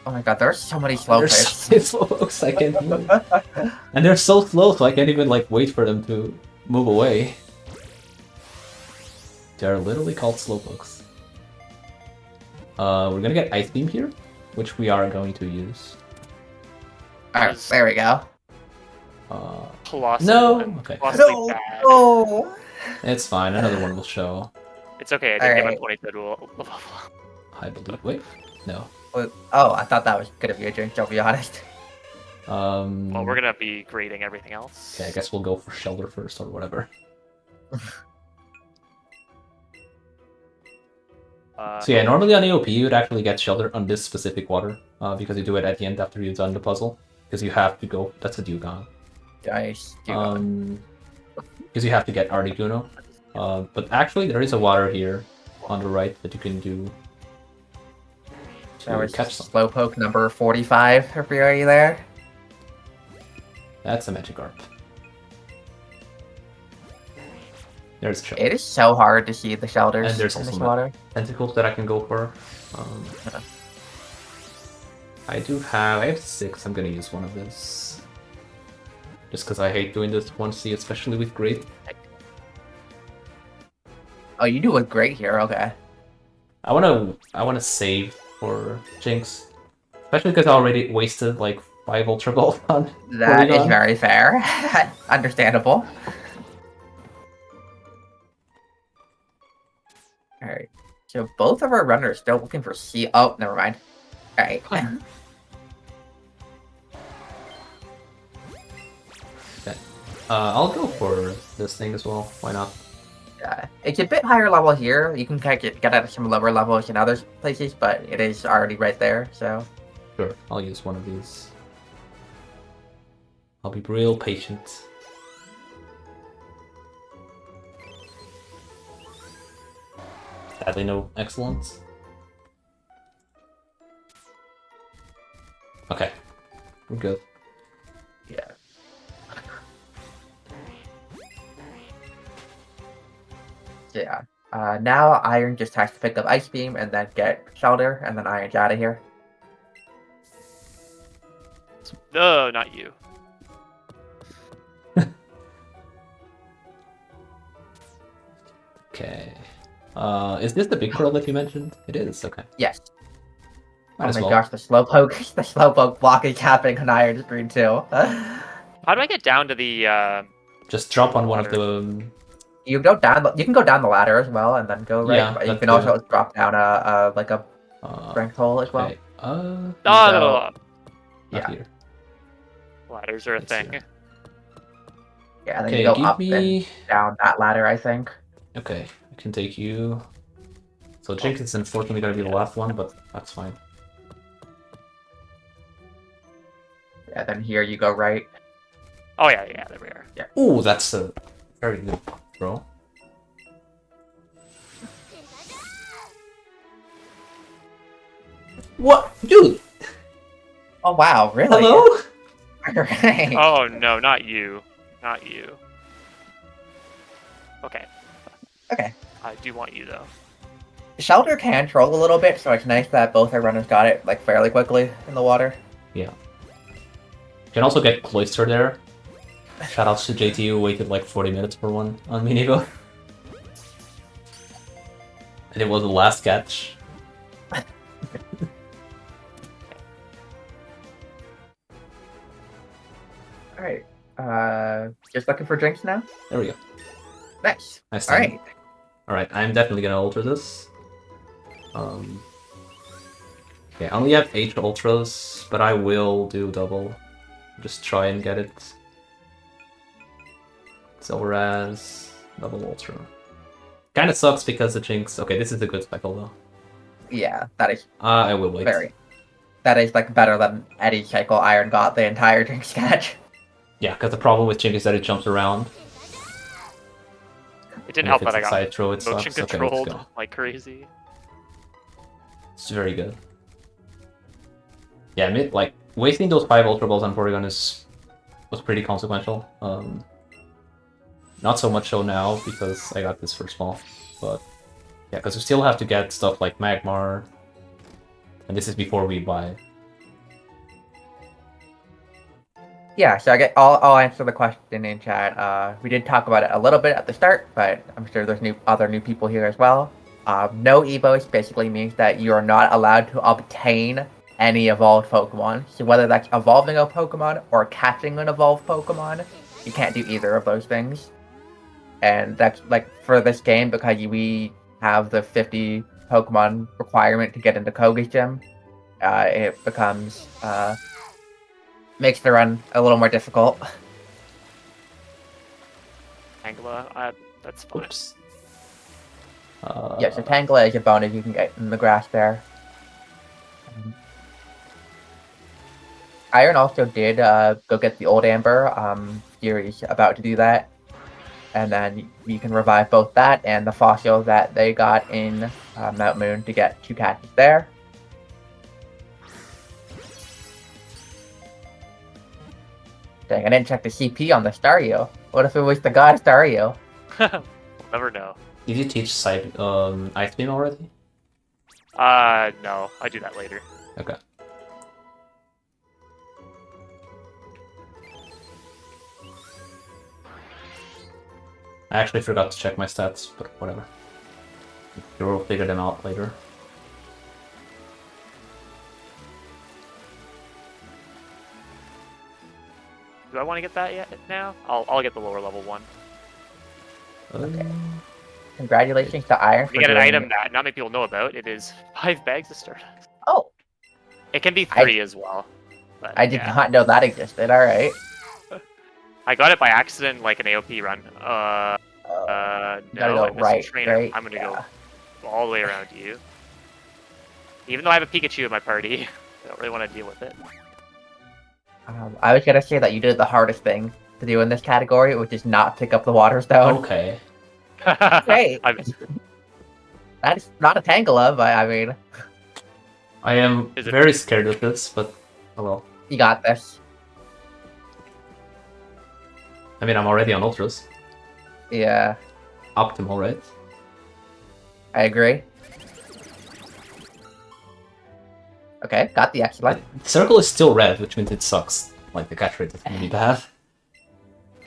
Oh my god, there are so many slow There's picks. so many slowpokes, I can't move. And they're so slow, so I can't even like wait for them to move away. They're literally called slowpokes. We're gonna get Ice Beam here, which we are going to use. Alright, there we go. Colossal. No! and Okay. colossally bad. Oh! It's fine, another one will show. It's okay. I didn't get my Alright. 20 level. I believe. Wait, no. Oh, I thought that was gonna be a drink, to be honest. Well, we're gonna be grading everything else. Okay, I guess we'll go for Shelter first or whatever. So yeah, normally on AOP you would actually get Shelter on this specific water, because you do it at the end after you've done the puzzle. Because you have to go. That's a Dugong. Nice. Because you have to get Articuno. But actually, there is a water here on the right that you can do. So it's catch some. Slowpoke number 45 for you there. That's a Magikarp. There's Shelter. It is so hard to see the shelters And there's in this also water. Tentacles that I can go for. I have 6. I'm gonna use one of those. Just because I hate doing this 1C, especially with Great. Oh, you do look great here. Okay. I wanna save for Jinx. Especially because I already wasted like 5 Ultra Ball on That is Porygon. very fair. Understandable. Alright. So both of our runners still looking for C. Oh, never mind. Alright. Okay. I'll go for this thing as well. Why not? It's a bit higher level here. You can kind of get at some lower levels in other places, but it is already right there, so... Sure, I'll use one of these. I'll be real patient. Sadly, no excellence. Okay, we're good. Yeah. Yeah. Now Iron just has to pick up Ice Beam and then get Shelter, and then Iron's out of here. No, not you. Okay. Is this the big pearl that you mentioned? It is, okay. Yes. Might Oh as my well. gosh, the Slowpoke block is happening on Iron's screen too. How do I get down to the? Just jump on one of Water. the... You go down. You can go down the ladder as well, and then go right. Yeah, But you that's can good. also drop down like a strength hole as well. Okay. Oh, Not Yeah. here. ladders are a Let's see. thing. Yeah, and then Okay, you go give up me... and down that ladder, I think. Okay, I can take you. So Jinx is unfortunately gonna be the last one, but that's fine. Yeah, then here you go right. Oh yeah, yeah, there we are. Ooh, that's a very good throw. What? Dude! Oh wow, really? Hello? Alright. Oh no, not you, not you. Okay. Okay. I do want you though. Shelter can troll a little bit, so it's nice that both our runners got it like fairly quickly in the water. Yeah. You can also get Cloister there. Shoutouts to JT who waited like 40 minutes for one on Minigo. And it was the last catch. Alright. Just looking for drinks now? There we go. Nice. Nice time. Alright. Alright, I'm definitely gonna ultra this. Okay, I only have 8 ultras, but I will do double. Just try and get it. Silver as double ultra. Kinda sucks because the Jinx... Okay, this is a good speckle though. Yeah, that is I will wait. very. That is like better than any cycle Iron got the entire drinks catch. Yeah, because the problem with Jinx is that it jumps around. It didn't And help if that I it's a got side throw, it motion sucks. Okay, controlled let's go. like crazy. It's very good. Yeah, like wasting those 5 Ultra Balls on Porygon was pretty consequential. Not so much so now because I got this first ball, but yeah, because we still have to get stuff like Magmar, and this is before we buy. Yeah, so I'll answer the question in chat. We did talk about it a little bit at the start, but I'm sure there's other new people here as well. No Evos basically means that you are not allowed to obtain any evolved Pokemon. So whether that's evolving a Pokemon or catching an evolved Pokemon, you can't do either of those things. And that's like for this game because we have the 50 Pokemon requirement to get into Koga's gym. It becomes makes the run a little more difficult. Angela, that's fine. Oops. Yeah, so Tangela is a bonus you can get in the grass there. Iron also did go get the old Amber. Fury's about to do that. And then you can revive both that and the fossil that they got in Mount Moon to get 2 catches there. Dang, I didn't check the CP on the Staryu. What if it was the god Staryu? We'll never know. Did you teach Ice Beam already? No, I do that later. Okay. I actually forgot to check my stats, but whatever. You'll figure them out later. Do I want to get that yet now? I'll get the lower level one. Okay. Congratulations to Iron for You get an doing- item that not many people know about. It is 5 bags of Stardust. Oh, It can be 3 as well. But, I did yeah. not know that existed. All right. I got it by accident, like an AOP run. Gotta No, go I missed right, a trainer. right? I'm gonna Yeah. go all the way around you. Even though I have a Pikachu in my party, I don't really want to deal with it. I was gonna say that you did the hardest thing to do in this category, which is not pick up the water stone. Okay. Great. I'm- That is not a Tangela, but I mean, I am Is it- very scared of this, but oh well. you got this. I mean, I'm already on Ultras. Yeah, Optimal, right? I agree. Okay, got the excellent. The circle is still red, which means it sucks. Like, the catch rate is really bad.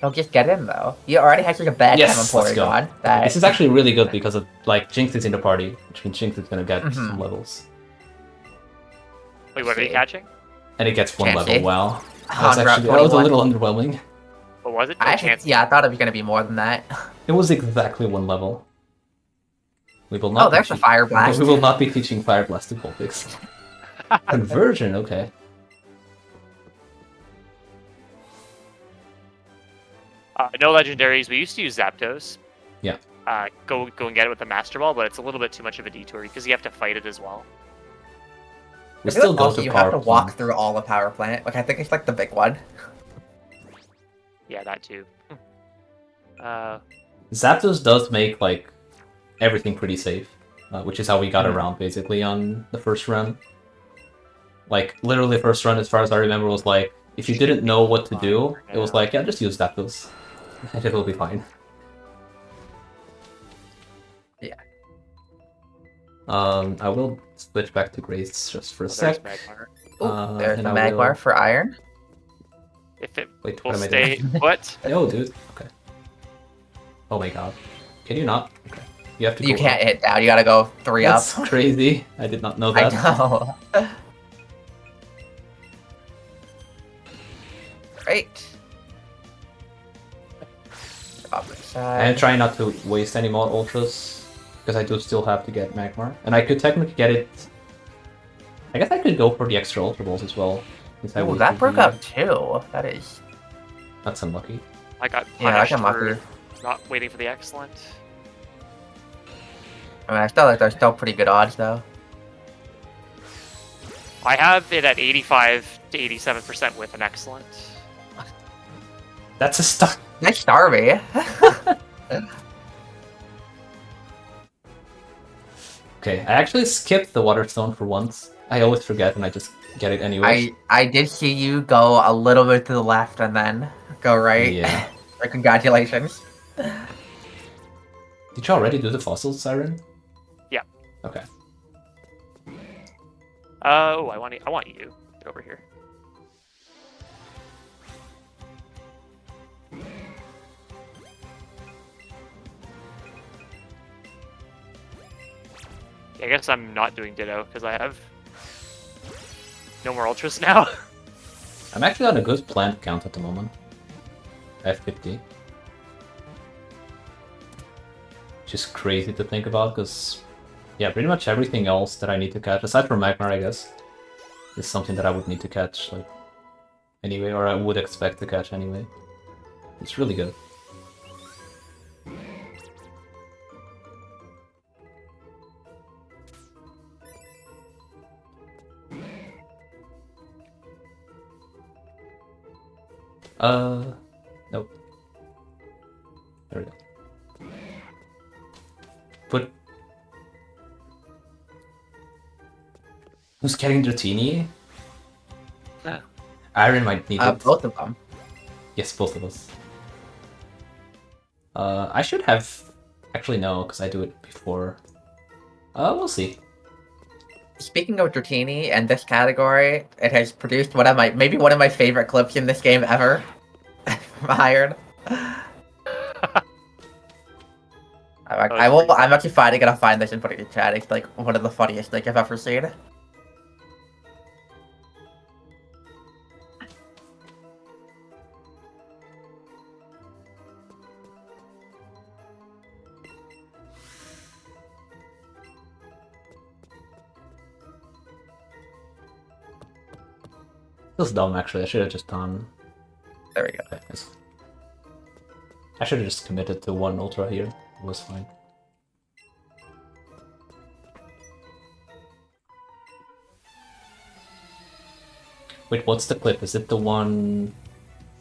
Don't just get in though. You already had such a bad Yes, time on let's go. Porygon. That This is actually really good because of, like, Jinx is in the party, which means Jinx is gonna get Mhm. some levels. Wait, what are you See. catching? And it gets one Can't level, see. wow. That was, on Route actually, that was a 21. little underwhelming. What was it? I actually, Chance. yeah, I thought it was gonna be more than that. It was exactly one level. We will not Oh, there's be a Fire te- Blast. We will not be teaching Fire Blast to Vulpix. Conversion, okay. No legendaries. We used to use Zapdos. Yeah. Go and get it with the Master Ball, but it's a little bit too much of a detour because you have to fight it as well. We I feel still like go also to you Power have to walk Plant. through all the Power Plant. Like I think it's like the big one. Yeah, that too. Zapdos does make, like, everything pretty safe, which is how we got Mhm. around, basically, on the first run. Like, literally, the first run, as far as I remember, was like, if you didn't know what to do, it was like, yeah, just use Zapdos, and it will be fine. Yeah. I will switch back to Grace just for a Oh, there's sec. Magmar. Ooh, there's and the I Magmar will- for Iron. If it Wait, will what am I stay doing? put, Yo, dude. Okay. Oh my god. Can you not? Okay. You have to You go can't up. hit down. You gotta go 3 That's up. crazy. I did not know I that. know. Great. Opposite I am side. trying not to waste any more ultras, because I do still have to get Magmar. And I could technically get it... I guess I could go for the extra Ultra Balls as well. Since I Ooh, wait that to broke be- up too. That is. That's unlucky. I got Yeah, I punished can mark for you. not waiting for the excellent. I mean, I still like they're still pretty good odds though. I have it at 85 to 87% with an excellent. That's a stuck. Nice Starmie. Okay, I actually skipped the Water Stone for once. I always forget and I just get it anyway. I did see you go a little bit to the left and then go right. Yeah. So congratulations. Did you already do the Fossil Siren? Yeah. Okay. Oh, I want you. Get over here. I guess I'm not doing Ditto because I have no more Ultras now. I'm actually on a good plant count at the moment. I have 50. Which is crazy to think about, because, yeah, pretty much everything else that I need to catch, aside from Magmar, I guess, is something that I would need to catch, like, anyway, or I would expect to catch anyway. It's really good. Nope. There we go. Put... Who's getting Dratini? Iron might need it. Both of them. Yes, both of us. I should have... Actually, no, because I do it before. We'll see. Speaking of Dratini and this category, it has produced maybe one of my favorite clips in this game ever. From Iron. I'm actually finally gonna find this and put it in chat. It's like one of the funniest things I've ever seen. This is dumb, actually. I should have just done. There we go. Okay, I should have just committed to one ultra here. It was fine. Wait, what's the clip? Is it the one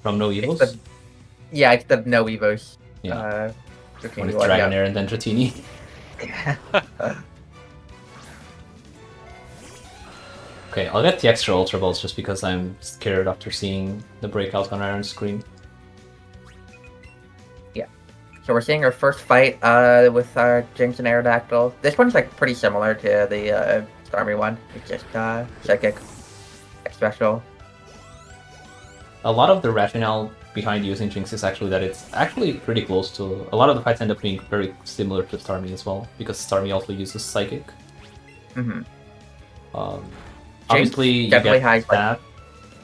from No Evos? Yeah, it's the no Evos. Yeah. When it's one, Dragonair and then Dratini. yeah. Okay, I'll get the extra Ultra Balls just because I'm scared after seeing the breakout on Iron Scream. So we're seeing our first fight with Jinx and Aerodactyl. This one's like pretty similar to the Starmie one. It's just psychic, special. A lot of the rationale behind using Jinx is actually that it's actually pretty close to... A lot of the fights end up being very similar to Starmie as well, because Starmie also uses psychic. Mm-hmm. Obviously, you get has that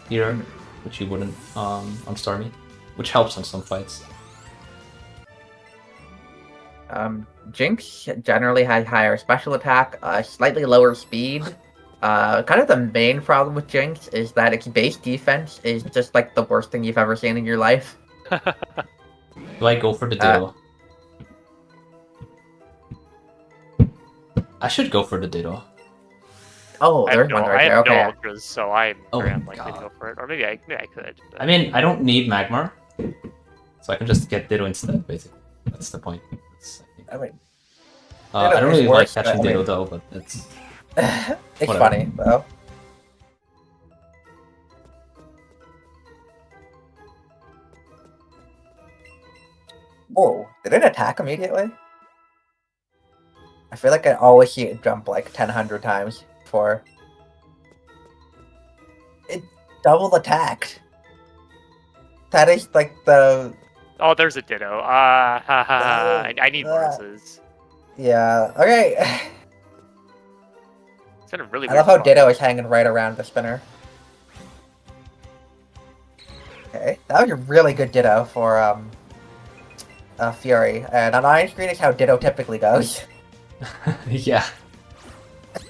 here, which you wouldn't on Starmie, which helps on some fights. Jinx generally has higher special attack, slightly lower speed. Kind of the main problem with Jinx is that its base defense is just like the worst thing you've ever seen in your life. Do I go for the Ditto? I should go for the Ditto. Oh, there's one right there. Okay. I have no ultras, so I'm very unlikely to God. go for it. Or maybe I could. But... I mean, I don't need Magmar, so I can just get Ditto instead, basically. That's the point. I mean, I don't really like catching Ditto though, but it's... it's funny, though. Whoa, did it attack immediately? I feel like I always see it jump like 100 times before. It double attacked. That is like the... Oh, there's a Ditto. I need bonuses. Yeah, okay. It's in a really I weird love how spot. Ditto is hanging right around the spinner. Okay, that was a really good Ditto for Fury, and on Iron Screen is how Ditto typically goes. Yeah.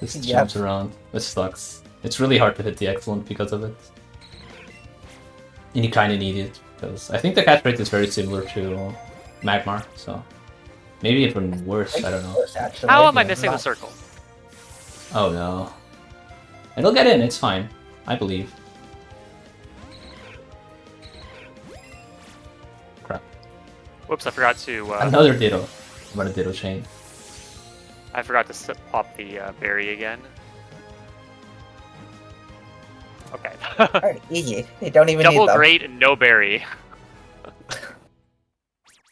This jumps around. This sucks. It's really hard to hit the excellent because of it. And you kind of need it, because I think the catch rate is very similar to Magmar, so... Maybe even worse, I don't know. Worse, actually. How am I missing the circle? Oh no. It'll get in, it's fine. I believe. Crap. Whoops, I forgot to... Another Ditto. I'm on a Ditto chain. I forgot to pop the berry again. Okay. Alright, easy. You don't even Double need them. great and no berry.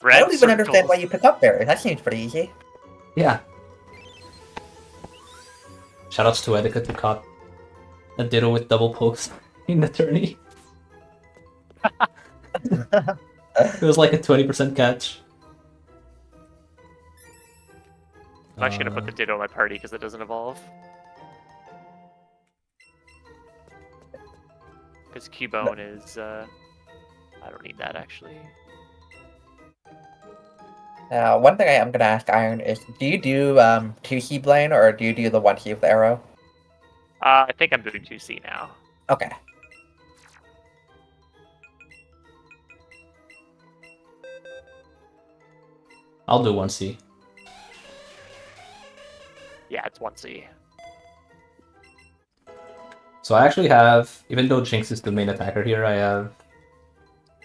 I don't even understand why you pick up Barry. That seems pretty easy. Yeah. Shoutouts to Etiquette who caught a Ditto with double pokes in the tourney. It was like a 20% catch. I'm actually gonna put the Ditto in my party because it doesn't evolve. Because Cubone is, I don't need that actually. Now, one thing I am going to ask Iron is, do you do 2C Blaine, or do you do the 1C with the arrow? I think I'm doing 2C now. Okay. I'll do 1C. Yeah, it's 1C. So I actually have, even though Jinx is the main attacker here, I have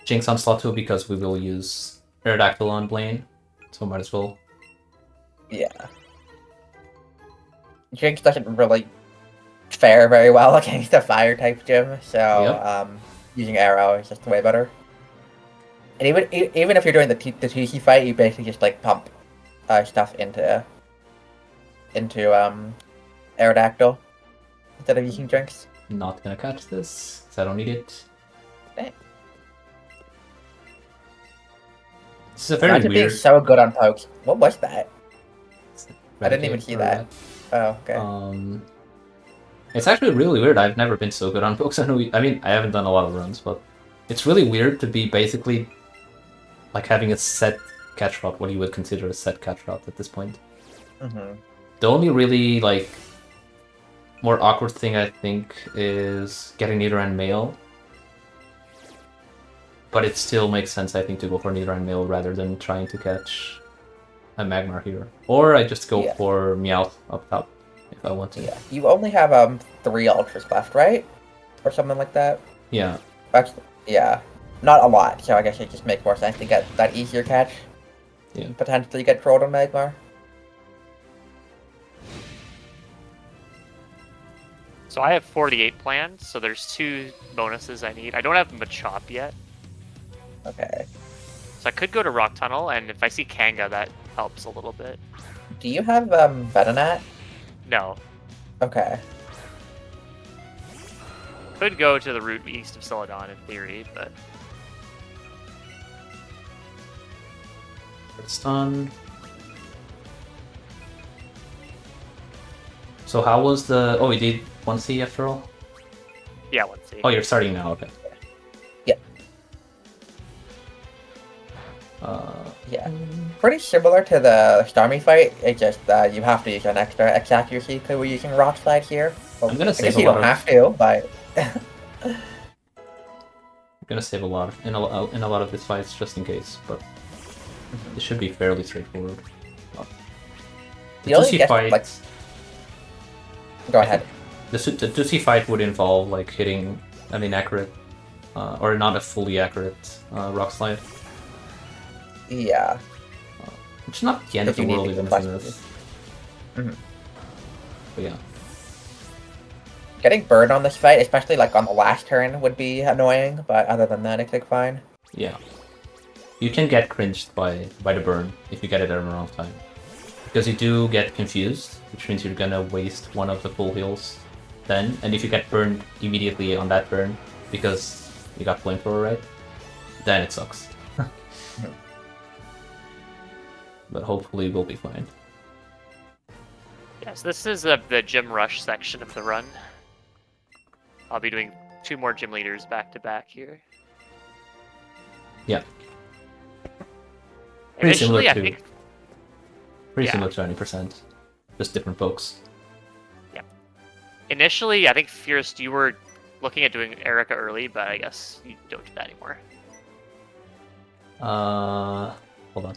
Jinx on slot 2 because we will use Aerodactyl on Blaine. So might as well. Yeah. Jinx doesn't really fare very well against a fire type gym, so using arrow is just way better. And even if you're doing the TC fight, you basically just like pump stuff into Aerodactyl instead of using Jinx. Not gonna catch this, because I don't need it. Okay. This is a very Imagine being weird. so good on pokes. What was that? I didn't even Renegade see or that. Oh, okay. It's actually really weird. I've never been so good on Pokemon. I mean, I haven't done a lot of runs, but it's really weird to be basically like having a set catch route, what you would consider a set catch route at this point. Mm-hmm. The only really like more awkward thing I think is getting Nidoran male. But it still makes sense, I think, to go for Nidoran male rather than trying to catch a Magmar here. Or I just go Yeah. for Meowth up top if I want to. Yeah. You only have 3 ultras left, right? Or something like that. Yeah. Actually, yeah. Not a lot, so I guess it just makes more sense to get that easier catch. Yeah. Potentially get trolled on Magmar. So I have 48 planned, so there's 2 bonuses I need. I don't have Machop yet, Okay. so I could go to Rock Tunnel, and if I see Kanga, that helps a little bit. Do you have Venonat? No. Okay. Could go to the route east of Celadon in theory, but It's done. So how was the... Oh, we did 1C after all? yeah, let's see. Oh, you're starting now, okay. Yeah. Yeah. Pretty similar to the Starmie fight, it's just you have to use an extra X accuracy because we're using Rock Slide here. Well, I'm gonna I save guess a you lot don't of... have to, but... I'm gonna save a lot in a lot of these fights just in case, but it should be fairly straightforward. The You only 2C get, fight... like... Go ahead. The 2C fight would involve like hitting an inaccurate, or not a fully accurate Rock Slide. Yeah. It's not the end of If the you need world to even get for less this. Mhm. But yeah. Getting burned on this fight, especially like on the last turn, would be annoying, but other than that, it's like fine. Yeah. You can get cringed by the burn if you get it at the wrong time. Because you do get confused, which means you're gonna waste one of the full heals then, and if you get burned immediately on that burn because you got flamethrower right, then it sucks. But hopefully we'll be fine. Yes, this is the gym rush section of the run. I'll be doing 2 more gym leaders back to back here. Yeah. Pretty Initially, I similar to think pretty yeah. similar to 90%. Just different folks. Initially, I think Fierce, you were looking at doing Erica early, but I guess you don't do that anymore. Hold on.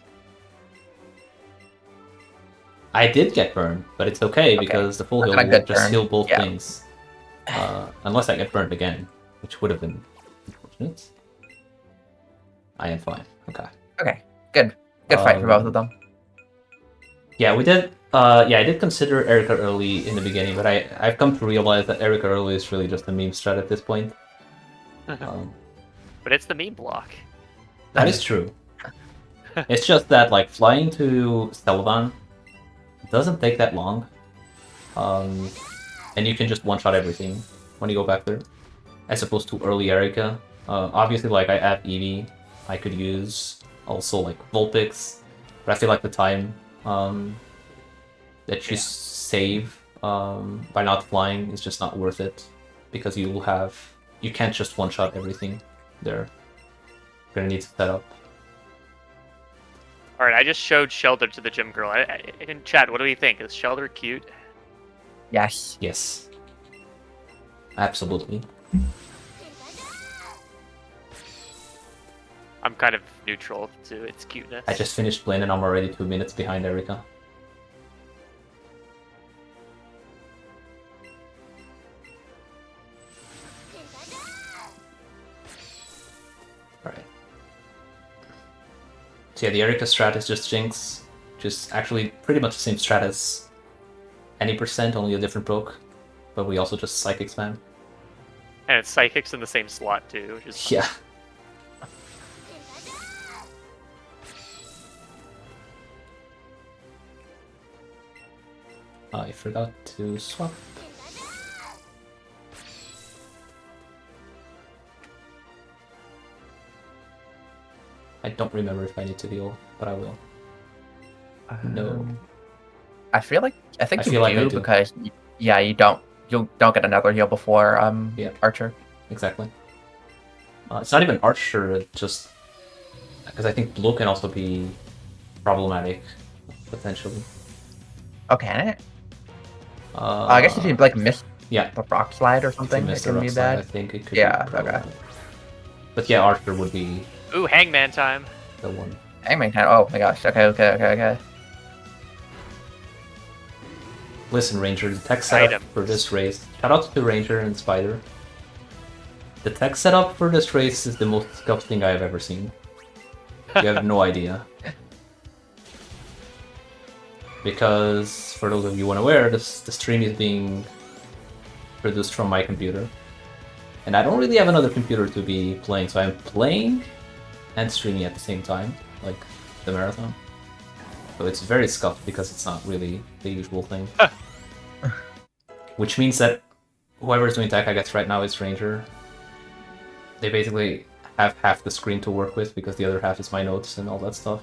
I did get burned, but it's okay because the full heal Not a will good just burn. heal both Yeah. things. Unless I get burned again, which would have been unfortunate. I am fine. Okay. Okay, good. Good fight for both of them. Yeah, we did. Yeah, I did consider Erica early in the beginning, but I've come to realize that Erica early is really just a meme strat at this point. But it's the meme block. That is true. It's just that like flying to Celadon doesn't take that long, and you can just one-shot everything when you go back there, as opposed to early Erica. Obviously, like I add Eevee, I could use also like Vulpix, but I feel like the time that you save by not flying is just not worth it, because you can't just one-shot everything there. You're gonna need to set up. Alright, I just showed Shelter to the gym girl. In chat, what do you think? Is Shelter cute? Yes. Yes. Absolutely. I'm kind of neutral to its cuteness. I just finished playing and I'm already 2 minutes behind Erica. Alright. So yeah, the Erica strat is just Jinx, which is actually pretty much the same strat as any percent, only a different poke. But we also just Psychic spam. And it's Psychics in the same slot too, which is Yeah. I forgot to swap. I don't remember if I need to heal, but I will. No. I feel like I think I you feel like I do do. because you don't get another heal before Yeah. Archer. Exactly. It's not even Archer, just because I think Blue can also be problematic, potentially. Oh, can it? I guess if you like miss Yeah, the rock slide or if you something, miss it the can rock be slide, I bad. think it could Yeah, be okay. problematic. But yeah, Archer would be Ooh, Hangman time. the one. Hangman can. Oh my gosh. Okay. Listen, Ranger, the tech setup Items. for this race. Shout out to Ranger and Spider. The tech setup for this race is the most disgusting I have ever seen. You have no idea. Because, for those of you unaware, the stream is being produced from my computer. And I don't really have another computer to be playing, so I'm playing and streaming at the same time, like the marathon. So it's very scuffed because it's not really the usual thing. Which means that whoever's doing tech, I guess right now is Ranger. They basically have half the screen to work with because the other half is my notes and all that stuff.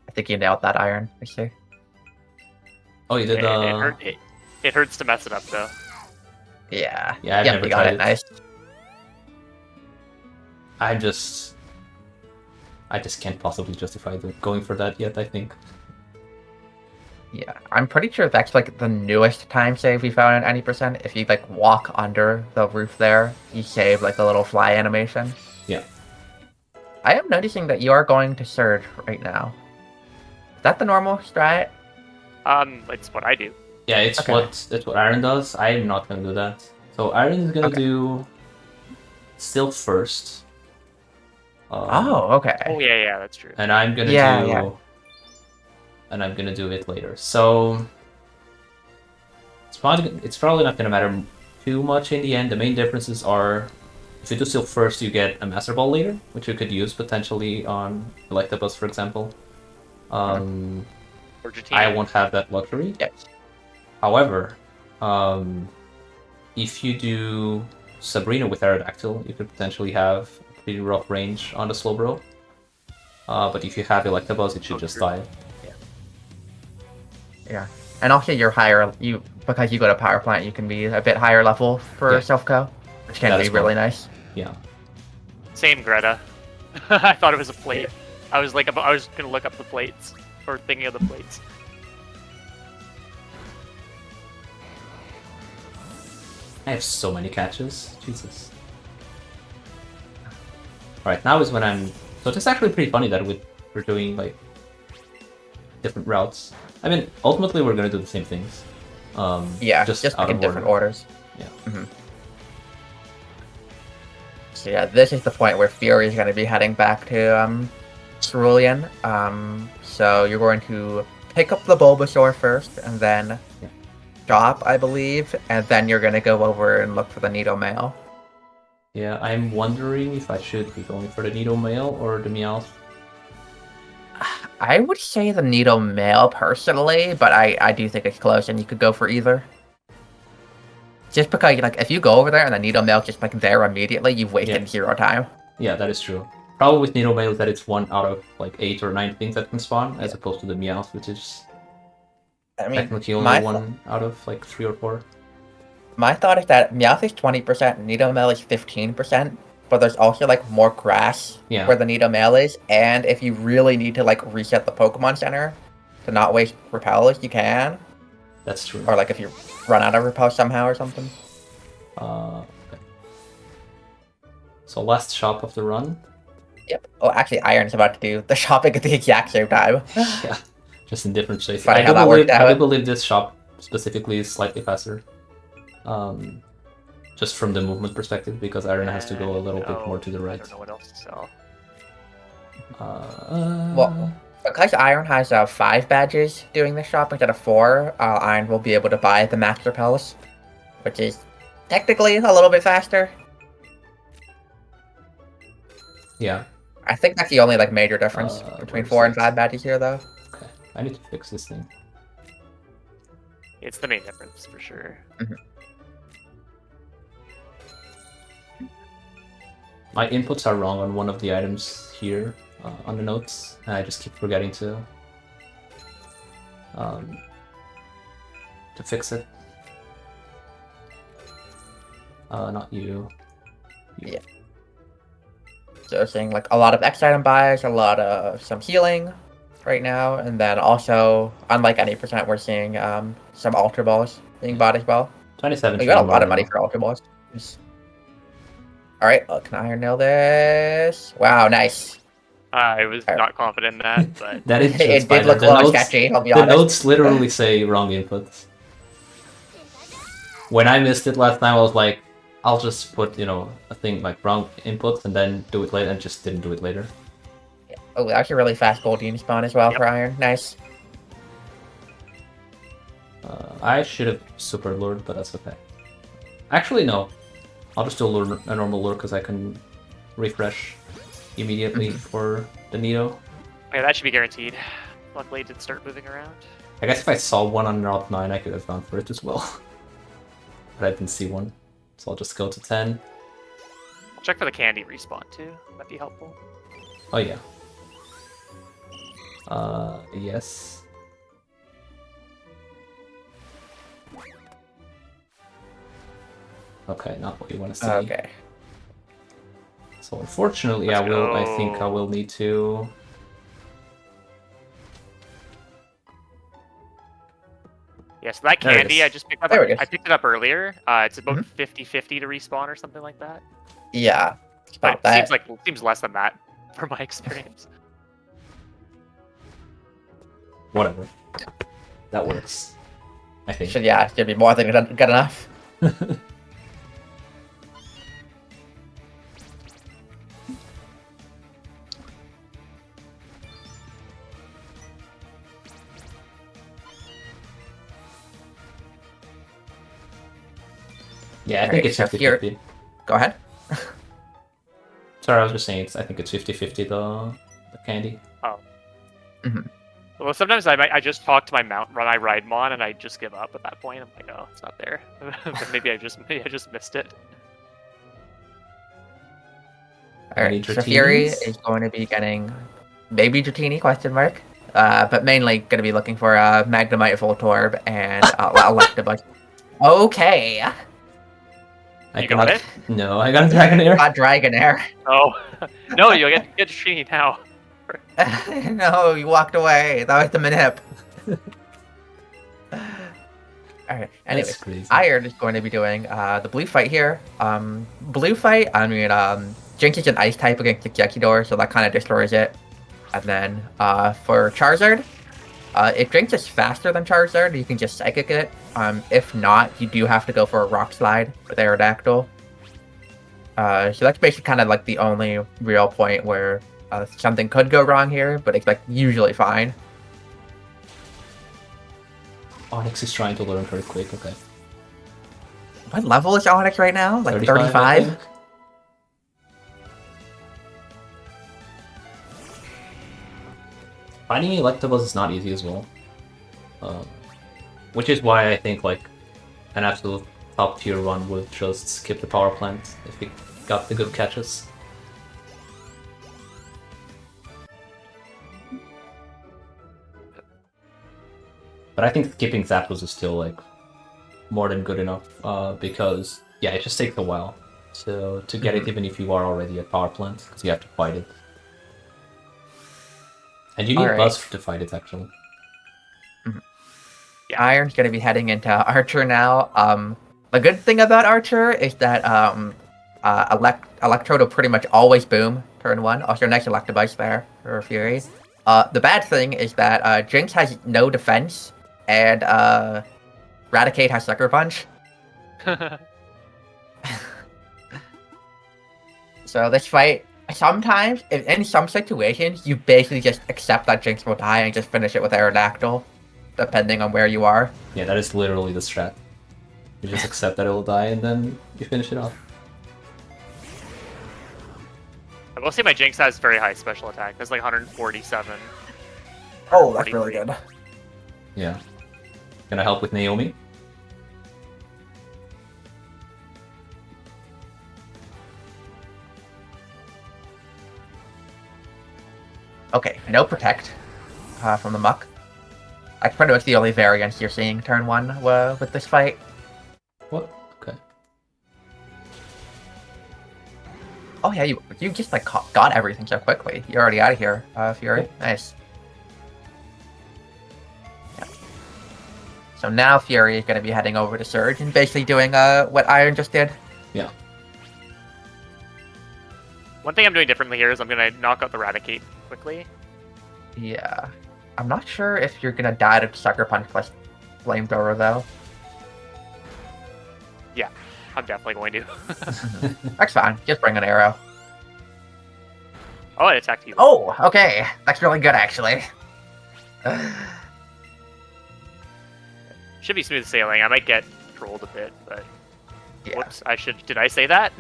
I think you nailed that iron. I see. Oh, you did It hurts to mess it up though. Yeah. Yeah, I've Yep, never you got tried it. it. Nice. I just can't possibly justify going for that yet, I think. Yeah, I'm pretty sure that's like the newest time save we found in any percent. If you like walk under the roof there, you save like the little fly animation. Yeah. I am noticing that you are going to surge right now. Is that the normal strat? It's what I do. Yeah, it's Okay. what Aaron does. I'm not gonna do that. So Aaron's gonna Okay. do still first. Oh, okay. Oh yeah, that's true. And I'm gonna Yeah. And I'm gonna do it later. So it's probably not gonna matter too much in the end. The main differences are if you do still first, you get a Master Ball later, which you could use potentially on Electabuzz, for example. Or Jatine. I won't have that luxury. Yes. However, if you do Sabrina with Aerodactyl, you could potentially have a pretty rough range on the Slowbro. But if you have Electabuzz, it should just die. Yeah. And also you're higher because you go to power plant, you can be a bit higher level for self-co, which can That be is well. really nice. Yeah. Same Greta. I thought it was a plate. I was gonna look up the plates or thinking of the plates. I have so many catches. Jesus. Alright, now is when I'm... So it's actually pretty funny that we're doing, like, different routes. I mean, ultimately we're gonna do the same things. Yeah, just just out like in of different order. orders. Yeah. Mm-hmm. So yeah, this is the point where Fury is going to be heading back to Cerulean. So you're going to pick up the Bulbasaur first, and then drop, I believe, and then you're going to go over and look for the Nidomail. Yeah, I'm wondering if I should be going for the Nidomail or the Meowth. I would say the Nidomail personally, but I do think it's close, and you could go for either. Just because, like, if you go over there and the Nidomail's just like there immediately, you've wasted 0 time. Yeah, that is true. Problem with Nidomail is that it's 1 out of like 8 or 9 things that can spawn, as opposed to the Meowth, which is technically only 1 out of like 3 or 4. My thought is that Meowth is 20%, Nidomail is 15%, but there's also like more grass where the Nidomail is, and if you really need to like reset the Pokemon Center to not waste repels, you can. That's true. Or like if you run out of repels somehow or something. Okay. So last shop of the run. Yep. Oh, actually, Iron's about to do the shopping at the exact same time. Yeah, just in different shapes. Funny how that worked out. I do believe this shop specifically is slightly faster. Just from the movement perspective, because Iron has to go a little bit more to the right. I don't know what else to sell. Well, Because Iron has 5 badges doing this shop instead of 4, Iron will be able to buy the Master Palace, which is technically a little bit faster. Yeah. I think that's the only like major difference between where 4 is and it? 5 badges here, though. Okay. I need to fix this thing. It's the main difference for sure. My inputs are wrong on one of the items here on the notes, and I just keep forgetting to fix it. Not you. Yeah. So we're seeing like a lot of X item buys, a lot of some healing right now, and then also, unlike any percent, we're seeing some Ultra Balls being bought as well. 27. We got a lot of money for Ultra Balls. Alright, can Iron nail this? Wow, nice. I was not confident in that, but That is just It fine. did look a The little notes, sketchy, I'll be the honest. notes literally say wrong inputs. When I missed it last time, I was like, I'll just put, you know, a thing like wrong inputs and then do it later, and just didn't do it later. Oh, actually really fast Goldeen spawn as well for Iron. Nice. I should have super lured, but that's okay. Actually, no. I'll just do a normal lure because I can refresh immediately for the Nido. yeah, that should be guaranteed. Luckily, it didn't start moving around. I guess if I saw one on Route 9, I could have gone for it as well. But I didn't see one. So I'll just go to 10. I'll check for the candy respawn too. That'd be helpful. Oh, yeah. Yes. Okay, not what you want to see. Okay. So unfortunately, I think I will need to. Yeah, so that There it candy is. I just picked up. There it is. I picked it up earlier. It's about 50-50 to respawn or something like that. Yeah. It's But about it that. seems less than that from my experience. Whatever. That works. I think. Should be more than good enough. Yeah, I think it's Alright, so here- 50-50. Go ahead. Sorry, I was just saying, I think it's 50-50 the candy. Well, sometimes I just talk to my mount when I ride Mon, and I just give up at that point. I'm like, oh, it's not there. But maybe I just missed it. Alright, Any so Fury Dratinis? is going to be getting maybe Dratini, question mark. But mainly going to be looking for Magnemite Voltorb and Electabuzz. Okay. I You got cannot- it? No, I got a Dragonair. Got Dragonair. Oh, no, you'll get Trini now. No, you walked away. That was the manip. Alright, anyways. That's crazy. Iron is going to be doing the blue fight here. Blue fight, I mean, Jinx is an ice type against Exeggutor, so that kind of destroys it. And then for Charizard, if Jinx is faster than Charizard, you can just Psychic it. If not, you do have to go for a Rock Slide with Aerodactyl. So that's basically kind of like the only real point where something could go wrong here, but it's like usually fine. Onyx is trying to learn Earthquake, okay. What level is Onyx right now? Like 35? 35? I think. Finding Electabuzz is not easy as well. Which is why I think like an absolute top tier one would just skip the power plant if it got the good catches. But I think skipping Zapdos is still like more than good enough because yeah, it just takes a while to get it even if you are already at power plant because you have to fight it. And you need Alright. Buzz to fight it actually. Yeah. Iron's gonna be heading into Archer now. The good thing about Archer is that Electrode will pretty much always boom turn 1. Also, nice Electabuzz there for Fury. The bad thing is that Jinx has no defense, and Raticate has Sucker Punch. So this fight, Sometimes, in some situations, you basically just accept that Jinx will die and just finish it with Aerodactyl, depending on where you are. Yeah, that is literally the strat. You just accept that it will die and then you finish it off. I will say my Jinx has very high special attack. That's like 147. Oh, that's really good. Yeah. Gonna help with Naomi? Okay, no Protect from the Muck. That's pretty much the only variance you're seeing turn 1 with this fight. What? Okay. Oh yeah, you just like got everything so quickly. You're already out of here, Fury. Cool. Nice. Yeah. So now Fury is going to be heading over to Surge and basically doing what Iron just did. Yeah. One thing I'm doing differently here is I'm going to knock out the Raticate quickly. Yeah. I'm not sure if you're going to die to Sucker Punch plus Flamethrower, though. Yeah, I'm definitely going to. That's fine. Just bring an arrow. Oh, it attacked you. Oh, okay. That's really good, actually. Should be smooth sailing. I might get trolled a bit, but... Yeah. Whoops, did I say that?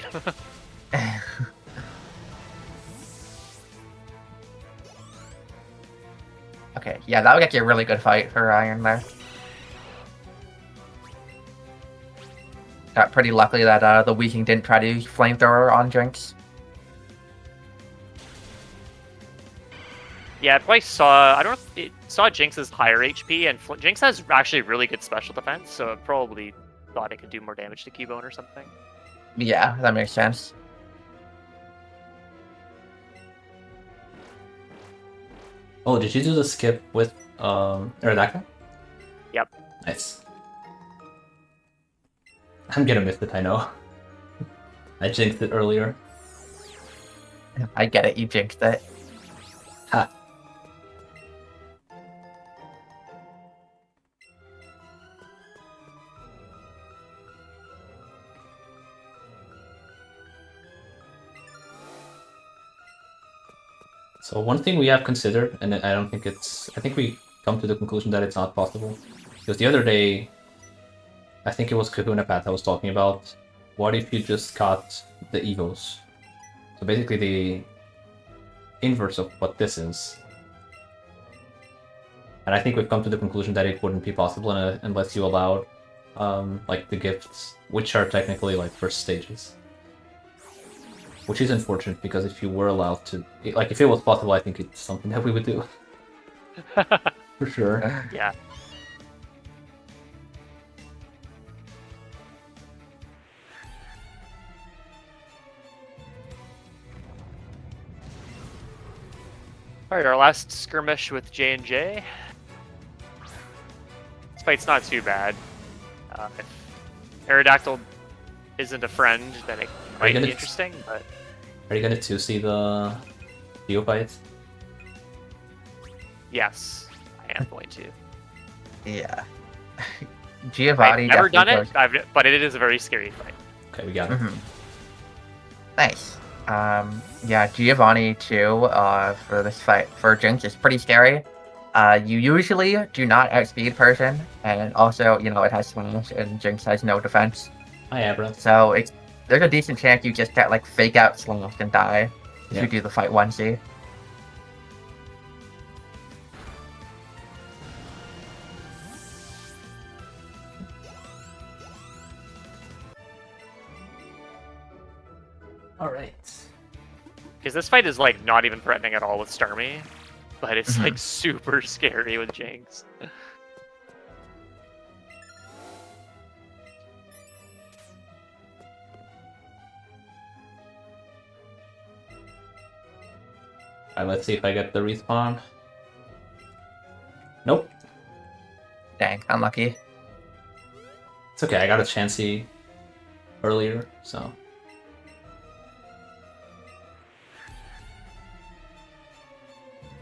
Okay, yeah, that would get you a really good fight for Iron there. Got pretty lucky that the Weaking didn't try to use Flamethrower on Jinx. Yeah, it probably saw... I don't know if it saw Jinx's higher HP, and Jinx has actually really good special defense, so it probably thought it could do more damage to Cubone or something. Yeah, that makes sense. Oh, did you do the skip with Aerodactyl? Yep. Nice. I'm gonna miss it, I know. I jinxed it earlier. I get it, you jinxed it. Ha. So one thing we have considered, and I don't think it's... I think we come to the conclusion that it's not possible. Because the other day, I think it was Kahuna Pat I was talking about, what if you just got the Evos? So basically the inverse of what this is. And I think we've come to the conclusion that it wouldn't be possible unless you allowed like the gifts, which are technically like first stages. Which is unfortunate, because if you were allowed to... Like, if it was possible, I think it's something that we would do. For sure. Yeah. Alright, our last skirmish with J&J. This fight's not too bad. If Aerodactyl isn't a friend, then it might be interesting, but... Are you gonna 2C the Theo fight? Yes, I am going to. Yeah. Giovanni. I've never done it, but it is a very scary fight. Okay, we got it. Nice. Yeah, Giovanni too, for this fight for Jinx is pretty scary. You usually do not outspeed person, and also, you know, it has slash, and Jinx has no defense. Hi, Abra. So there's a decent chance you just get like fake out slash and die if Yeah. you do the fight 1C. Alright. Because this fight is like not even threatening at all with Starmie, but it's like super scary with Jinx. Alright, let's see if I get the respawn. Nope. Dang, unlucky. It's okay, I got a Chansey earlier, so...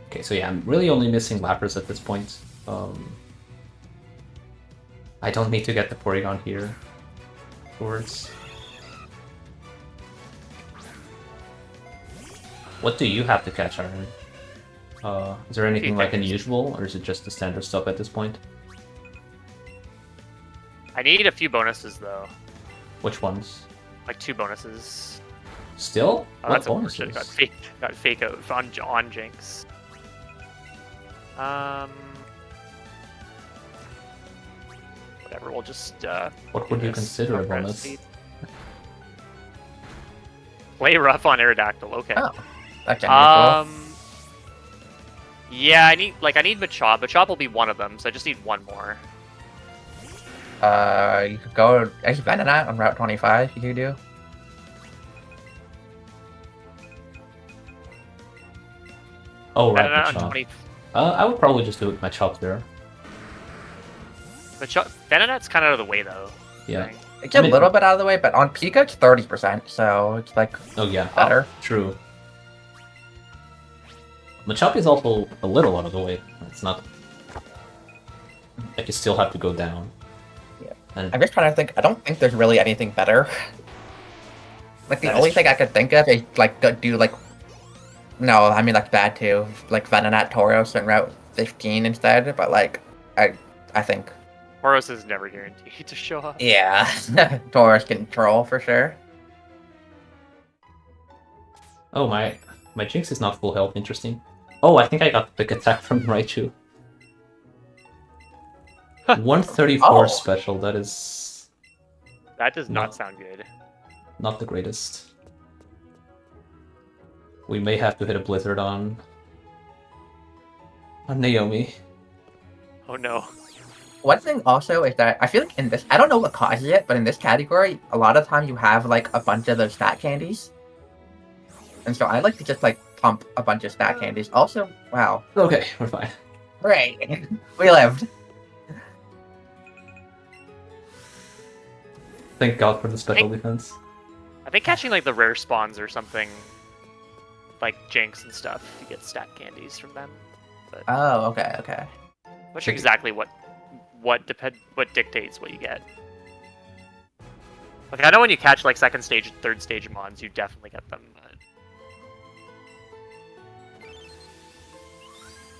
Okay, so yeah, I'm really only missing Lapras at this point. I don't need to get the Porygon here. Towards. What do you have to catch, Iron? Is there anything like things. unusual, or is it just the standard stuff at this point? I need a few bonuses though, Which ones? like 2 bonuses. Still? Oh, What that's unfortunate. bonuses? Got fake out on Jinx. Whatever. We'll just. What do would you this. consider a Progress bonus? speed. Play rough on Aerodactyl. Okay. Oh, that's unusual. Yeah, I need Machop. Machop will be one of them, so I just need one more. You could go X Venonat on Route 25. You could do. Oh, right, Venonat on Machop. 20. I would probably just do it my chop there. Venonat's kind of out of the way though. Yeah. I think. It's a I mean- little bit out of the way, but on Pika it's 30%, so it's like Oh yeah. better. True. Machop is also a little out of the way. It's not like you still have to go down. Yeah. And I'm just trying to think. I don't think there's really anything better. Like the That is only thing I could think of is like do like. No, I mean that's bad too. Like Venonat Tauros and Route 15 instead, but like I think Horus is never guaranteed to show up. yeah, Tauros can troll for sure. oh, my Jinx is not full health. Interesting. Oh, I think I got the big attack from Raichu. 134 Oh. special. That is That does No. not sound good. not the greatest. We may have to hit a blizzard on Naomi. Oh no. One thing also is that I feel like in this, I don't know what causes it, but in this category, a lot of times you have like a bunch of those stat candies. And so I like to just like pump a bunch of stat candies. Also, wow. Okay, we're fine. Great. We lived. Thank God for the special defense. I think catching like the rare spawns or something, like Jinx and stuff, you get stat candies from them. Oh, okay, okay. Not sure exactly what dictates what you get. Like I know when you catch like 2nd stage and 3rd stage mons, you definitely get them. But...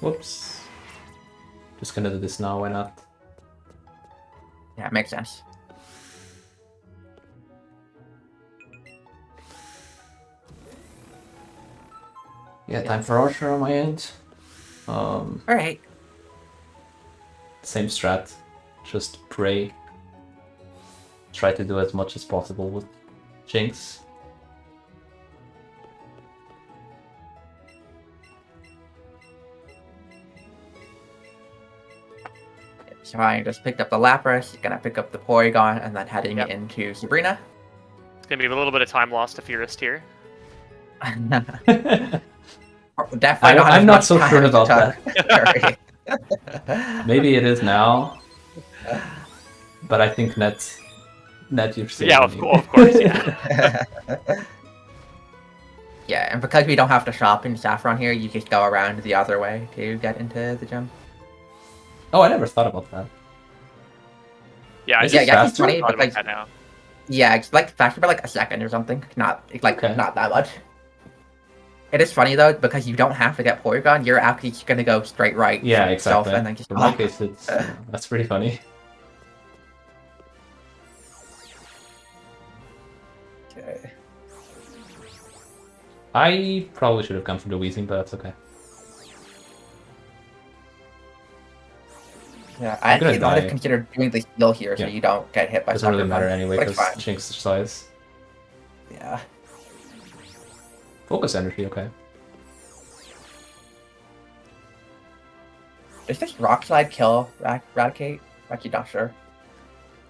Whoops. Just gonna do this now, why not? Yeah, it makes sense. Yeah, time for Archer on my end. Alright. Same strat. Just pray. Try to do as much as possible with Jinx. So I just picked up the Lapras, gonna pick up the Porygon, and then heading Yep. into Sabrina. It's gonna be a little bit of time lost to Furist here. Definitely I'm not as not much so time sure to about talk. Maybe it is now. But I think net you're saving Yeah, me. of course, yeah. Yeah, and because we don't have to shop in Saffron here, you just go around the other way to get into the gym. Oh, I never thought about that. Yeah, I Is just it yeah, it's faster? funny thought about because that now. yeah, it's like faster by like a second or something. Not it's like Okay. not that much. It is funny though because you don't have to get Porygon. You're actually just gonna go straight right. Yeah, for yourself exactly. And then just In my case, it's that's pretty funny. Okay. I probably should have gone for the Weezing, but that's okay. Yeah, I I'm gonna actually might have die. considered doing the heal here so Yeah. you don't get hit by. Doesn't really Sucker matter Punch, anyway but it's because fine. Jinx size. Yeah. Focus energy, okay. Does this Rock Slide kill Raticate? Actually, not sure.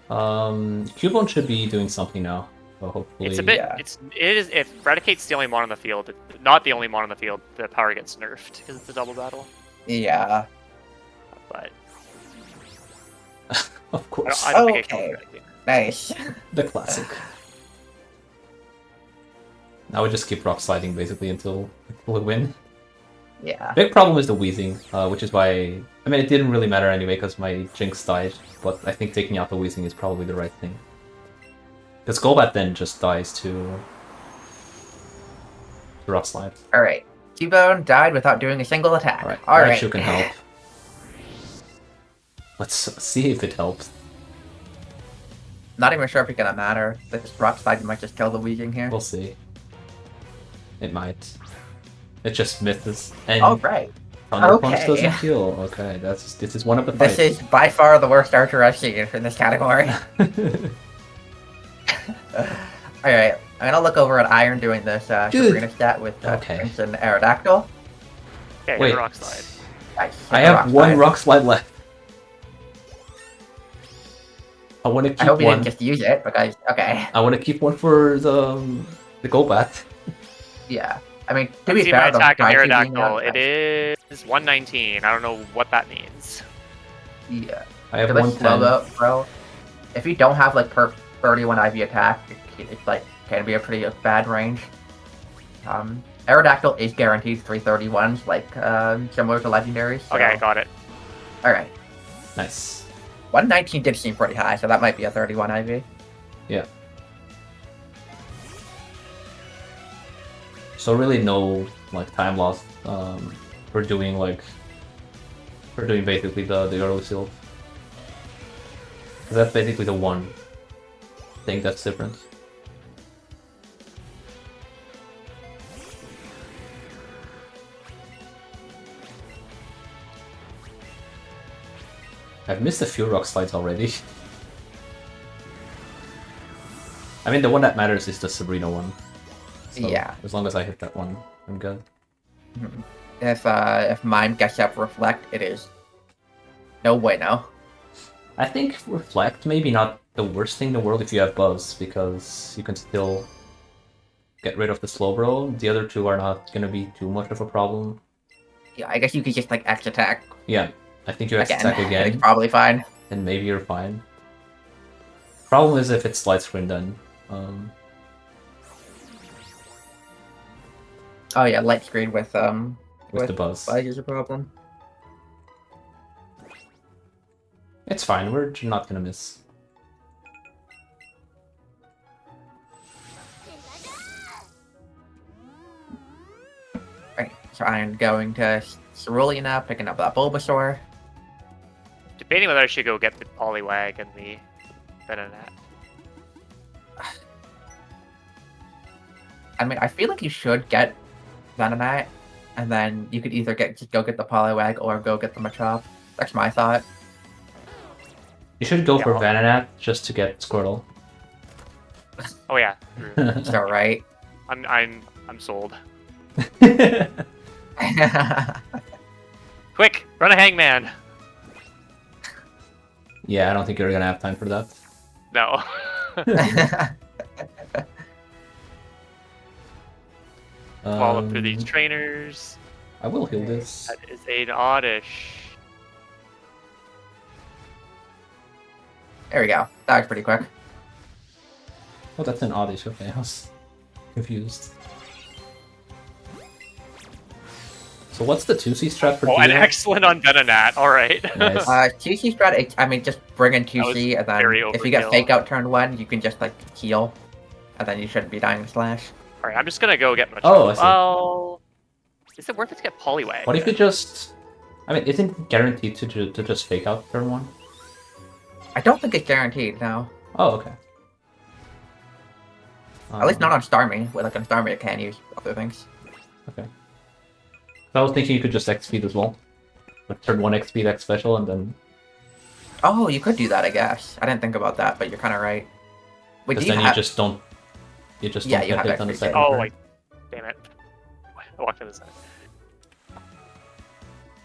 Cubone should be doing something now. So hopefully. It's a bit. Yeah. It is. If Raticate's the only mon on the field, not the only mon on the field, the power gets nerfed because it's a double battle. Yeah. But Of course. I don't think it Okay. kills Raticate. Nice. The classic. Now we just keep rock sliding basically until we win. Yeah. Big problem is the Weezing, which is why I mean it didn't really matter anyway because my Jinx died, but I think taking out the Weezing is probably the right thing. Because Golbat then just dies to the rock slide. Alright. T-Bone died without doing a single attack. Alright, Alright. Pikachu can help. Let's see if it helps. Not even sure if it's gonna matter. This rock slide might just kill the Weezing here. We'll see. It might. It just misses. And Alright. Thunder Punch Okay. doesn't kill. Okay, this is one of the fights. This is by far the worst Archer I've seen in this category. Alright, I'm gonna look over at Iron doing this Sabrina stat with Prince and Aerodactyl. Okay, Wait. rock slide. Nice. I have one rock slide left. I want to keep I hope you one. didn't just use it, because, okay. I want to keep one for the Golbat. Yeah. I mean, to Let's be see my fair, the attack on Raichu being Aerodactyl. out- It is 119. I don't know what that means. Yeah. I have To the 110. slow bro, if you don't have, like, per 31 IV attack, it's, like, can be a pretty bad range. Aerodactyl is guaranteed 331s, like, similar to legendaries. So... Okay, got it. Alright. Nice. 119 did seem pretty high, so that might be a 31 IV. Yeah. So really no like time loss for doing basically the early seal. 'Cause that's basically the one thing that's different. I've missed a few rock slides already. I mean, the one that matters is the Sabrina one. So Yeah. as long as I hit that one, I'm good. If Mime gets up Reflect, it is no bueno. I think Reflect maybe not the worst thing in the world if you have Buzz, because you can still get rid of the Slowbro. The other two are not going to be too much of a problem. Yeah, I guess you could just like X attack Yeah, I think you X again. attack It's again, probably fine. and maybe you're fine. Problem is if it's slide screen then. Oh yeah, light screen with the Buzz. Buzz is a problem. It's fine, we're not going to miss. Right, so I'm going to Cerulean now, picking up that Bulbasaur. Debating whether I should go get the Poliwag and the Venonat. I mean, I feel like you should get Venonat, and then you could either just go get the Poliwag or go get the Machop. That's my thought. You should go for Yeah. Venonat just to get Squirtle. Oh yeah, true. So right. I'm sold. Quick, run a Hangman. Yeah, I don't think you're going to have time for that. No. Follow through these trainers. I will heal this. That is an Oddish. There we go. That was pretty quick. Oh, that's an Oddish. Okay, I was confused. So what's the 2C strat for Oh, an Geo? excellent on Venonat. All right. Nice. 2C strat, I mean, just bring in 2C, and then very if you get overkill. Fake Out turn 1, you can just, like, heal. And then you shouldn't be dying to Slash. All right, I'm just gonna go get Machop. Oh, I see. Well, is it worth it to get Poliwag? What if you just... I mean, isn't it guaranteed to just fake out turn 1? I don't think it's guaranteed, no. Oh, okay. At least not on Starmie. With, like, on Starmie, it can use other things. Okay. I was thinking you could just X speed as well. Like turn 1 X speed, X special, and then... Oh, you could do that, I guess. I didn't think about that, but you're kind of right. Wait, Because do then have... you just don't... You just Yeah, don't you get have hit on the X speed. second Oh, turn. like, damn it. I walked to the side.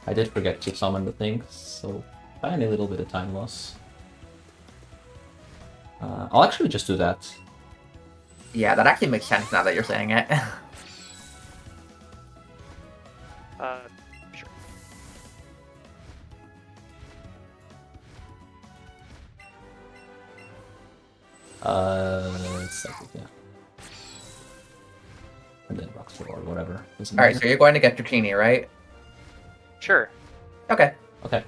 I did forget to summon the things, so tiny little bit of time loss. I'll actually just do that. Yeah, that actually makes sense now that you're saying it. Sure. Second, yeah. And then rocks or whatever. Doesn't Alright, matter. so you're going to get Dratini, right? Sure. Okay. Okay.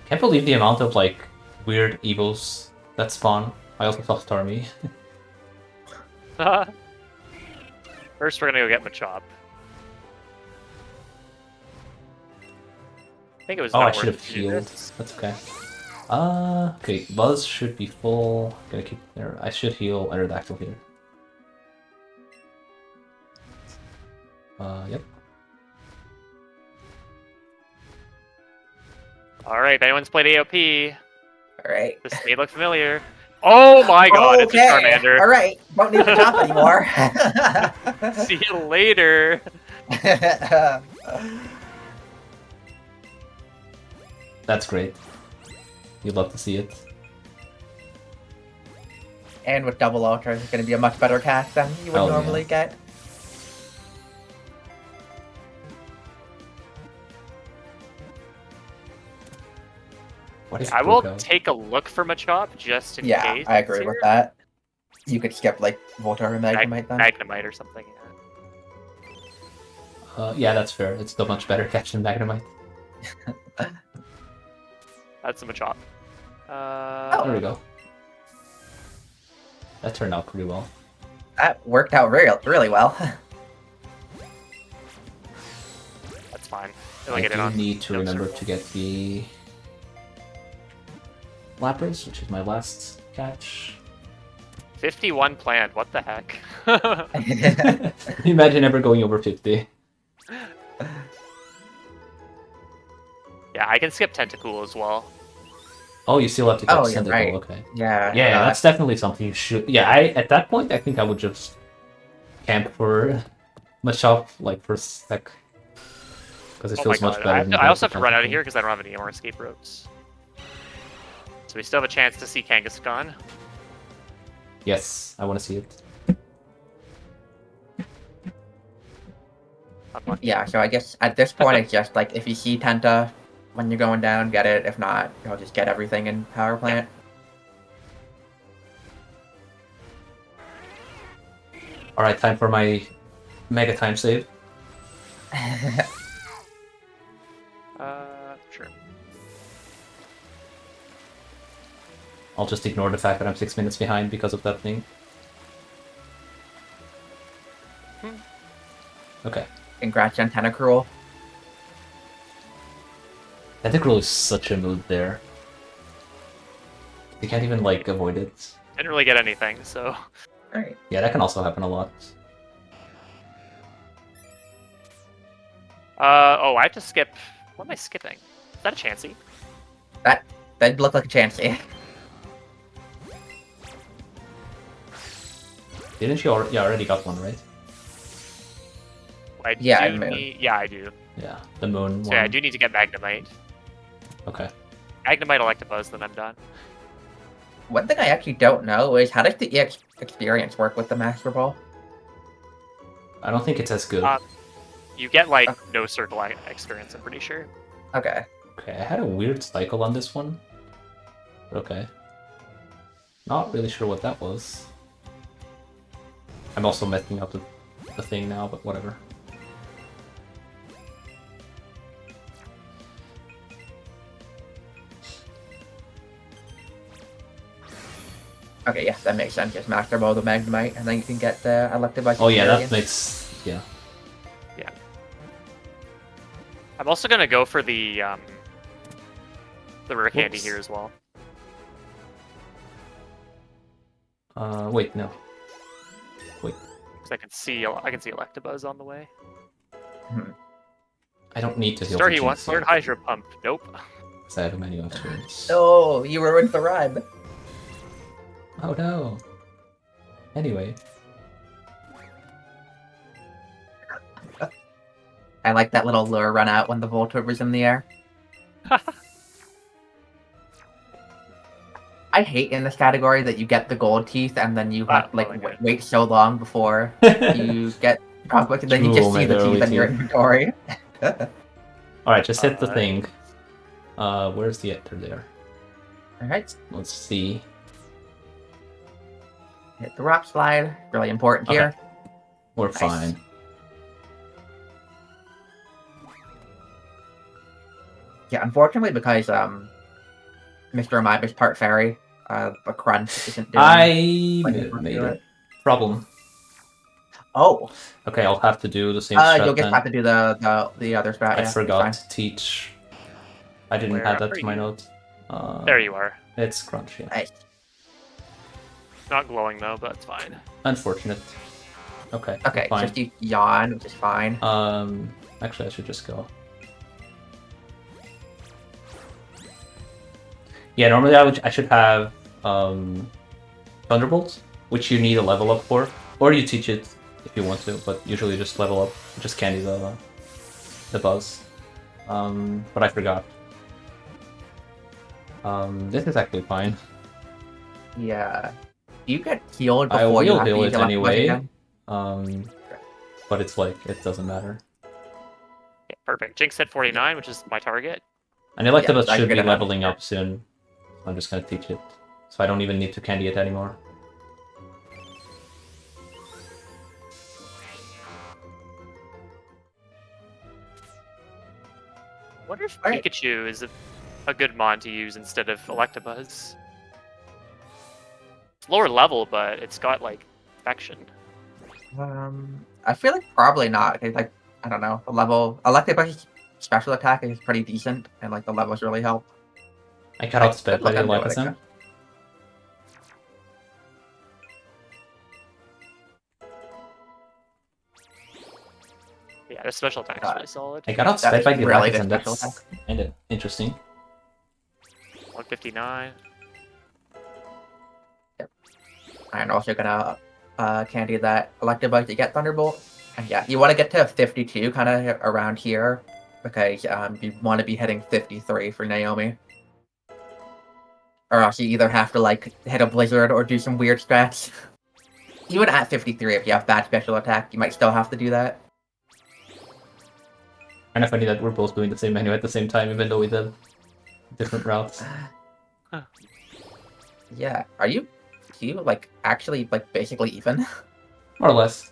Can't believe the amount of like weird evils that spawn. I also saw Starmie. First, we're gonna go get Machop. I think it was Oh, not I should worth have it to do healed. this. That's okay. Okay, Buzz should be full. Gonna keep there. I should heal Aerodactyl here. Yep. Alright, if anyone's played AOP, All right. this may look familiar. Oh my god, it's a Charmander. All right. Don't need the top anymore. See you later. That's great. You'd love to see it. And with double ultra, it's going to be a much better cast than you would Oh, normally yeah. get. What is I will Bruco? take a look for Machop just in Yeah, case. I agree it's with here. that. You could skip like Voltorb and Magnemite then. Magnemite or something. Yeah. Yeah, that's fair. It's still much better catch than Magnemite. That's a Machop. There we go. That turned out pretty well. That worked out really well. That's fine. It'll I get it do on. need to no remember circle. to get the Lapras, which is my last catch. 51 planned. What the heck? Can you imagine ever going over 50? Yeah, I can skip Tentacool as well. Oh, you still have to catch Oh, you're Cyndaquil, right. okay. Yeah. Yeah, that's definitely something you should... Yeah, at that point, I think I would just camp for Machop, like, for a sec. Because it Oh my feels much god. better than I also have to going run out of Tentacool. here because I don't have any more escape routes. So we still have a chance to see Kangaskhan. Yes, I want to see it. Unlucky. Yeah, so I guess at this point it's just like if you see Tenta when you're going down, get it. If not, you'll just get everything in Power Plant. Alright, time for my mega time save. Sure. I'll just ignore the fact that I'm 6 minutes behind because of that thing. Okay. Congrats on Tentacruel. Tentacruel is such a mood there. You can't even, like, avoid it. Didn't really get anything, so... Alright. Yeah, that can also happen a lot. Oh, I have to skip... What am I skipping? Is that a Chansey? That'd look like a Chansey. Didn't you already... Yeah, I already got one, right? I Yeah, do I Moon. need... Yeah, I do. Yeah, the moon So one. yeah, I do need to get Magnemite. Okay. Magnemite Electabuzz, then I'm done. One thing I actually don't know is how does the EX experience work with the Master Ball? I don't think it's as good. You get, like, no circle experience, I'm pretty sure. Okay. Okay, I had a weird cycle on this one. Okay. Not really sure what that was. I'm also messing up the thing now, but whatever. Okay, yes, that makes sense. Just Master Ball the Magnemite, and then you can get the Electabuzz. Oh yeah, that experience. makes... yeah. I'm also gonna go for the rare candy Whoops. here as well. Wait, no. Because I can see Electabuzz on the way. I don't need to heal Start for he wants to learn Jinx Hydro Pump. Nope. because I have a manual experience. Oh, you ruined the rhyme. Oh no. Anyway. I like that little lure run out when the Voltorb was in the air. I hate in this category that you get the gold teeth and then you have to like oh my God. wait so long before you get Prospect, and then you True, just see the my teeth in your teeth. inventory. Alright, just hit the Uh, thing. Where's the enter there? Alright, Let's see. hit the rock slide. Really important Okay. here. We're Nice. fine. Yeah, unfortunately, because Mr. Amiiba's part fairy, the crunch isn't doing I like, made do a it. problem. Oh, Okay, I'll have to do the same strat you'll just then. have to do the other strat. I Yeah, forgot to teach. I didn't Where add that are to my you? note. There you are. It's crunch, yeah. Nice. Not glowing though, but it's fine. Unfortunate. Okay, we're Okay, fine. just you yawn, which is fine. Actually, I should just go. Yeah, normally I should have Thunderbolt, which you need a level up for, or you teach it if you want to, but usually just level up, just candy the buzz. But I forgot. This is actually fine. Yeah. Do you get healed I before you will have to heal use it your left buzz anyway. again? But it's like it doesn't matter. Yeah, perfect. Jinx hit 49, which is my target. And Electabuzz Yeah, should good be enough. leveling up soon. I'm just gonna teach it, so I don't even need to candy it anymore. I wonder if Alright. Pikachu is a good mon to use instead of Electabuzz. It's lower level, but it's got like affection. I feel like probably not. 'Cause, like, I don't know. The level Electabuzz special attack is pretty decent, and like the levels really help. I got I outsped could by look the into it Alakazam. again. Yeah, the special attack is really solid. I got outsped That's by the really good Alakazam. special That's kind of interesting. 159. I'm also gonna candy that Electabuzz to get Thunderbolt. And yeah, you want to get to 52 kind of around here because you want to be hitting 53 for Naomi. Or else you either have to like hit a Blizzard or do some weird strats. Even at 53, if you have bad special attack, you might still have to do that. Kind of funny that we're both doing the same menu at the same time, even though we did different routes. Huh. Yeah, are you like actually like basically even? More or less.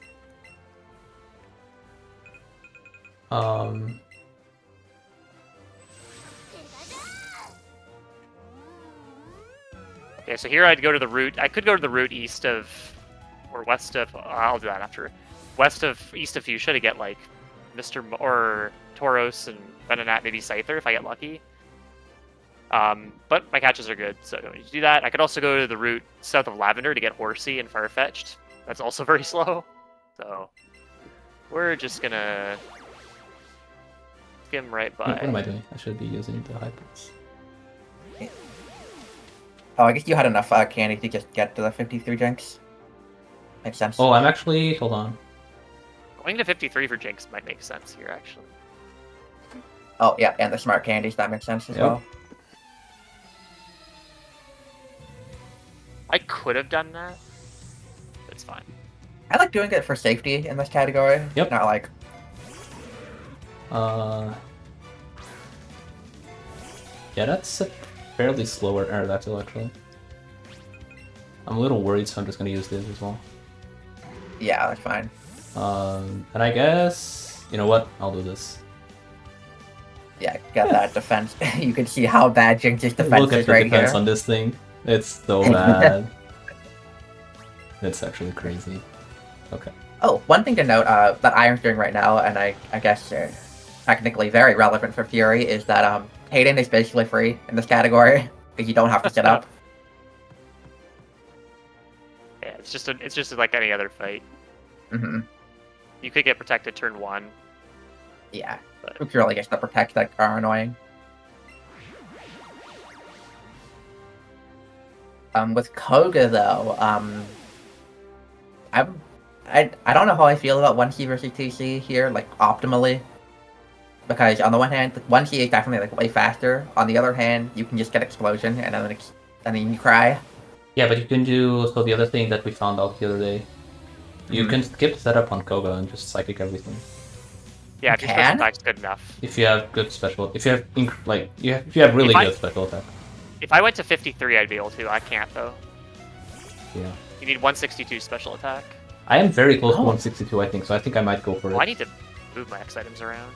Okay, so here I'd go to the route. I could go to the route east of, or west of. I'll do that after. East of Fuchsia to get like or Tauros and Venonat, maybe Scyther if I get lucky. But my catches are good, so I don't need to do that. I could also go to the route south of Lavender to get Horsey and Farfetch'd. That's also very slow. So we're just gonna skim right by. What am I doing? I should be using the hypers. Oh, I guess you had enough candy to just get to the 53 Jinx. Makes sense. Oh, I'm actually... Hold on. Going to 53 for Jinx might make sense here, actually. Oh, yeah, and the smart candies, that makes sense as Yep. well. I could have done that. But it's fine. I like doing it for safety in this category. Yep. Not like... Yeah, that's a fairly slower Aerodactyl, actually. I'm a little worried, so I'm just gonna use this as well. Yeah, that's fine. And I guess... You know what? I'll do this. Yeah, get that defense. You can see how bad Jinx's defense Look at is the right defense here. on this thing. It's so bad. It's actually crazy. Okay. Oh, one thing to note that Iron's doing right now, and I guess technically very relevant for Fury, is that Hayden is basically free in this category because you don't have to set up. Yeah, it's just like any other fight. Mm-hmm. You could get protected turn 1. Yeah, But- it's really just the protect that are annoying. With Koga though, I don't know how I feel about 1C versus 2C here, like optimally. Because on the one hand, 1C is definitely like way faster. On the other hand, you can just get explosion and then you cry. Yeah, but you can do... So the other thing that we found out the other day, you Mhm. can skip setup on Koga and just psychic everything. Yeah, if your special can? attack's good enough. If you have good special... If you have, if you have really If I- good special attack. If I went to 53, I'd be able to. I can't, though. Yeah. You need 162 special attack. I am very close to Oh. 162, I think, so I think I might go for it. Well, I need to move my X items around.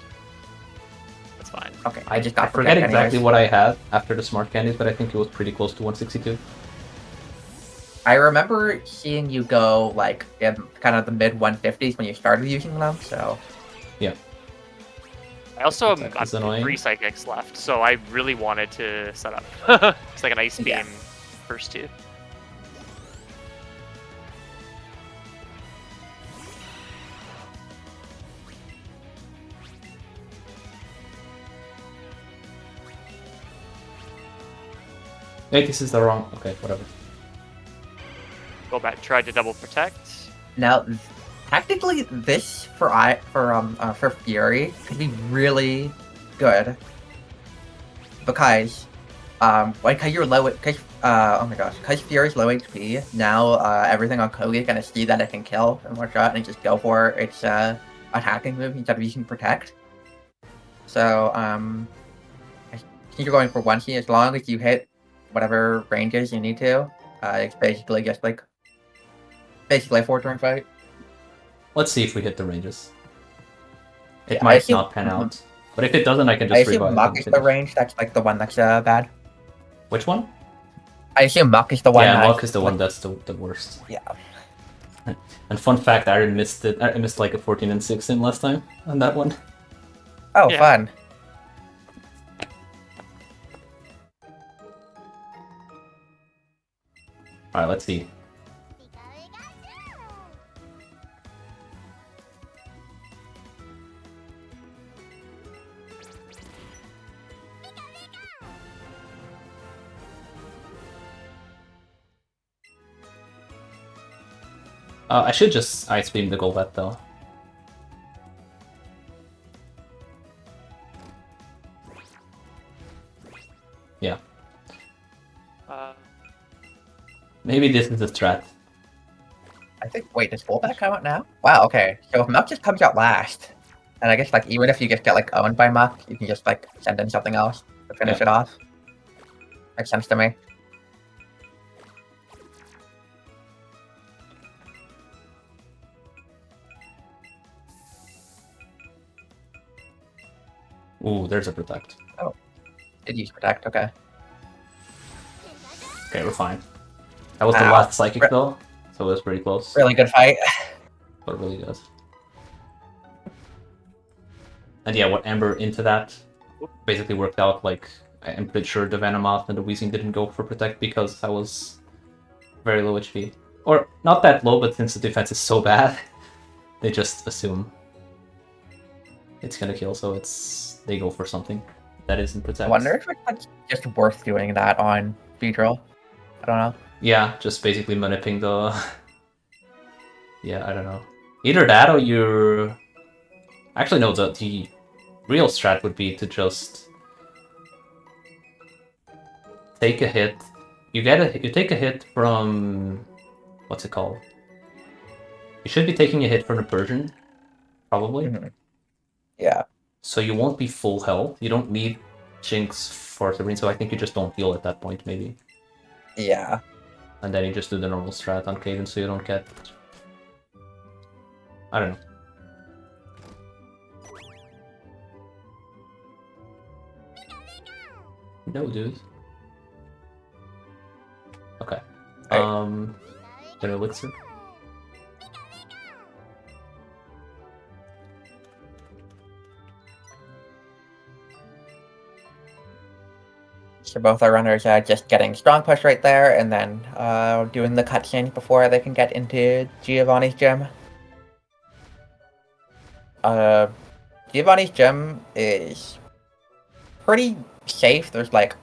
That's fine. Okay, I just got forget protect exactly anyways. what I had after the smart candies, but I think it was pretty close to 162. I remember seeing you go like in kind of the mid 150s when you started using them. So Yeah. I also Attack I'm is annoying. 3 psychics left, so I really wanted to set up. It's like an ice beam Yeah. first 2. Wait, this is the wrong. Okay, whatever. Go back, tried to double protect. now, technically, this for Fury could be really good because like you're low, because oh my gosh, because Fury's low HP. Now everything on Kogi is gonna see that it can kill in one shot and just go for its attacking move instead of using protect. So I think you're going for 1C as long as you hit whatever ranges you need to. It's basically just like a 4-turn fight. Let's see if we hit the ranges. It Yeah, might not pan out. But if it doesn't, I can I just assume revive Muck and is the finish. range that's like the one that's bad. Which one? I assume Muck is the one. Yeah, Muck is the one that's the worst. Yeah. And fun fact, I missed it. I missed like a 14 and 6 in last time on that one. Oh, Yeah. fun. Alright, let's see. I should just Ice Beam the Golbat though. Yeah. Maybe this is the strat. I think. Wait, does Fullback come out now? Wow. Okay. So if Muck just comes out last, and I guess like even if you just get like owned by Muck, you can just like send in something else to finish it off. Makes sense to me. Ooh, there's a Protect. Did use protect? Okay. Okay, we're fine. That was the Ow. last Psychic though, so it was pretty close. Really good fight. But really good. And yeah, what Ember into that basically worked out. Like, I'm pretty sure the Venomoth and the Weezing didn't go for Protect because I was very low HP. Or, not that low, but since the defense is so bad, they just assume it's gonna kill, so they go for something that isn't Protect. I wonder if it's just worth doing that on Speedrun. I don't know. Yeah, just basically manipulating the... yeah, I don't know. Either that or you're... Actually, no, the real strat would be to just take a hit. You take a hit from... What's it called? You should be taking a hit from the Persian, probably. Mm-hmm. Yeah. So you won't be full health. You don't need Jinx for Serene, so I think you just don't heal at that point, maybe. Yeah. And then you just do the normal strat on Cadence so you don't get... I don't know. No, dude. Okay. Get an elixir. So both our runners are just getting strong push right there, and then doing the cutscene before they can get into Giovanni's gym. Giovanni's gym is pretty safe. There's like,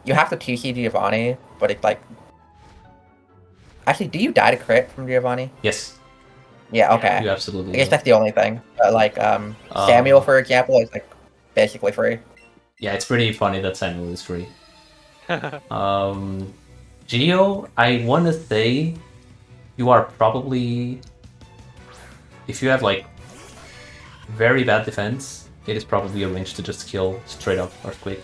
you have to TC Giovanni, but it's like... Actually, do you die to crit from Giovanni? Yes. Yeah, okay. You absolutely I guess do. that's the only thing. But like, Samuel, for example, is like basically free. Yeah, it's pretty funny that Samuel is free. Geo, I want to say you are probably... If you have like very bad defense, it is probably a range to just kill straight up Earthquake.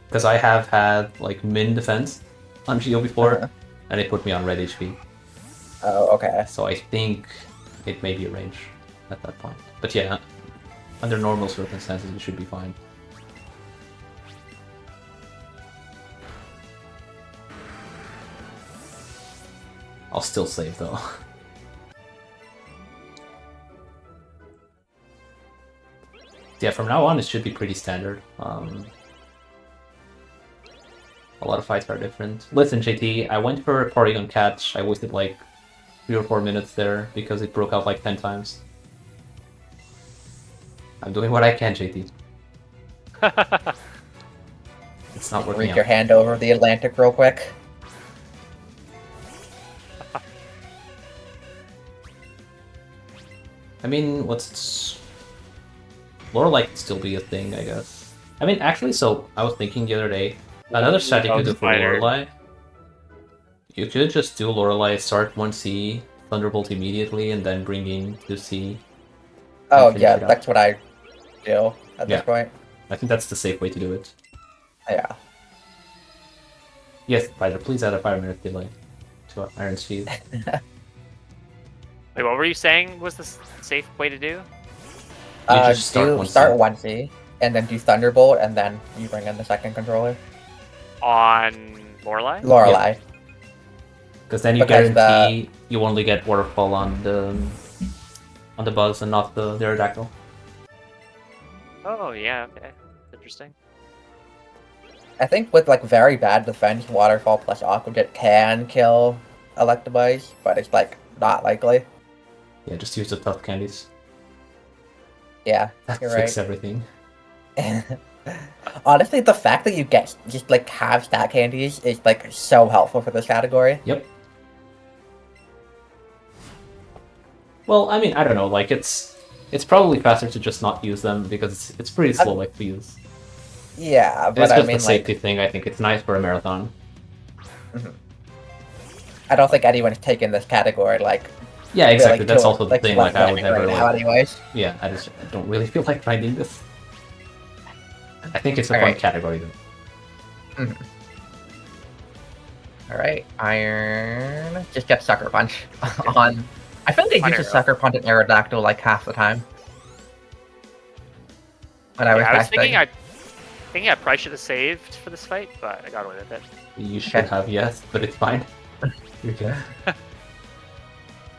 Because I have had like min defense on Geo before, and it put me on red HP. Oh, okay. So I think it may be a range at that point. But yeah, under normal circumstances, you should be fine. I'll still save though. Yeah, from now on it should be pretty standard. A lot of fights are different. Listen, JT, I went for a Porygon catch. I wasted like 3 or 4 minutes there because it broke out like 10 times. I'm doing what I can, JT. It's not working Reach out. your hand over the Atlantic real quick. I mean, Lorelei could still be a thing, I guess. I mean, actually, so I was thinking the other day, another strategy you could do for Spider. Lorelei, you could just do Lorelei, start 1C, Thunderbolt immediately, and then bring in 2C. Oh finish yeah, it up. that's what I do at Yeah. this point. I think that's the safe way to do it. Yeah. Yes, Spider, please add a 5-minute delay to Iron Speed. Wait, what were you saying was the safe way to do? just start do 1C. start 1C, and then do Thunderbolt, and then you bring in the second controller. On Lorelei? Lorelei. Because then you Because guarantee you only get Waterfall on the Buzz and not the Aerodactyl. Oh, yeah, okay. Interesting. I think with like very bad defense, Waterfall plus Aqua Jet can kill Electabuzz, but it's like not likely. Yeah, just use the tough candies. Yeah, That you're fixes right. everything. Honestly, the fact that you get just like have stat candies is like so helpful for this category. Yep. Well, I mean, I don't know. Like, it's probably faster to just not use them because it's pretty slow, like to use. Yeah, It's but just I mean, a safety like, thing. I think it's nice for a marathon. I don't think anyone's taken this category like. Yeah, exactly. Really That's cool. also the Like, thing. what Like, I we're would doing never. right now, Like, anyways. yeah, I don't really feel like finding this. I think it's a fun Alright. category though. All right, Iron. Just get Sucker Punch on. I feel like I On use a Arrow. Sucker Punch and Aerodactyl like half the time. When I was Yeah, I was testing. thinking I probably should have saved for this fight, but I got away with it. You should have, yes, but it's fine. You're good. I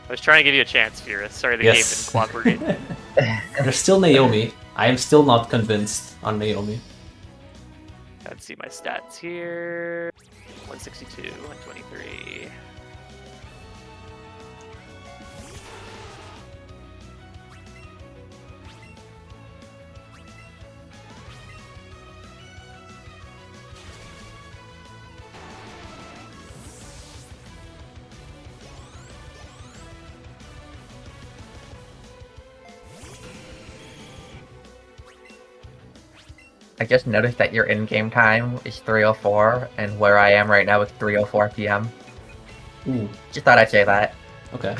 was trying to give you a chance, Furious. Sorry the Yes. game didn't cooperate. There's still Naomi. I am still not convinced on Naomi. Let's see my stats here. 162, 123. I just noticed that your in-game time is 3:04, and where I am right now is 3:04 p.m. Ooh, Just thought I'd say that. okay.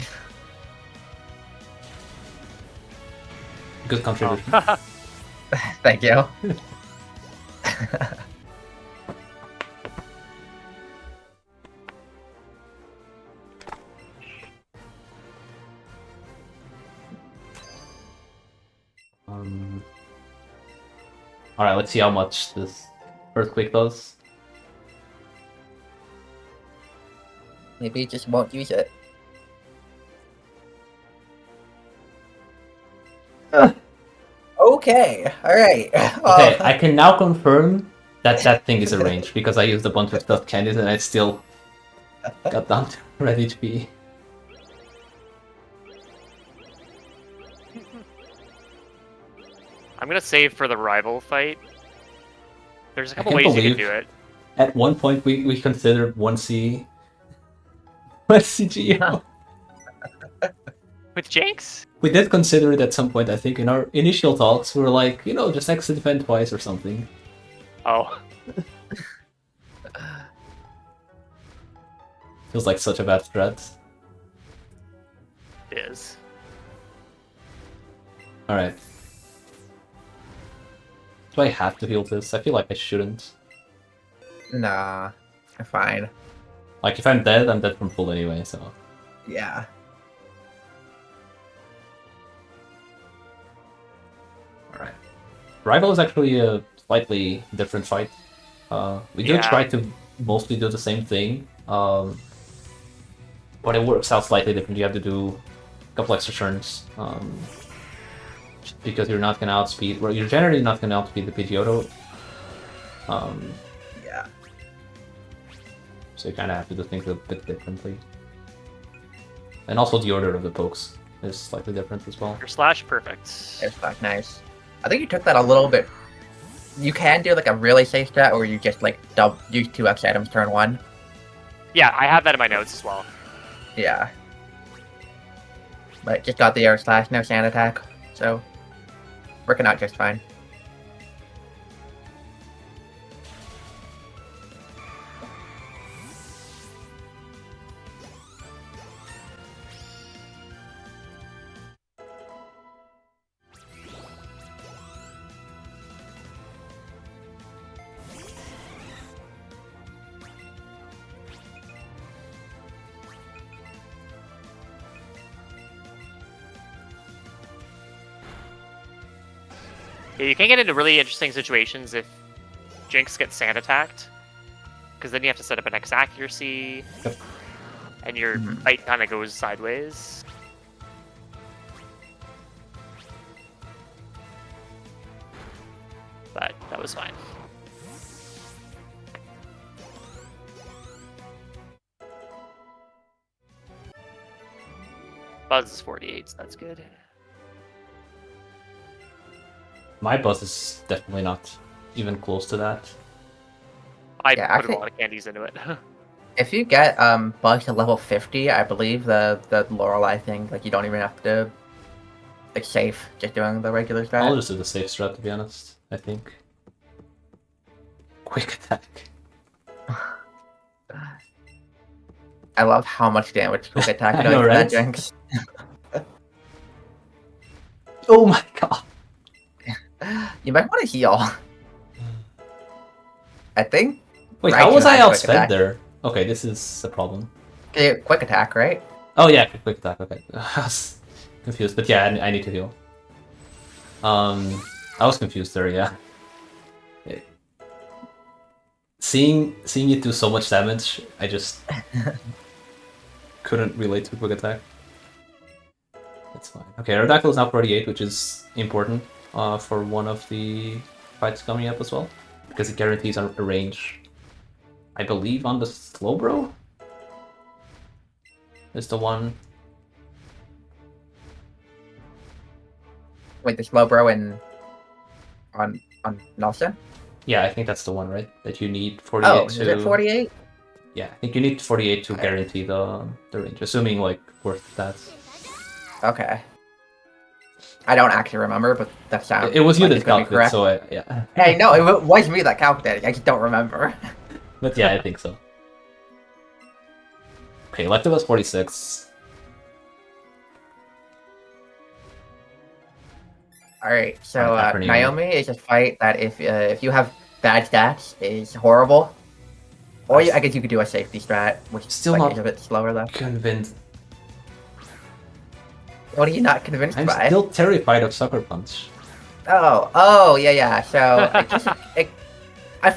Good contribution. Oh. Thank you. Alright, let's see how much this Earthquake does. Maybe you just won't use it. Okay, alright. Okay, I can now confirm that that thing is a range because I used a bunch of stuffed candies and I still got down to red HP. I'm gonna save for the rival fight. There's a couple can't ways you can believe- do it. At one point, we considered 1C. 1C Geo. With Jinx? We did consider it at some point, I think, in our initial talks. We were like, you know, just exit defend twice or something. Oh. Feels like such a bad strat. It is. Alright. Do I have to heal this? I feel like I shouldn't. Nah, I'm fine. Like, if I'm dead from full anyway, so... Yeah. Alright. Rival is actually a slightly different fight. We do Yeah. try to mostly do the same thing. but it works out slightly different. You have to do a couple extra turns. Because you're not going to outspeed, well, you're generally not going to outspeed the Pidgeotto. Yeah. So you kind of have to do things a bit differently. And also the order of the pokes is slightly different as well. Your slash perfect. It's like nice. I think you took that a little bit. You can do like a really safe strat, or you just like use 2 X items turn 1. Yeah, I have that in my notes as well. Yeah. But just got the air slash, no sand attack, so working out just fine. Yeah, you can get into really interesting situations if Jinx gets sand attacked, because then you have to set up an X accuracy, and your fight kind of goes sideways. But that was fine. Buzz is 48, so that's good. My buzz is definitely not even close to that. I Yeah, put actually- a lot of candies into it. If you get Bug to level 50, I believe the Lorelei thing, like you don't even have to like safe, just doing the regular I'll strat. just do the safe strat, to be honest, I think. Quick attack. I love how much damage quick attack I does know, to that right? Jinx. Oh my god! You might want to heal. I think. Wait, Raichu how was I has quick outsped attack. there? Okay, this is a problem. Quick attack, right? Oh yeah, quick attack, okay. I was confused, but yeah, I need to heal. I was confused there, yeah. Seeing it do so much damage, I just couldn't relate to quick attack. That's fine. Okay, Aerodactyl is now 48, which is important for one of the fights coming up as well, because it guarantees a range. I believe on the Slowbro is the one. Wait, the Slowbro and on Nelson? Yeah, I think that's the one, right? That you need 48 Oh, to... is it 48? Yeah, I think you need 48 to Okay. guarantee the range, assuming like worth stats. Okay. I don't actually remember, but that sounds. It was you like that it could be calculated, correct. so yeah. Hey, no, it was me that calculated. I just don't remember. But yeah, I think so. Okay, Electivus 46. Alright, so Alright, for Naomi is a fight that if you have bad stats is horrible. Or I guess you could do a safety strat, which Still like, not is a bit slower though. Convinced. What are you not convinced I'm by? still terrified of Sucker Punch. Oh, yeah. So it just,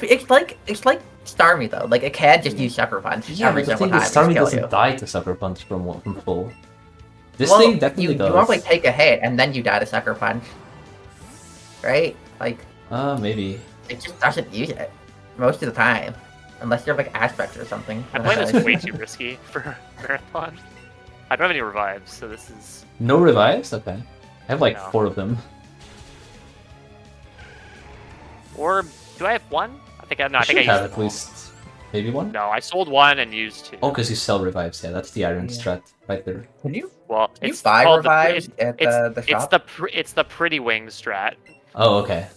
it's like Starmie though. Like it can just use Sucker Punch Yeah, every but the single thing time. is, and Starmie kill doesn't you. die to Sucker Punch from full. This Well, thing definitely you does. normally take a hit and then you die to Sucker Punch, right? Like Maybe. it just doesn't use it most of the time, unless you're like Aspect or something. I'm then it playing does. this way too risky for Marathon. I don't have any revives, so this is... No revives? Okay. I have like No. 4 of them. Or do I have one? I think I I used have them at all. least maybe one. No, I sold one and used 2. Oh, because you sell revives. Yeah, that's the iron Yeah. strat right there. Can you Well, you it's buy called revives the, at it's, the shop? It's the pretty wing strat. Oh, okay.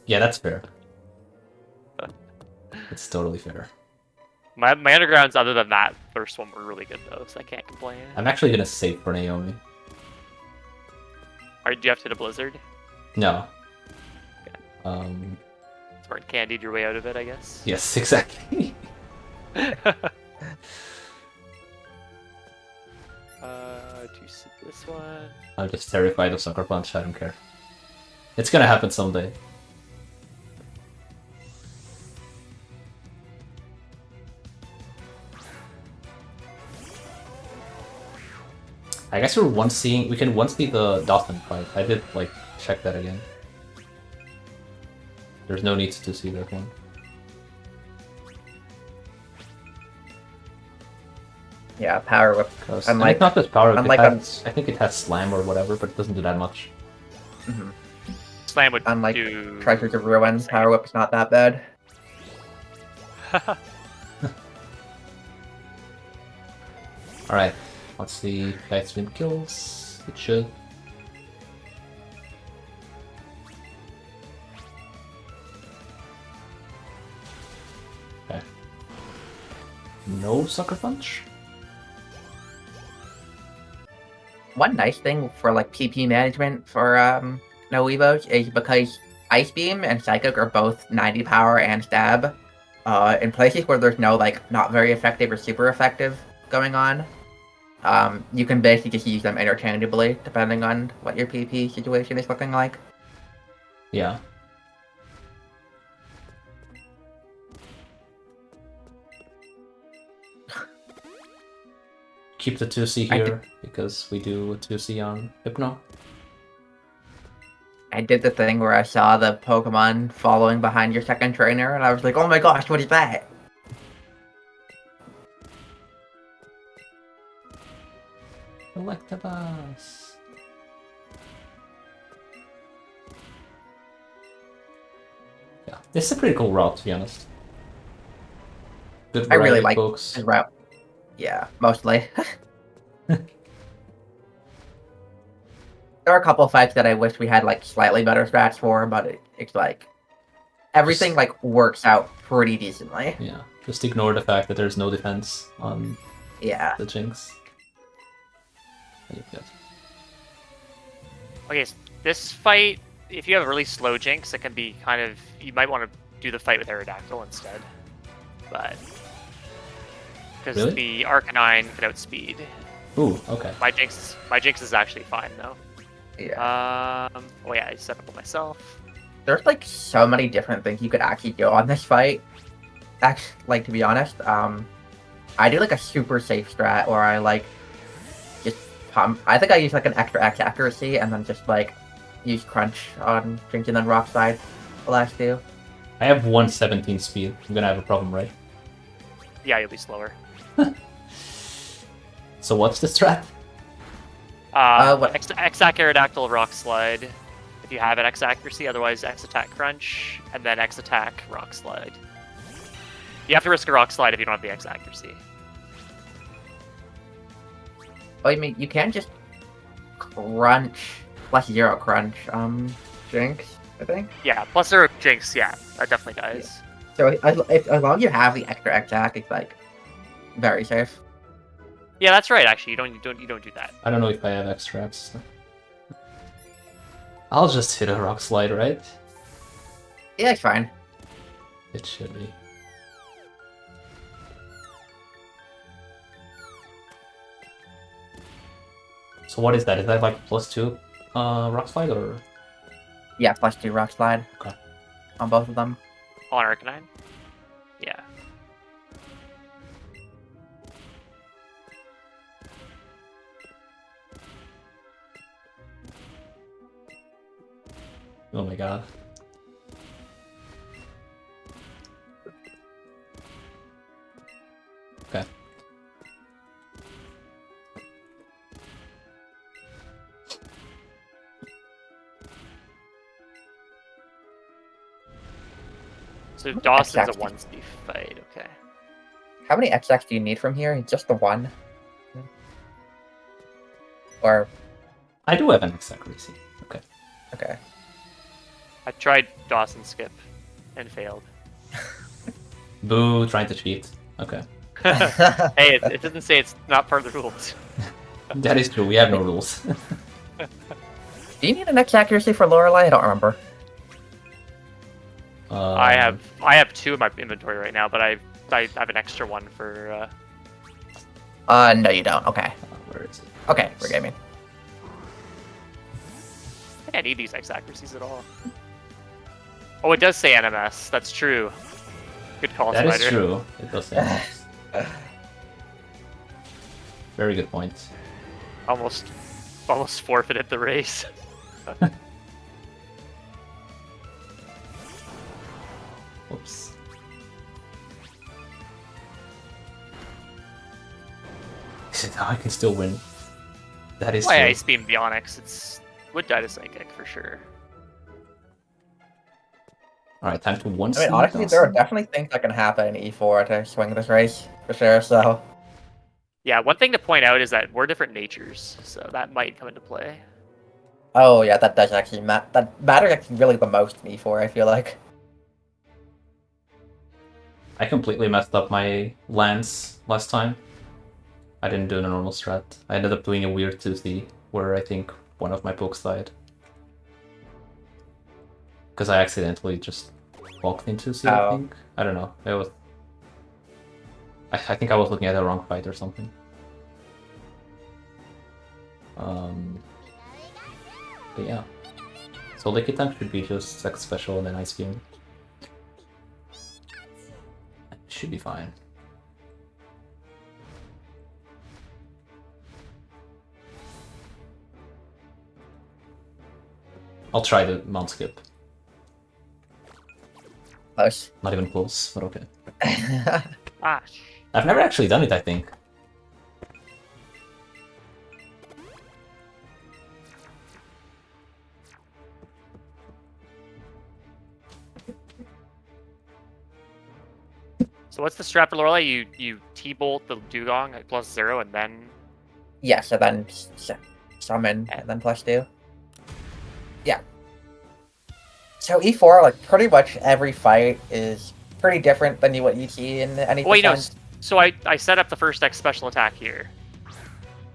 Yeah, that's fair. It's totally fair. My undergrounds, other than that first one, were really good though, so I can't complain. I'm actually gonna save for Naomi. Alright, do you have to hit a blizzard? No. Smart candied your way out of it, I guess. Yes, exactly. Do you see this one? I'm just terrified of Sucker Punch. I don't care. It's gonna happen someday. I guess we can once see the Dawson fight. I did like check that again. There's no need to see that one. Yeah, Power Whip. Because Unlike- not just power, unlike I think it has slam or whatever, but it doesn't do that much. Mhm. Slam would Unlike do. Treasures of Ruin, Power Whip's not that bad. Alright, let's see if Guide Spin kills. It should. Okay. No Sucker Punch? One nice thing for like PP management for no Evos is because Ice Beam and Psychic are both 90 power and stab. In places where there's no like not very effective or super effective going on, you can basically just use them interchangeably depending on what your PP situation is looking like. Yeah. Keep the 2C here, because we do a 2C on Hypno. I did the thing where I saw the Pokemon following behind your second trainer, and I was like, oh my gosh, what is that? Electabuzz. Yeah, this is a pretty cool route, to be honest. Good I really variety, like folks. his route. Yeah, mostly. There are a couple of fights that I wish we had like slightly better strats for, but it's like everything like works out pretty decently. Yeah, just ignore the fact that there's no defense on Yeah. the Jinx. Okay, so this fight, if you have a really slow Jinx, it can be kind of. You might want to do the fight with Aerodactyl instead. But. Because Really? the Arcanine can outspeed. Ooh, okay. My Jinx is actually fine though. Yeah. Oh yeah, I set up myself. There's like so many different things you could actually do on this fight. Actually, like to be honest, I do like a super safe strat where I like just pump. I think I use like an extra X accuracy and then just like use Crunch on Jinx and then Rock Slide the last two. I have 117 speed. I'm gonna have a problem, right? Yeah, you'll be slower. So what's the strat? What- X-Attack, Aerodactyl, Rock Slide. If you have an X accuracy, otherwise X-Attack Crunch, and then X-Attack, Rock Slide. You have to risk a Rock Slide if you don't have the X accuracy. Oh, you mean you can just Crunch plus 0 Crunch, Jinx, I think. Yeah, plus 0 Jinx, yeah, that definitely does. So as long as you have the extra attack, it's like very safe. Yeah, that's right. Actually, you don't do that. I don't know if I have extracts. I'll just hit a Rock Slide, right? Yeah, it's fine. It should be. So what is that? Is that like +2 Rock Slide or? Yeah, plus 2 Rock Slide. Okay. On both of them. On Arcanine. Yeah. Oh my god. Okay. So Dawson's a Exactly. 1C fight. Okay. How many XX do you need from here? Just the one? Or, I do have an X accuracy. Okay. okay. I tried Dawson skip and failed. Boo, trying to cheat. Okay. Hey, it doesn't say it's not part of the rules. That is true, we have no rules. Do you need an X accuracy for Lorelei? I don't remember. I have 2 in my inventory right now, but I have an extra one for. No you don't. Okay. Where is it? Okay, forgive me. I think I need these X accuracies at all. Oh, it does say NMS. That's true. Good call, That Spider. is true. It does say that. Very good point. Almost forfeited the race. Oops. I can still win. That is Why true. Ice Beam Bionics? It's would die to Psychic for sure. Alright, time to one I mean, seed. honestly, there are Awesome. definitely things that can happen in E4 to swing this race, for sure, so... Yeah, one thing to point out is that we're different natures, so that might come into play. Oh, yeah, that does actually that matters actually really the most in E4, I feel like. I completely messed up my lance last time. I didn't do the normal strat. I ended up doing a weird 2C where I think one of my pokes died. Because I accidentally just walked into C, I Oh. think. I don't know. It was. I think I was looking at the wrong fight or something. But yeah. So Liquid Tank should be just Sex Special and then Ice Beam. Should be fine. I'll try the Mount Skip. Close. Not even close, but okay. Ah, I've never actually done it, I think. so what's the strat for Lorelei? You T-bolt the Dugong at +0 and then Yeah, so then summon, and then +2. Yeah. So E4, like, pretty much every fight is pretty different than what you see in any wait, no. percent. So I set up the first X special attack here.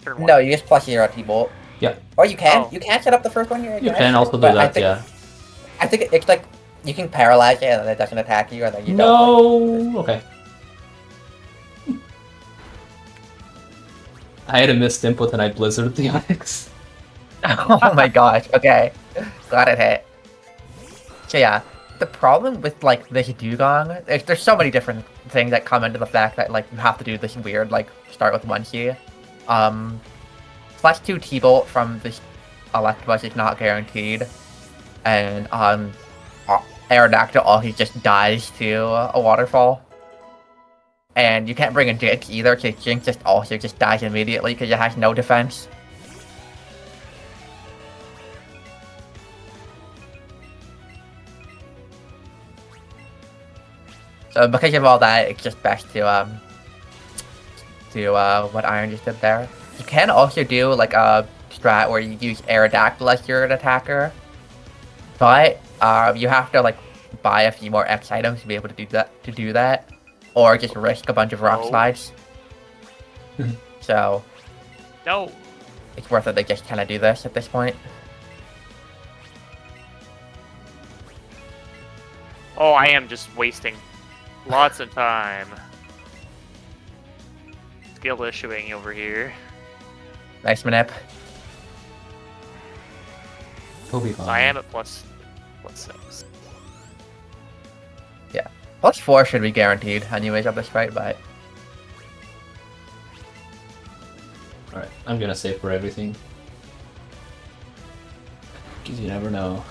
Turn 1. No, you just +0 T-bolt. Yeah. Or you can. Oh. You can set up the first one here. You can also do but I that, think, yeah. I think it's like, you can paralyze it and then it doesn't attack you, and then you don't. No! Okay. I had a missed input and I blizzarded the Onyx. Oh my gosh, okay. Glad it hit. So yeah, the problem with like this Dugong, there's so many different things that come into the fact that like you have to do this weird like start with 1 key. +2 T-bolt from this Electabuzz is not guaranteed. And Aerodactyl he just dies to a waterfall. And you can't bring a Jinx either, because Jinx also just dies immediately because it has no defense. So because of all that, it's just best to what Iron just did there. You can also do like a strat where you use Aerodactyl as your attacker, but you have to like buy a few more X items to be able to do that, or just risk a bunch of rock Oh. slides. So No. it's worth it to just kind of do this at this point. Oh, I am just wasting lots of time. Skill issuing over here. Nice manip. He'll be fine. I am at +6. +4 should be guaranteed anyways of this fight, but Alright, I'm gonna save for everything. Because you never know.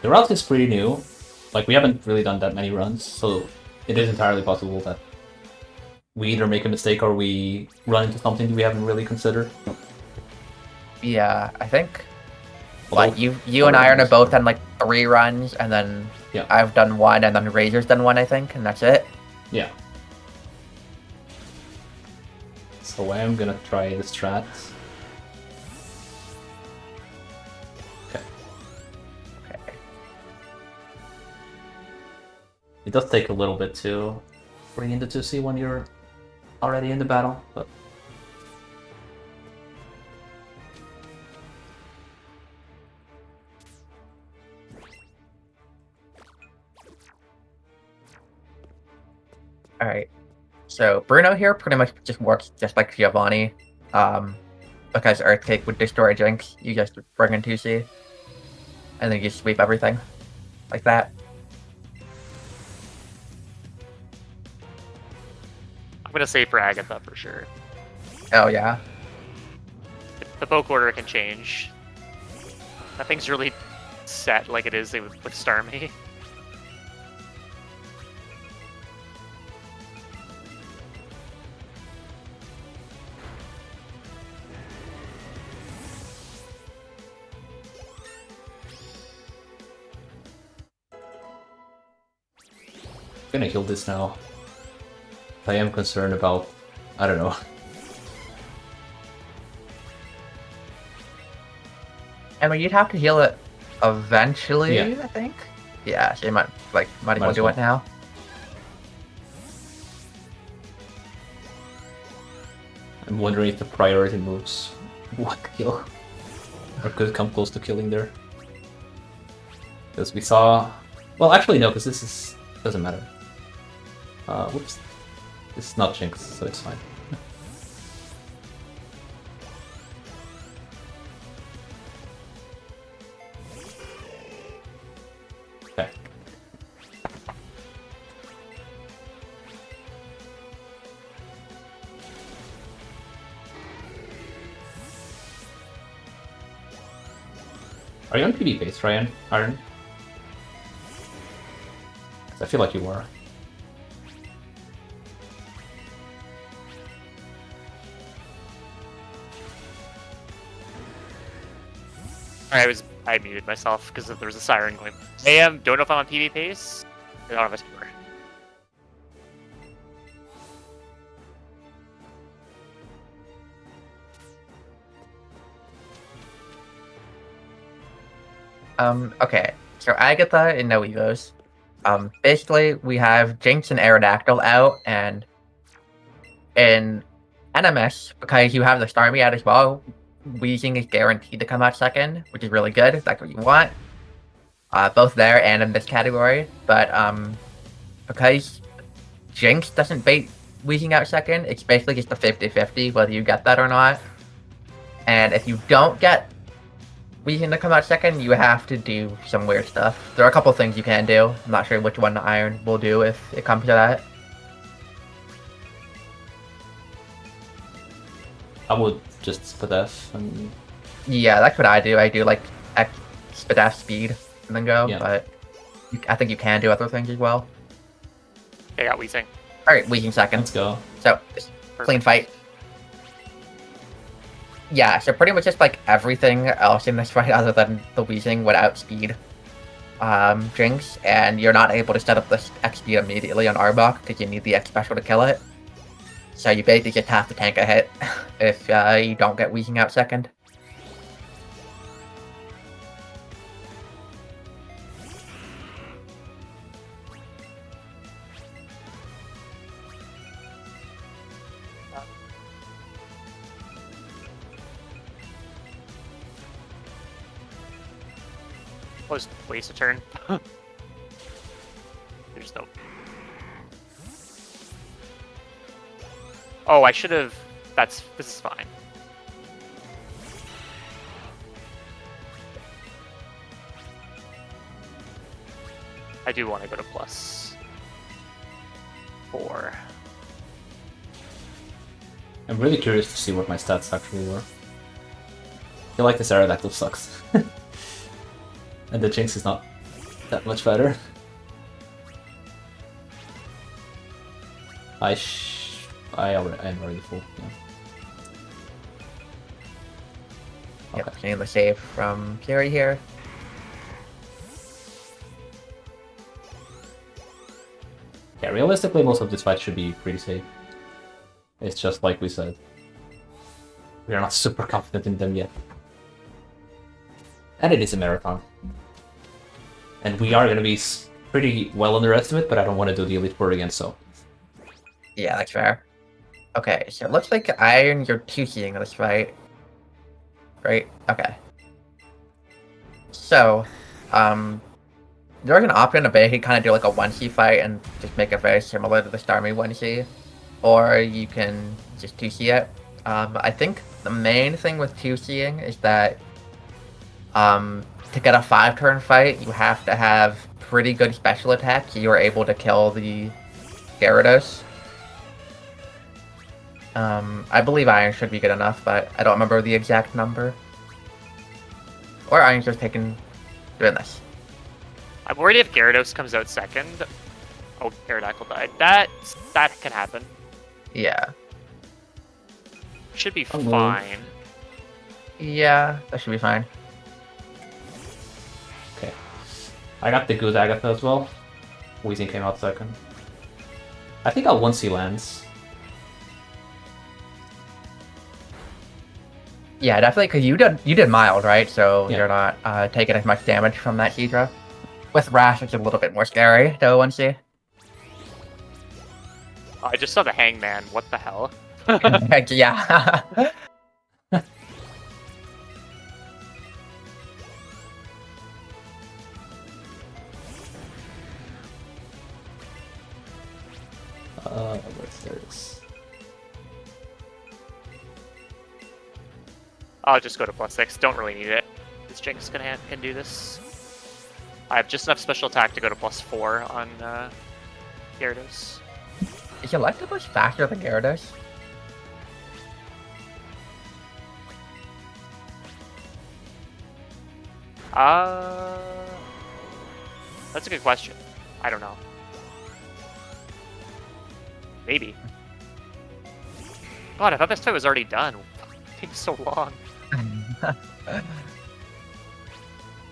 The route is pretty new. Like, we haven't really done that many runs, so it is entirely possible that we either make a mistake or we run into something we haven't really considered. yeah, I think Although- like you and Iron have both done like 3 runs, and then Yeah. I've done 1, and then Razor's done 1, I think, and that's it. Yeah. So I am gonna try the strat. Okay. Okay. It does take a little bit to bring into 2C when you're already in the battle, but All right. So Bruno here pretty much just works just like Giovanni, because Earthquake would destroy Jinx. You just bring in 2C, and then you sweep everything, like that. I'm gonna save for Agatha for sure. Oh yeah. The poke order can change. Nothing's really set like it is with Starmie. I'm gonna kill this now. I am concerned about, I don't know. I mean, you'd have to heal it eventually, Yeah. I think. Yeah, so you might as well as do well. it now. I'm wondering if the priority moves would kill. Or could come close to killing there. Because we saw... Well, actually no, because this is... doesn't matter. Whoops. This is not Jinx, so it's fine. Okay. Are you on PB base, Ryan? Iron? I feel like you were. I muted myself because there was a siren going. Don't know if I'm on PB pace. I don't have a score. Okay. So Agatha and no Evos. Basically, we have Jinx and Aerodactyl out, and in NMS, because you have the Starmie out as well, Weezing is guaranteed to come out second, which is really good. That's what you want. Both there and in this category. But because Jinx doesn't bait Weezing out second, it's basically just a 50-50 whether you get that or not. And if you don't get Weezing to come out second, you have to do some weird stuff. There are a couple things you can do. I'm not sure which one the Iron will do if it comes to that. I would just split F and... Yeah, that's what I do. I do like spit F speed and then go, Yeah. but I think you can do other things as well. I got Weezing. Alright, Weezing second. Let's go. So, just clean fight. Yeah, so pretty much just like everything else in this fight other than the Weezing would outspeed Jinx, and you're not able to set up this X speed immediately on Arbok because you need the X special to kill it. So you basically just have to tank a hit if you don't get Weezing out second. Just waste a turn. There's no. Oh, I should have. This is fine. I do want to go to +4. I'm really curious to see what my stats actually were. I feel like this Aerodactyl sucks. And the Jinx is not that much better. I'm already full. Yeah. Yep, getting the save from Fury here. Yeah, realistically, most of this fight should be pretty safe. It's just like we said. We are not super confident in them yet. And it is a marathon. And we are going to be pretty well underestimated, but I don't want to do the Elite Four again, so... Yeah, that's fair. Okay, so it looks like Iron, you're 2-seeing this fight. Right? Okay. So, there's an option to basically kind of do like a 1C fight and just make it very similar to the Starmie 1C. Or you can just 2C it. I think the main thing with 2C'ing is that to get a 5-turn fight, you have to have pretty good special attacks so you are able to kill the Gyarados. I believe Iron should be good enough, but I don't remember the exact number. Or Iron's just doing this. I'm worried if Gyarados comes out second. Oh, Aerodactyl died. That can happen. Yeah. Should be Oh, fine. Yeah, that should be fine. Okay. I got the good Agatha as well. Weezing came out second. I think I'll 1C lands. Yeah, definitely, because you did mild, right? So Yeah. you're not taking as much damage from that Hedra. With Rash, it's a little bit more scary, though, 1C. Oh, I just saw the Hangman. What the hell? Yeah. Where's theirs? I'll just go to +6. Don't really need it. This Jinx can do this. I have just enough special attack to go to +4 on Gyarados. Is Electabuzz faster than Gyarados? That's a good question. I don't know. Maybe. God, I thought this fight was already done. It takes so long.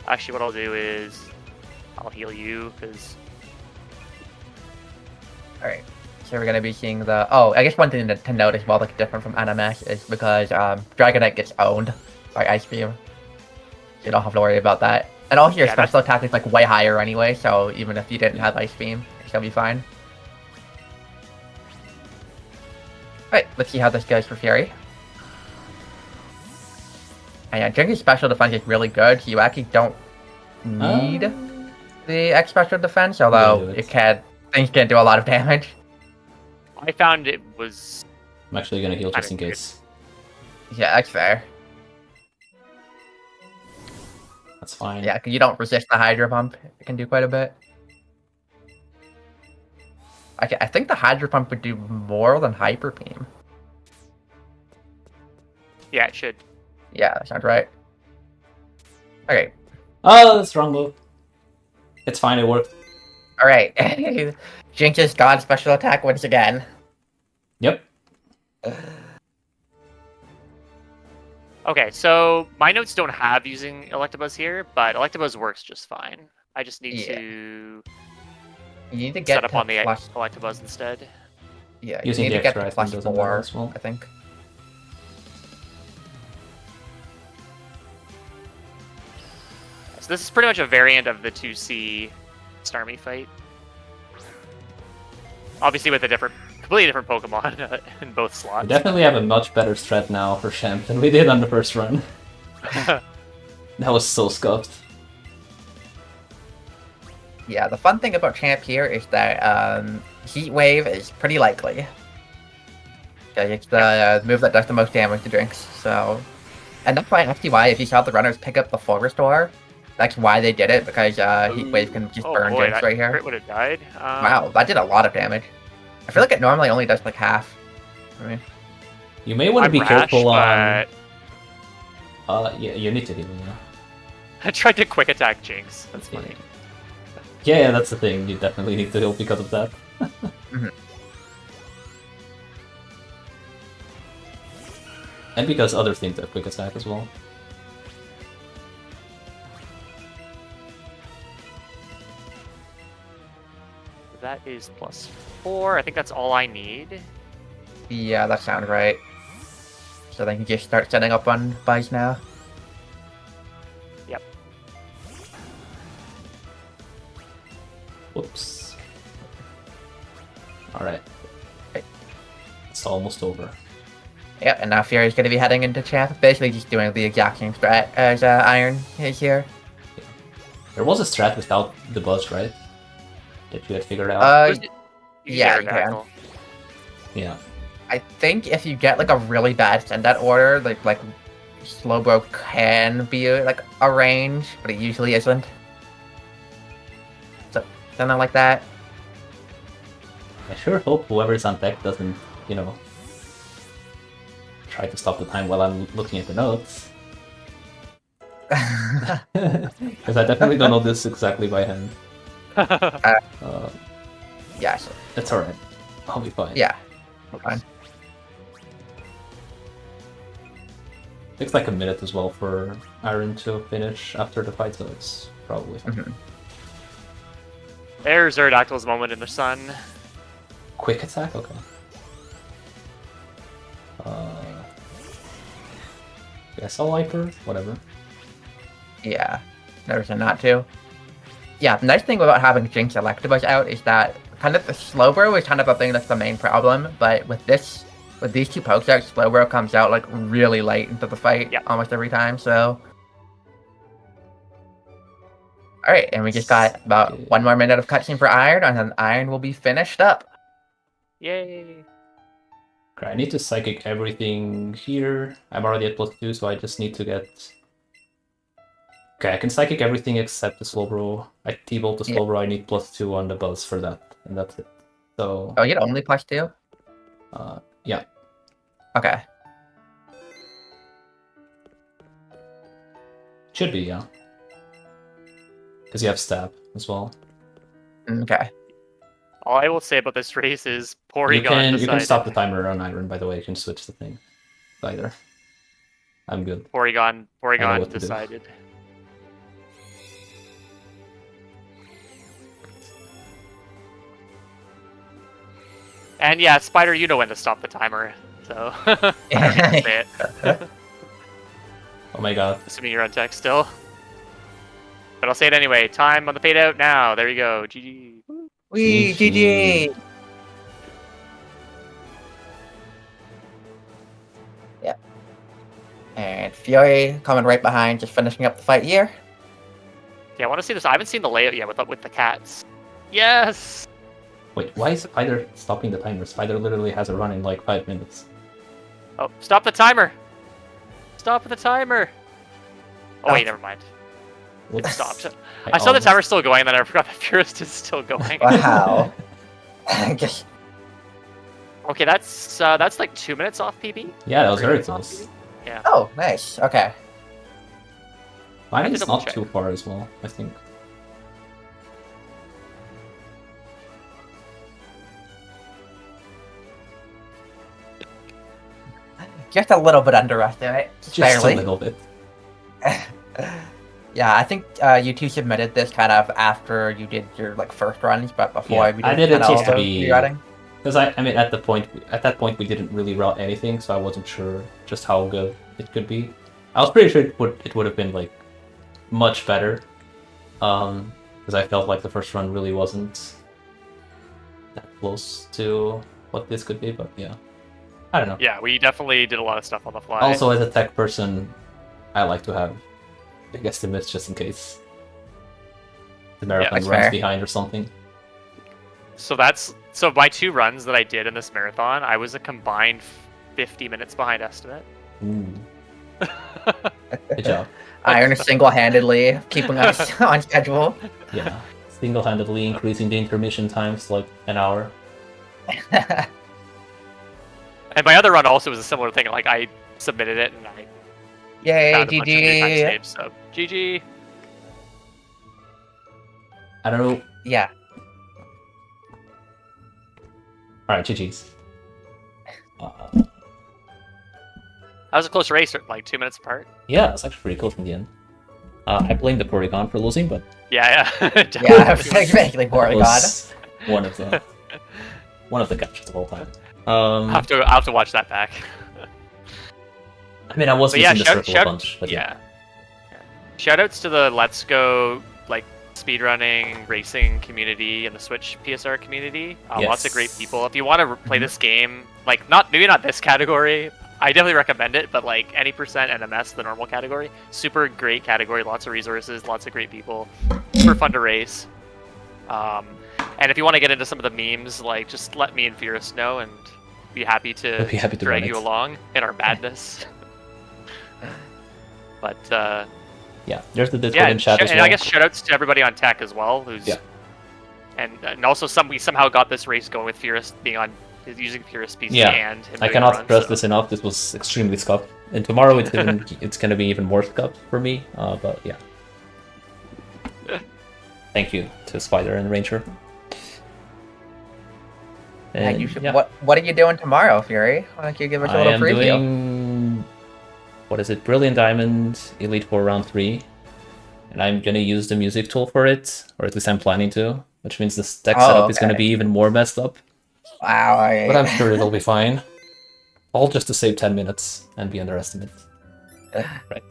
Actually, what I'll do is I'll heal you because. Alright, so we're gonna be seeing the. Oh, I guess one thing to note as well, like different from NMS, is because Dragonite gets owned by Ice Beam. You don't have to worry about that. And also your special attack is like way higher anyway, so even if you didn't have Ice Beam, it's gonna be fine. Alright, let's see how this goes for Fury. And yeah, Jinx's special defense is really good, so you actually don't need the X special defense, although things can do a lot of damage. I found it was. I'm actually gonna heal just in case. Yeah, that's fair. That's fine. Yeah, because you don't resist the Hydro Pump. It can do quite a bit. I think the Hydro Pump would do more than Hyper Beam. Yeah, it should. Yeah, that sounds right. Okay. Oh, that's the wrong move. It's fine, it worked. Alright. Jinx's God special attack once again. Yep. Okay, so my notes don't have using Electabuzz here, but Electabuzz works just fine. I just need to You need to get set up on the plus... Electabuzz instead. Yeah, you Using need the to get extra to plus doesn't 4, matter as well. I think. So this is pretty much a variant of the 2C Starmie fight. Obviously with a completely different Pokemon in both slots. We definitely have a much better strat now for Champ than we did on the first run. That was so scuffed. Yeah, the fun thing about Champ here is that Heat Wave is pretty likely. Okay, it's the move that does the most damage to Jinx, so... And that's actually why, if you saw the runners pick up the full restore, that's why they did it, because Heat Wave can just burn Jinx right here. Crit would have died. Wow, that did a lot of damage. I feel like it normally only does like half. I mean, You may want to be rash, careful on... but... yeah, you need to heal, yeah. I tried to quick attack Jinx. That's Yeah. funny. Yeah, that's the thing. You definitely need to heal because of that. Mhm. And because other things have quick attack as well. That is +4. I think that's all I need. yeah, that sounds right. So then you just start setting up on Buzz now. Yep. Whoops. Alright. It's almost over. Yeah, and now Fury's going to be heading into Champ, basically just doing the exact same strat as Iron is here. There was a strat without the buzz, right? That you had figured out. Yeah, you can. Yeah. I think if you get like a really bad send out order, like Slowbro can be like a range, but it usually isn't. So something like that. I sure hope whoever's on deck doesn't, you know, try to stop the time while I'm looking at the notes. Because I definitely don't know this exactly by hand. Yeah, so, It's alright. I'll be fine. yeah. Fine. Takes like a minute as well for Iron to finish after the fight, so it's probably fine. Mhm. There's Aerodactyl's moment in the sun. Quick attack? Okay. Guess I'll Viper? Whatever. Yeah, no reason not to. Yeah, the nice thing about having Jinx Electabuzz out is that kind of the Slowbro is kind of the thing that's the main problem, but with these two pokes out, Slowbro comes out like really late into the fight almost every time, so... Alright, and we just got about 1 more minute of cutscene for Iron, and then Iron will be finished up. Yay! Okay, I need to Psychic everything here. I'm already at +2, so I just need to get... Okay, I can Psychic everything except the Slowbro. I T-Bolt the Slowbro, I need +2 on the Buzz for that, and that's it. So... Oh, you get only +2? Yeah. Okay. Should be, yeah. Because you have Stab as well. Okay. All I will say about this race is Porygon You can stop the timer on Iron, by the way. You can switch the thing. Either. I'm good. Porygon what to do. decided. And yeah, Spider, you know when to stop the timer, so I don't need to say it. Oh my god. Assuming you're on tech still. But I'll say it anyway. Time on the fade out now. There you go. GG. Wee, GG! Yeah. And Fury coming right behind, just finishing up the fight here. Yeah, I want to see this. I haven't seen the layout yet with the cats. Yes! Wait, why is Spider stopping the timer? Spider literally has a run in like 5 minutes. Oh, stop the timer! Stop the timer! Oh, wait, never mind. It stopped. I saw the timer still going, and then I forgot that Purist is still going. Wow. Just... Okay, that's like 2 minutes off PB. Yeah, that was 3 very minutes off close. PB? Yeah. Oh, nice. Okay. Mine have to is double not check. too far as well, I think. Just a little bit underestimate. Just Barely. a little bit. Yeah, I think you two submitted this kind of after you did your like first runs, but before Yeah, we I did didn't kind of choose to all be- the rewriting. Because I mean, at that point, we didn't really route anything, so I wasn't sure just how good it could be. I was pretty sure it would have been like much better, because I felt like the first run really wasn't that close to what this could be. But yeah, I don't know. Yeah, we definitely did a lot of stuff on the fly. Also, as a tech person, I like to have big estimates just in case the marathon that's runs fair. behind or something. So my 2 runs that I did in this marathon, I was a combined 50 minutes behind estimate. Ooh. Good job. Iron is single-handedly keeping us on schedule. Yeah, single-handedly increasing the intermission times to like an hour. And my other run also was a similar thing. Like I submitted it and I Yay, found a bunch of new time GG! saves. So GG. I don't know. Yeah. All right, GG's. That was a close race, like 2 minutes apart. Yeah, it's actually pretty close in the end. I blame the Porygon for losing, but Yeah. Yeah, exactly, that Porygon. was one of the catches of all time. I'll have to watch that back. I mean, I was But using yeah, the circle a bunch, but yeah. Shoutouts to the Let's Go like speedrunning racing community and the Switch PSR community. Lots of great Yes. people. If you want to play this game, like maybe not this category, I definitely recommend it. But like any percent NMS, the normal category, super great category. Lots of resources, lots of great people, super fun to race. And if you want to get into some of the memes, like just let me and Furious know, and be happy to I'd be happy to drag run you it. along in our madness. But yeah, there's the Discord yeah, and chat as and well. I guess shoutouts to everybody on tech as well, who's Yeah. and also we somehow got this race going with Furious being on He's using Pure PC Yeah, and him I doing cannot runs, stress so- this enough. This was extremely scuffed, and tomorrow it's gonna be even more scuffed for me. But yeah, thank you to Spider and Ranger. Yeah, And you should. yeah, What are you doing tomorrow, Fury? Why don't you give us a I little am preview? doing what is it? Brilliant Diamond Elite Four Round 3, and I'm gonna use the music tool for it, or at least I'm planning to, which means the deck Oh, setup is gonna okay. be even more messed up. Wow. But I'm sure it'll be fine. All just to save 10 minutes and be underestimated. Right.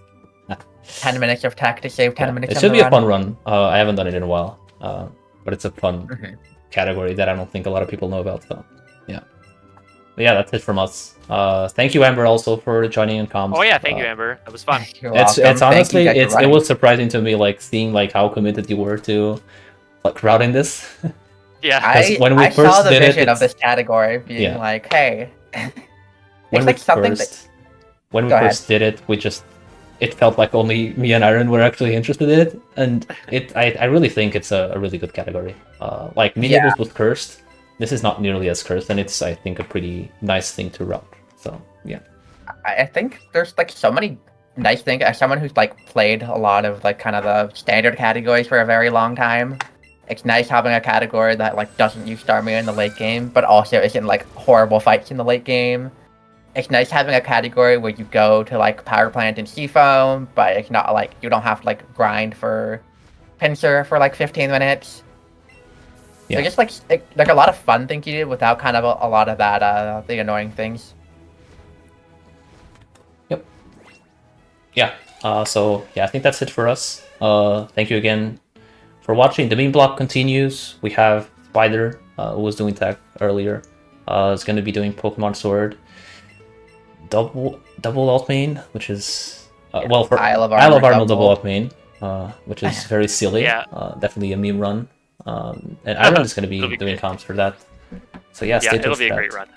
10 minutes of tech to save 10 Yeah, minutes it on should the be a run. fun run. I haven't done it in a while, but it's a fun Mhm. category that I don't think a lot of people know about. So, yeah. But yeah, that's it from us. Thank you, Amber, also for joining in comms. Oh yeah, thank you, Amber. That was fun. You're It's welcome. Thank honestly you guys for it running. was surprising to me, like seeing like how committed you were to like routing this. Yeah. when we I first saw the did it, vision of it's- this category being Yeah. like, hey, when it's we like something that. first when we Go ahead. first did it, it felt like only me and Aaron were actually interested in it, and I really think it's a really good category. Like Miniables was cursed. This is not nearly as cursed, and it's I think a pretty nice thing to route. So yeah. I think there's like so many nice things. As someone who's like played a lot of like kind of the standard categories for a very long time, it's nice having a category that like doesn't use Starmie in the late game, but also isn't like horrible fights in the late game. It's nice having a category where you go to like Power Plant and Seafoam, but it's not like you don't have to like grind for Pinsir for like 15 minutes. Yeah. So just like like a lot of fun things you do without kind of a lot of that the annoying things. Yep. Yeah. So yeah, I think that's it for us. Thank you again for watching. The meme block continues. We have Spider, who was doing tech earlier. Is going to be doing Pokemon Sword. Double alt main, which is well for Isle of Armor Armor double alt main, which is very silly. Yeah. Definitely a meme run. And Aaron is going to be It'll be doing great. comms for that. So yeah, Yeah, stay tuned it'll for be a that. great run.